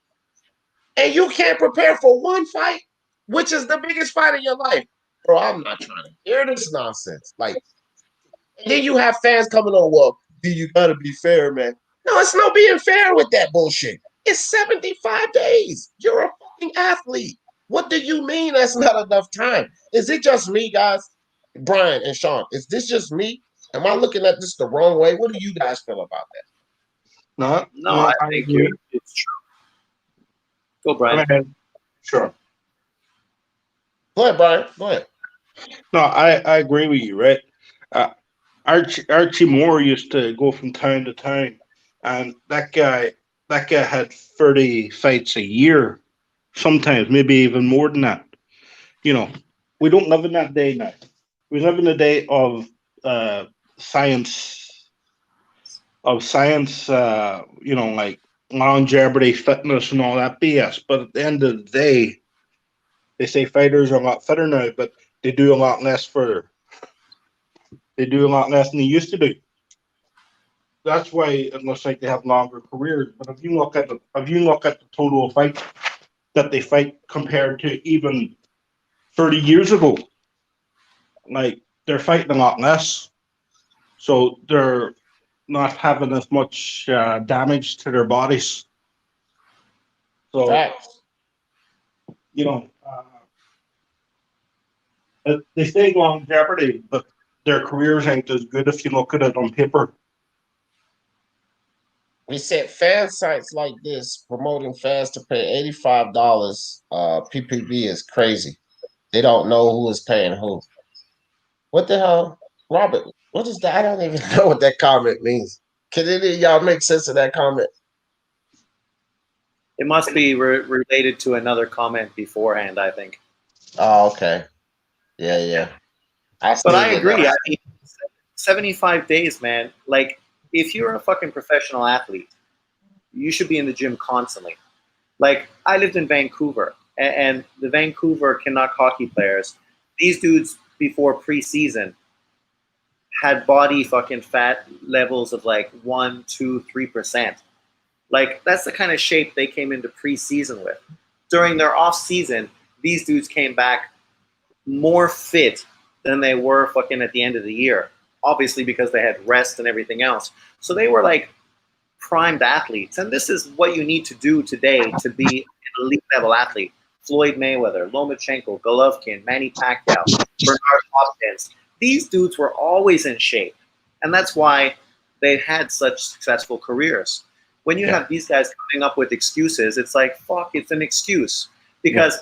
And you can't prepare for one fight, which is the biggest fight of your life. Bro, I'm not trying to hear this nonsense. Like, and then you have fans coming on, well, you gotta be fair, man. No, it's no being fair with that bullshit. It's 75 days. You're a fucking athlete. What do you mean that's not enough time? Is it just me, guys? Brian and Sean, is this just me? Am I looking at this the wrong way? What do you guys feel about that? No, I think it's true. Go, Brian. Sure. Go ahead, Brian. Go ahead. No, I agree with you, right? Archie Moore used to go from town to town, and that guy had 30 fights a year, sometimes maybe even more than that. You know, we don't live in that day now. We live in a day of science, like longevity, fitness, and all that BS. But at the end of the day, they say fighters are a lot fitter now, but they do a lot less further. They do a lot less than they used to do. That's why it looks like they have longer careers. But if you look at the total fights that they fight compared to even 30 years ago, like they're fighting a lot less. So they're not having as much damage to their bodies. So, Facts. you know, they say longevity, but their careers ain't as good if you look at it on paper. We said fan sites like this promoting fans to pay $85 PPV is crazy. They don't know who is paying who. What the hell, Robert? What is that? I don't even know what that comment means. Can any of y'all make sense of that comment? It must be related to another comment beforehand, I think. Oh, okay. Yeah. But I agree. I mean, 75 days, man. Like, if you're a fucking professional athlete, you should be in the gym constantly. Like, I lived in Vancouver, and the Vancouver Canuck hockey players, these dudes before preseason had body fucking fat levels of like 1, 2, 3%. Like, that's the kind of shape they came into preseason with. During their off season, these dudes came back more fit than they were fucking at the end of the year. Obviously, because they had rest and everything else. So they were like primed athletes. And this is what you need to do today to be an elite level athlete. Floyd Mayweather, Lomachenko, Golovkin, Manny Pacquiao, Bernard Hopkins. These dudes were always in shape. And that's why they had such successful careers. When you have these guys coming up with excuses, it's like, fuck, it's an excuse. Because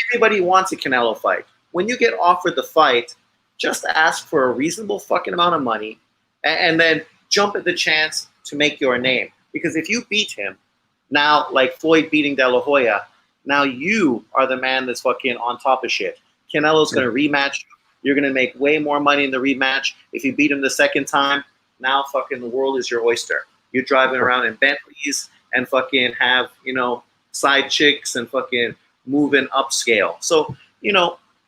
everybody wants a Canelo fight. When you get offered the fight, just ask for a reasonable fucking amount of money and then jump at the chance to make your name. Because if you beat him, now, like Floyd beating De La Hoya, now you are the man that's fucking on top of shit. Canelo's going to rematch. You're going to make way more money in the rematch. If you beat him the second time, now fucking the world is your oyster. You're driving around in Bentleys and fucking have, side chicks and fucking moving upscale. So,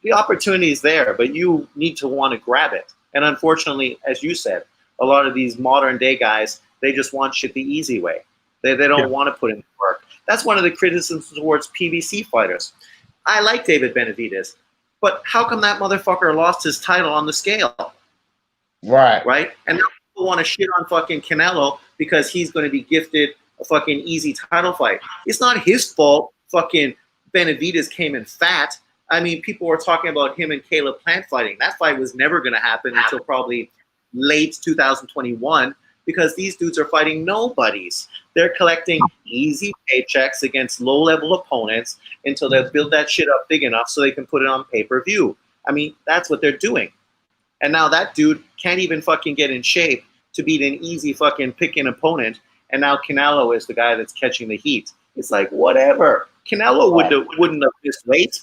the opportunity is there, but you need to want to grab it. And unfortunately, as you said, a lot of these modern day guys, they just want shit the easy way. They don't want to put in the work. That's one of the criticisms towards PBC fighters. I like David Benavidez, but how come that motherfucker lost his title on the scale? Right? And now people want to shit on fucking Canelo because he's going to be gifted a fucking easy title fight. It's not his fault fucking Benavidez came in fat. I mean, people were talking about him and Caleb Plant fighting. That fight was never going to happen until probably late 2021 because these dudes are fighting nobodies. They're collecting easy paychecks against low-level opponents until they build that shit up big enough so they can put it on pay-per-view. I mean, that's what they're doing. And now that dude can't even fucking get in shape to beat an easy fucking picking opponent. And now Canelo is the guy that's catching the heat. It's like, whatever. Canelo wouldn't have missed weight.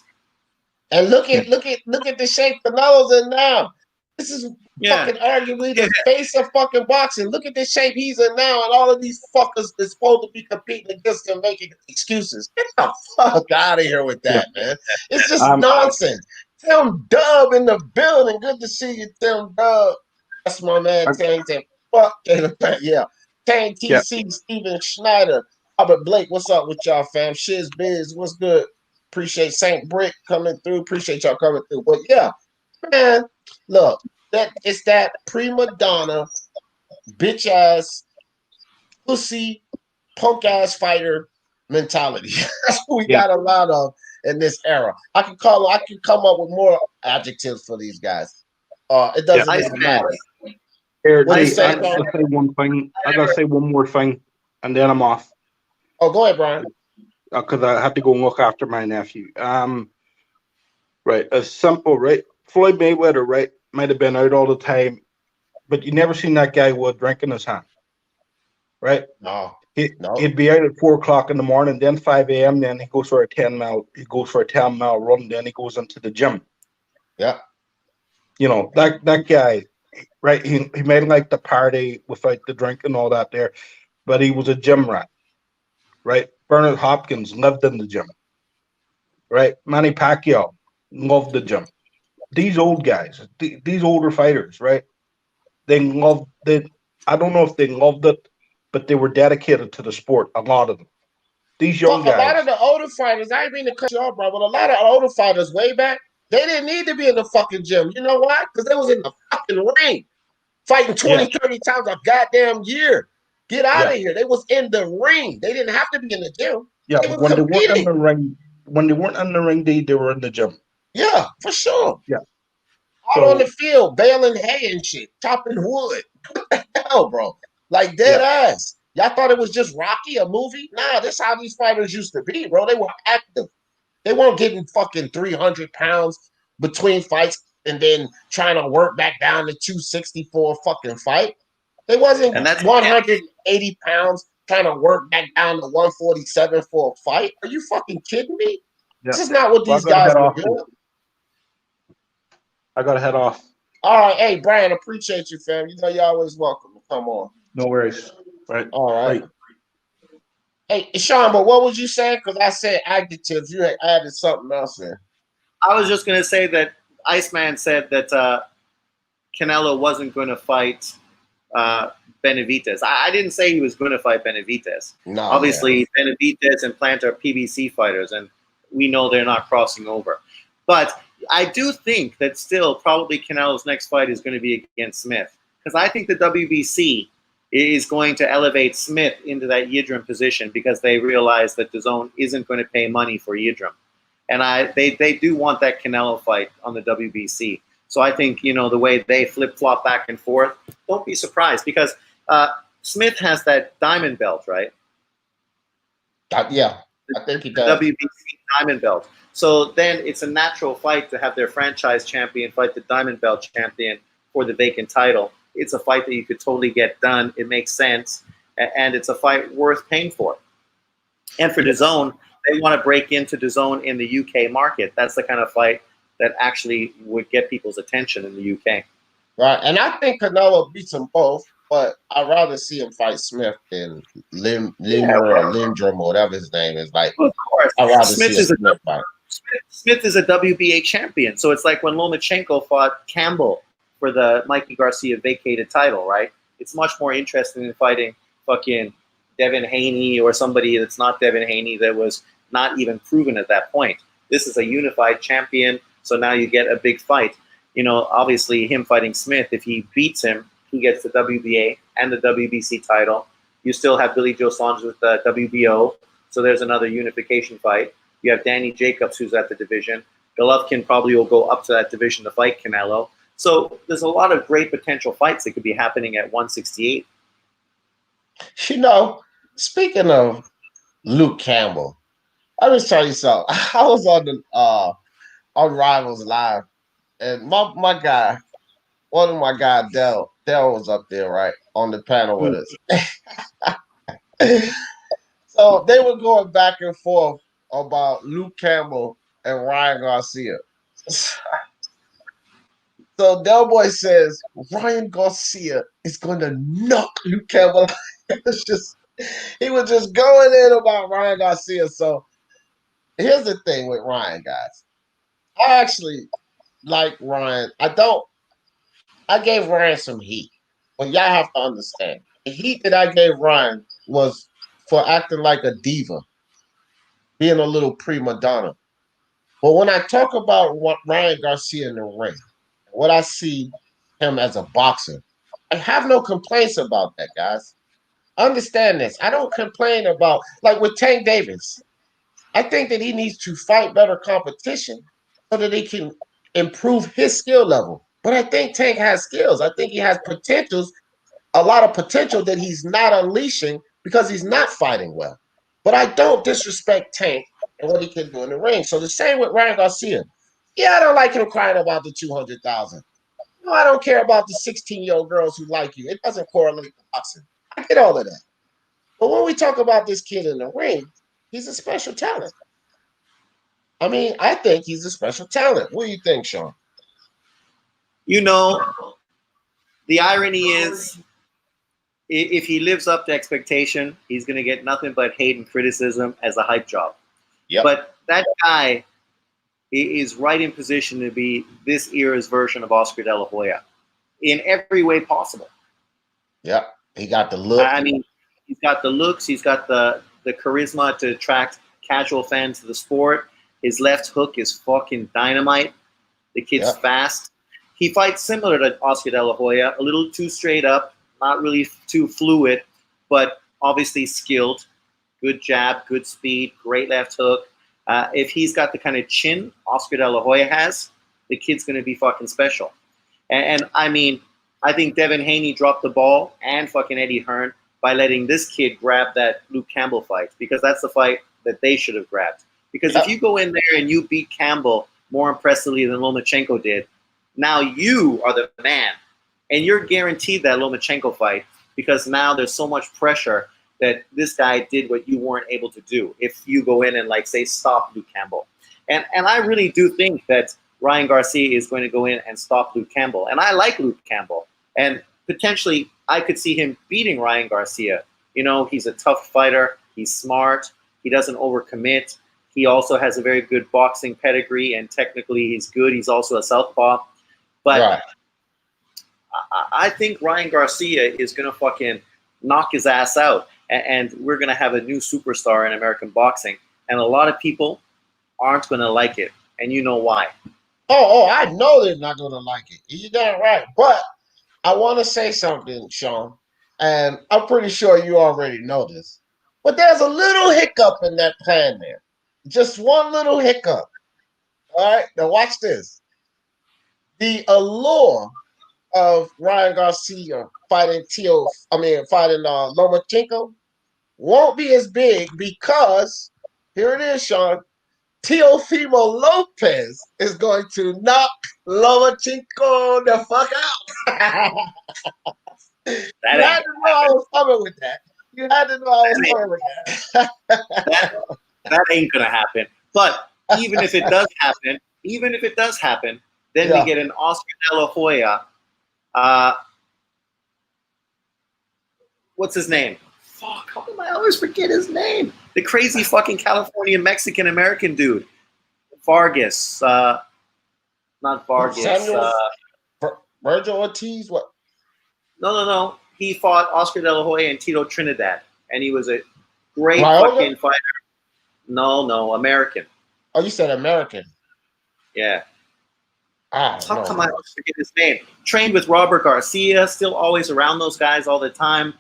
And look at the shape Canelo's in now. This is fucking arguably the face of fucking boxing. Look at the shape he's in now, and all of these fuckers that's supposed to be competing against him making excuses. Get the fuck out of here with that, man. It's just nonsense. Tim Dub in the building. Good to see you, Tim Dub. That's my man. Tang said, fuck Tang TC, Steven Schneider, Robert Blake. What's up with y'all, fam? Shiz Biz, what's good? Appreciate Saint Brick coming through. Appreciate y'all coming through. But yeah, man, look, it's that prima donna, bitch ass, pussy, punk ass fighter mentality. That's what we got a lot of in this era. I can come up with more adjectives for these guys. It doesn't even matter. I gotta say one thing. I gotta say one more thing, and then I'm off. Oh, go ahead, Brian. Because I have to go and look after my nephew. Right, it's simple, right? Floyd Mayweather, right, might have been out all the time, but you never seen that guy with a drink in his hand, right? No. He'd be out at 4 o'clock in the morning, then 5 a.m., then he goes for a 10-mile run, then he goes into the gym. Yeah. That guy, right? He made like the party without the drink and all that there, but he was a gym rat, right? Bernard Hopkins lived in the gym, right? Manny Pacquiao loved the gym. These old guys, these older fighters, right? They loved it. I don't know if they loved it, but they were dedicated to the sport. A lot of them. These young guys. A lot of the older fighters, I didn't mean to cut you off, bro, but a lot of older fighters way back, they didn't need to be in the fucking gym. You know why? Because they was in the fucking ring, fighting 20, 30 times a goddamn year. Get out of here. They was in the ring. They didn't have to be in the gym. Yeah, They but were when they weren't in competing. the ring, they were in the gym. Yeah, for sure. Yeah. Out on the So field, baling hay and shit, chopping wood. What the hell, bro? Like dead yeah, ass. Y'all thought it was just Rocky, a movie? Nah, this how these fighters used to be, bro. They were active. They weren't getting fucking 300 pounds between fights and then trying to work back down to 260 for a fucking fight. They wasn't And that's 180 pounds trying to work back down to 147 for a fight. Are you fucking kidding me? yeah. This is not what Well, I these gotta guys head were off. doing. I gotta head off. All right, hey Brian, appreciate you, fam. You know you're always welcome to come on. No worries. Right. All right. Right. Hey, Sean, but what was you saying? Because I said adjectives. You had added something else in. I was just going to say that Iceman said that Canelo wasn't going to fight Benavidez. I didn't say he was going to fight Benavidez. No, Obviously, Benavidez and Plant are PBC fighters, and we know they're not crossing over. But I do think that still probably Canelo's next fight is going to be against Smith, because I think the WBC is going to elevate Smith into that Yildirim position because they realize that DAZN isn't going to pay money for Yildirim. And they do want that Canelo fight on the WBC. So I think, you know, the way they flip-flop back and forth, don't be surprised because Smith has that diamond belt, right? yeah, I think he The does. WBC diamond belt. So then it's a natural fight to have their franchise champion fight the diamond belt champion for the vacant title. It's a fight that you could totally get done. It makes sense. And it's a fight worth paying for. And for DAZN, they want to break into DAZN in the UK market. That's the kind of fight that actually would get people's attention in the UK. Right, and I think Canelo beats them both, but I'd rather see him fight Smith than Limmer or Lindrum or whatever his name is. Like, of course, I'd rather Smith see a is a Smith fight. Smith is a WBA champion, so it's like when Lomachenko fought Campbell for the Mikey Garcia vacated title, right? It's much more interesting than fighting fucking Devin Haney or somebody that's not Devin Haney that was not even proven at that point. This is a unified champion, so now you get a big fight. You know, obviously him fighting Smith, if he beats him, he gets the WBA and the WBC title. You still have Billy Joe Saunders with the WBO, so there's another unification fight. You have Danny Jacobs, who's at the division. Golovkin probably will go up to that division to fight Canelo. So there's a lot of great potential fights that could be happening at 168. You know, speaking of Luke Campbell, I'll just tell you something. I was on Rivals Live, and my guy, one of my guys, Dell was up there, right, on the panel with us. So they were going back and forth about Luke Campbell and Ryan Garcia. So Del Boy says Ryan Garcia is going to knock Luke Campbell. He was just going in about Ryan Garcia. So here's the thing with Ryan, guys. I actually like Ryan. I gave Ryan some heat. But y'all have to understand. The heat that I gave Ryan was for acting like a diva, being a little prima donna. But when I talk about Ryan Garcia in the ring, what I see him as a boxer, I have no complaints about that, guys. Understand this. I don't complain about, like with Tank Davis. I think that he needs to fight better competition so that he can improve his skill level. But I think Tank has skills. I think he has potentials, a lot of potential that he's not unleashing because he's not fighting well. But I don't disrespect Tank and what he can do in the ring. So the same with Ryan Garcia. Yeah, I don't like him crying about the 200,000. No, I don't care about the 16-year-old girls who like you. It doesn't correlate to boxing. I get all of that. But when we talk about this kid in the ring, he's a special talent. I mean, I think he's a special talent. What do you think, Sean? You know, the irony is if he lives up to expectation, he's going to get nothing but hate and criticism as a hype job. Yep. But that guy is right in position to be this era's version of Oscar De La Hoya in every way possible. Yep. He got the look. I mean, he's got the looks. He's got the charisma to attract casual fans to the sport. His left hook is fucking dynamite. The kid's fast. He fights similar to Oscar De La Hoya, a little too straight up, not really too fluid, but obviously skilled, good jab, good speed, great left hook. If he's got the kind of chin Oscar De La Hoya has, the kid's going to be fucking special. And I mean, I think Devin Haney dropped the ball and fucking Eddie Hearn by letting this kid grab that Luke Campbell fight, because that's the fight that they should have grabbed. Because if you go in there and you beat Campbell more impressively than Lomachenko did, now you are the man. And you're guaranteed that Lomachenko fight, because now there's so much pressure that this guy did what you weren't able to do if you go in and, like, say, stop Luke Campbell. And I really do think that Ryan Garcia is going to go in and stop Luke Campbell. And I like Luke Campbell. And potentially I could see him beating Ryan Garcia. You know, he's a tough fighter. He's smart. He doesn't overcommit. He also has a very good boxing pedigree, and technically he's good. He's also a southpaw. But Right. I think Ryan Garcia is going to fucking knock his ass out. And we're going to have a new superstar in American boxing. And a lot of people aren't going to like it. And you know why. Oh, I know they're not going to like it. You're damn right. But I want to say something, Sean, and I'm pretty sure you already know this. But there's a little hiccup in that plan there. Just one little hiccup. All right? Now watch this. The allure of Ryan Garcia fighting Lomachenko won't be as big because, here it is, Sean, Teofimo Lopez is going to knock Lomachenko the fuck out. You had to know I was coming with that. You had to know I was coming with that. That ain't gonna happen. But even if it does happen, then we get an Oscar De La Hoya. What's his name? Fuck, how come I always forget his name? The crazy fucking Californian Mexican American dude. Vargas. Not Vargas. Samuel Virgil Ortiz? What? No. He fought Oscar De La Hoya and Tito Trinidad. And he was a great Viola? fucking fighter. No, American. Oh, you said American. Yeah. How come I always forget his name? Trained with Robert Garcia, still always around those guys all the time.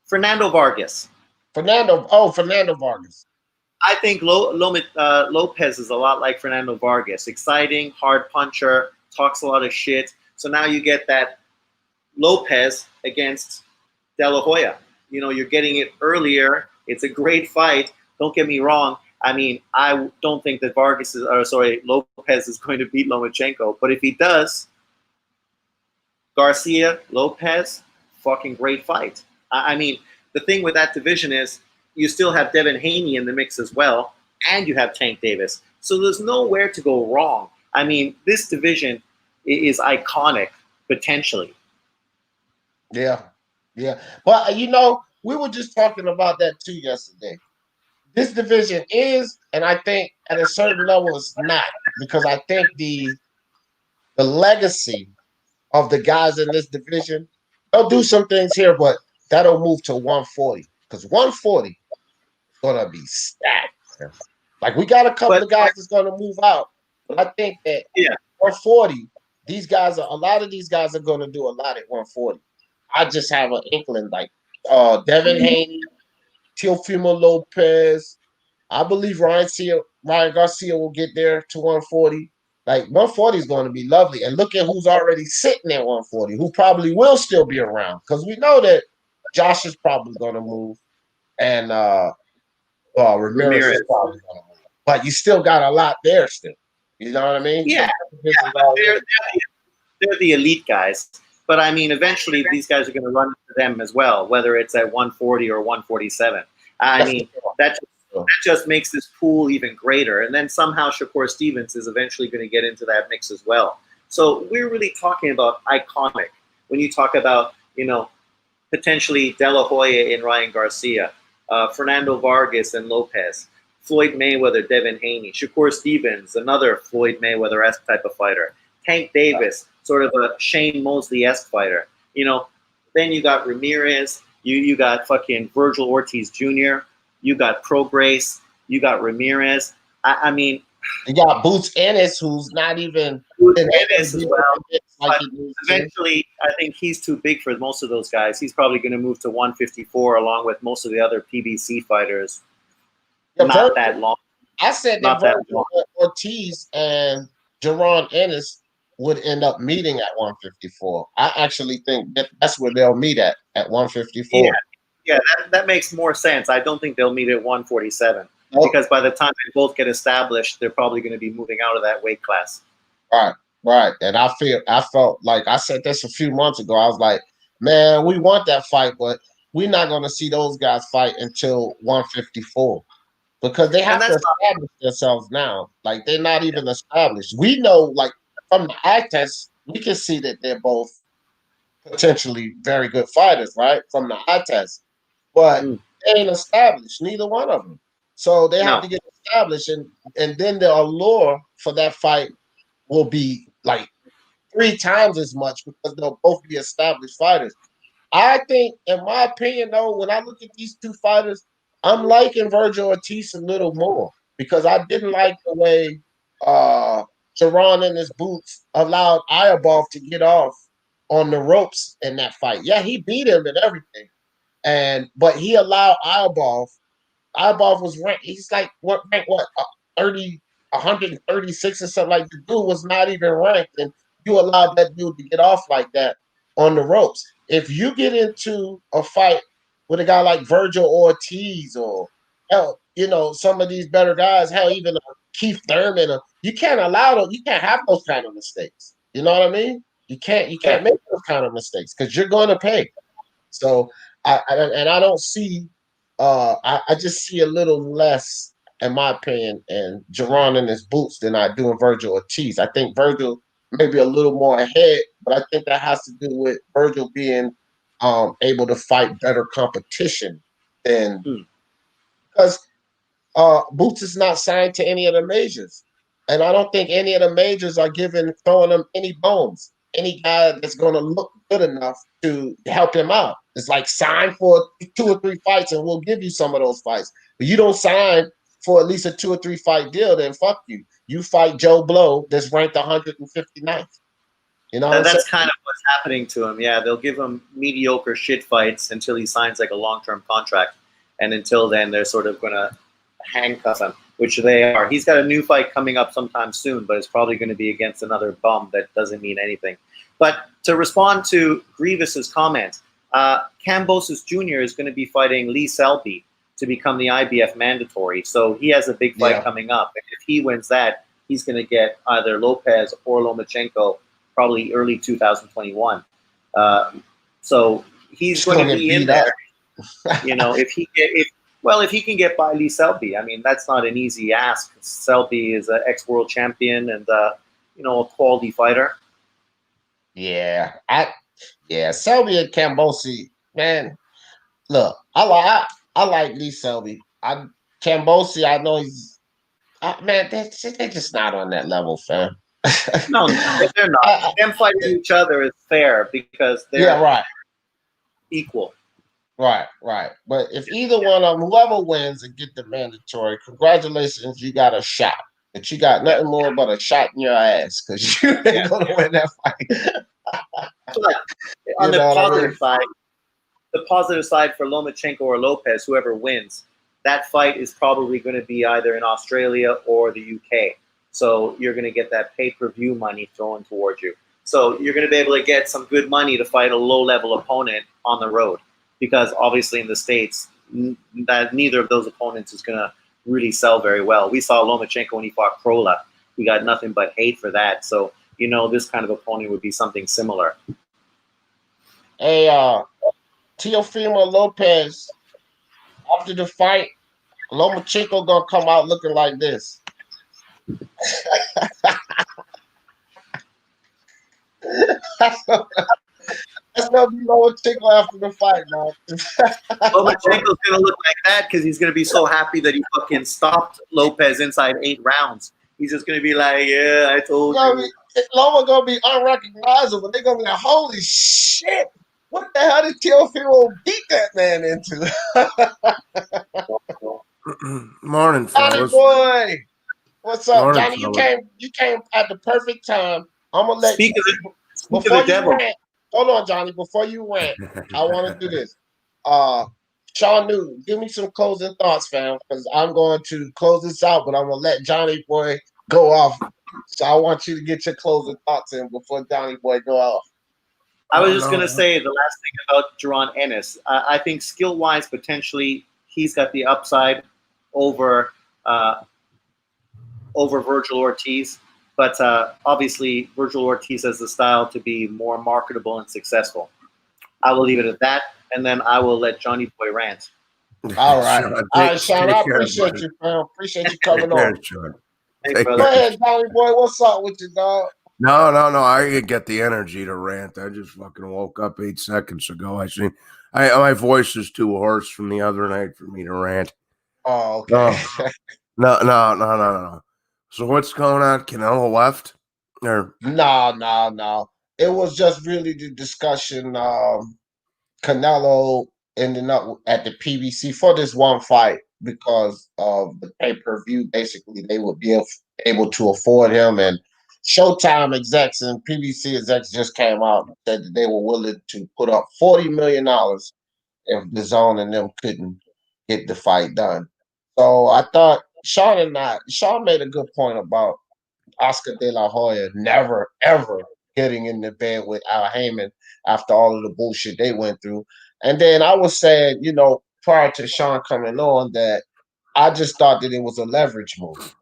Fernando Vargas. Fernando Vargas. I think Lopez is a lot like Fernando Vargas. Exciting, hard puncher, talks a lot of shit. So now you get that Lopez against De La Hoya. You know, you're getting it earlier. It's a great fight. Don't get me wrong. I mean, I don't think that Lopez is going to beat Lomachenko. But if he does, Garcia, Lopez, fucking great fight. I mean, the thing with that division is you still have Devin Haney in the mix as well, and you have Tank Davis. So there's nowhere to go wrong. I mean, this division is iconic, potentially. Yeah. But, you know, we were just talking about that too yesterday. This division is, and I think at a certain level it's not, because I think the legacy of the guys in this division, they'll do some things here, but that'll move to 140, because 140 is gonna be stacked. Like, we got a couple of guys that's gonna move out, but I think that 140, a lot of these guys are gonna do a lot at 140. I just have an inkling, like Devin Haney, Teofimo Lopez. I believe Ryan Garcia will get there to 140. Like, 140 is going to be lovely. And look at who's already sitting at 140, who probably will still be around. Because we know that Josh is probably going to move. And Ramirez is probably going to move. But you still got a lot there still. You know what I mean? Yeah. They're the elite guys. But, I mean, eventually these guys are going to run into them as well, whether it's at 140 or 147. I mean, that just makes this pool even greater. And then somehow Shakur Stevens is eventually going to get into that mix as well. So we're really talking about iconic. When you talk about, you know, potentially De La Hoya and Ryan Garcia, Fernando Vargas and Lopez, Floyd Mayweather, Devin Haney, Shakur Stevens, another Floyd Mayweather-esque type of fighter, Tank Davis, sort of a Shane Mosley-esque fighter. You know, then you got Ramirez, you got fucking Virgil Ortiz Jr., you got Prograis, you got Ramirez. I mean, You got Boots Ennis, who's not even Ennis as well. like But eventually, I think he's too big for most of those guys. He's probably going to move to 154 along with most of the other PBC fighters. Yeah, not that long. I said that Virgil Ortiz and Jerron Ennis would end up meeting at 154. I actually think that's where they'll meet at 154. Yeah, that makes more sense. I don't think they'll meet at 147 because by the time they both get established, they're probably going to be moving out of that weight class. Right. And I felt like I said this a few months ago. I was like, man, we want that fight, but we're not going to see those guys fight until 154 because they have to establish themselves now. Like they're not even established. We know, like from the eye test, we can see that they're both potentially very good fighters, right? From the eye test, but they ain't established, neither one of them. So they have to get established, and then the allure for that fight will be like 3 times as much because they'll both be established fighters. I think, in my opinion, though, when I look at these two fighters, I'm liking Virgil Ortiz a little more because I didn't like the way Jerron and his Boots allowed Ayabov to get off on the ropes in that fight. Yeah, he beat him and everything, but he allowed Ayabov. Ayabov was ranked. He's like ranked 30, 136 or something. Like the dude was not even ranked, and you allowed that dude to get off like that on the ropes. If you get into a fight with a guy like Virgil Ortiz or hell, some of these better guys, hell, even Keith Thurman, you can't allow them. You can't have those kind of mistakes. You know what I mean? You can't make those kind of mistakes because you're going to pay. So I don't see. I just see a little less, in my opinion, in Jerron and his Boots than I do in Virgil Ortiz. I think Virgil maybe a little more ahead, but I think that has to do with Virgil being able to fight better competition than because Boots is not signed to any of the majors, and I don't think any of the majors are throwing him any bones. Any guy that's going to look good enough to help him out. It's like sign for 2 or 3 fights, and we'll give you some of those fights. But you don't sign for at least a 2 or 3 fight deal, then fuck you. You fight Joe Blow that's ranked 159th. You know, that's kind of what's happening to him. Yeah, they'll give him mediocre shit fights until he signs like a long-term contract, and until then, they're sort of going to handcuff him, which they are. He's got a new fight coming up sometime soon, but it's probably going to be against another bum that doesn't mean anything. But to respond to Grievous's comment, Kambosos Jr. is going to be fighting Lee Selby to become the IBF mandatory. So he has a big fight coming up. And if he wins that, he's going to get either Lopez or Lomachenko probably early 2021. So he's going to be in there. If he can get by Lee Selby, I mean, that's not an easy ask. Selby is an ex-world champion and, a quality fighter. Yeah. Selby and Kambosos, man, look, I like Lee Selby. Kambosos, I know he's, man, they're just not on that level, fam. No, they're not. Them fighting each other is fair because they're equal. Right. But if either one of them, whoever wins and get the mandatory, congratulations, you got a shot. But you got nothing more but a shot in your ass because you ain't going to win that fight. But on the positive side for Lomachenko or Lopez, whoever wins, that fight is probably going to be either in Australia or the UK. So you're going to get that pay-per-view money thrown towards you. So you're going to be able to get some good money to fight a low-level opponent on the road. Because obviously in the States, that neither of those opponents is going to really sell very well. We saw Lomachenko when he fought Krola. We got nothing but hate for that. So, this kind of opponent would be something similar. Hey, Teofimo Lopez, after the fight, Lomachenko going to come out looking like this. That's gonna be Lomachenko after the fight, man. Lomachenko's gonna look like that because he's gonna be so happy that he fucking stopped Lopez inside 8 rounds. He's just gonna be like, "Yeah, I told you." Loma gonna be unrecognizable. They're gonna be like, "Holy shit! What the hell did Teofimo beat that man into?" Morning, Johnny fellas. boy, What's up, Morning, Johnny? You fella. came at the perfect time. I'm gonna let Speak of you the before you devil. rant. Hold on, Johnny. Before you rant, I want to do this. Sean Newton, give me some closing thoughts, fam, because I'm going to close this out, but I'm gonna let Johnny Boy go off. So I want you to get your closing thoughts in before Johnny Boy go off. I was Oh, just no. going to say the last thing about Jaron Ennis. I think skill-wise, potentially, he's got the upside over Virgil Ortiz. But obviously, Virgil Ortiz has the style to be more marketable and successful. I will leave it at that, and then I will let Johnny Boy rant. All right. Sean, All right, Sean, take I care, appreciate buddy. you, fam. Appreciate you coming Take care, on. Sean. Hey, Take brother. Go care. ahead, Johnny Boy. What's up with you, dog? No. I didn't get the energy to rant. I just fucking woke up 8 seconds ago. My voice is too hoarse from the other night for me to rant. Oh, okay. No. So what's going on? Canelo left? Or No. It was just really the discussion. Canelo ending up at the PBC for this one fight because of the pay-per-view. Basically, they would be able to afford him, and Showtime execs and PBC execs just came out and said that they were willing to put up $40 million if the DAZN and them couldn't get the fight done. So I thought Sean made a good point about Oscar De La Hoya never ever getting in the bed with Al Heyman after all of the bullshit they went through. And then I was saying, prior to Sean coming on, that I just thought that it was a leverage move.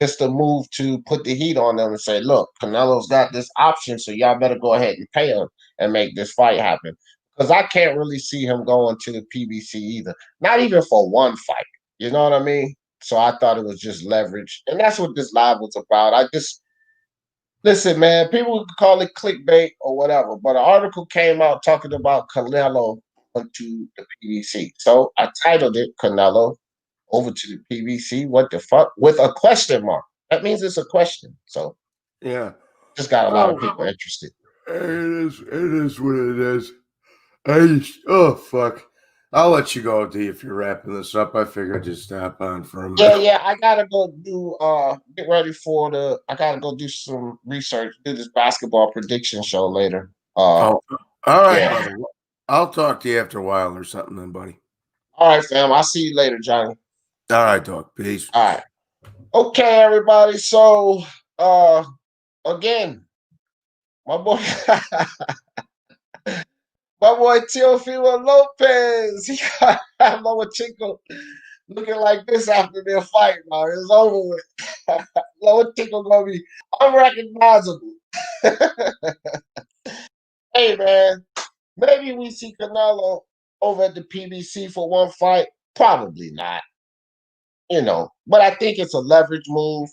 Just a move to put the heat on them and say, look, Canelo's got this option, so y'all better go ahead and pay him and make this fight happen. Because I can't really see him going to the PBC either. Not even for one fight. You know what I mean? So I thought it was just leverage. And that's what this live was about. Listen, man, people could call it clickbait or whatever, but an article came out talking about Canelo to the PBC. So I titled it Canelo over to the PBC. What the fuck? With a question mark. That means it's a question. So yeah. just got a lot of people interested. It is what it is. Oh fuck. I'll let you go, D, if you're wrapping this up. I figured just stop on for a minute. Yeah, I gotta go do get ready for I gotta go do some research, do this basketball prediction show later. All right, yeah. brother. I'll talk to you after a while or something then, buddy. All right, fam. I'll see you later, Johnny. All right, dog. Peace. All right. Okay, everybody. So again, my boy my boy Teofimo Lopez, he got Lomachenko looking like this after their fight, man. It's over with. Lomachenko gonna be unrecognizable. Hey, man, maybe we see Canelo over at the PBC for one fight. Probably not, but I think it's a leverage move,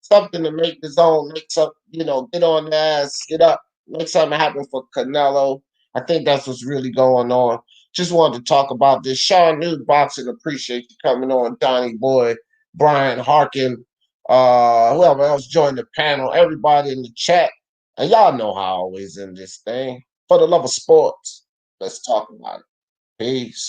something to make the zone, make some, get on the ass, get up, make something happen for Canelo. I think that's what's really going on. Just wanted to talk about this. Sean New Boxing, appreciate you coming on. Donnie Boy, Brian Harkin, whoever else joined the panel, everybody in the chat. And y'all know how I always end this thing. For the love of sports, let's talk about it. Peace.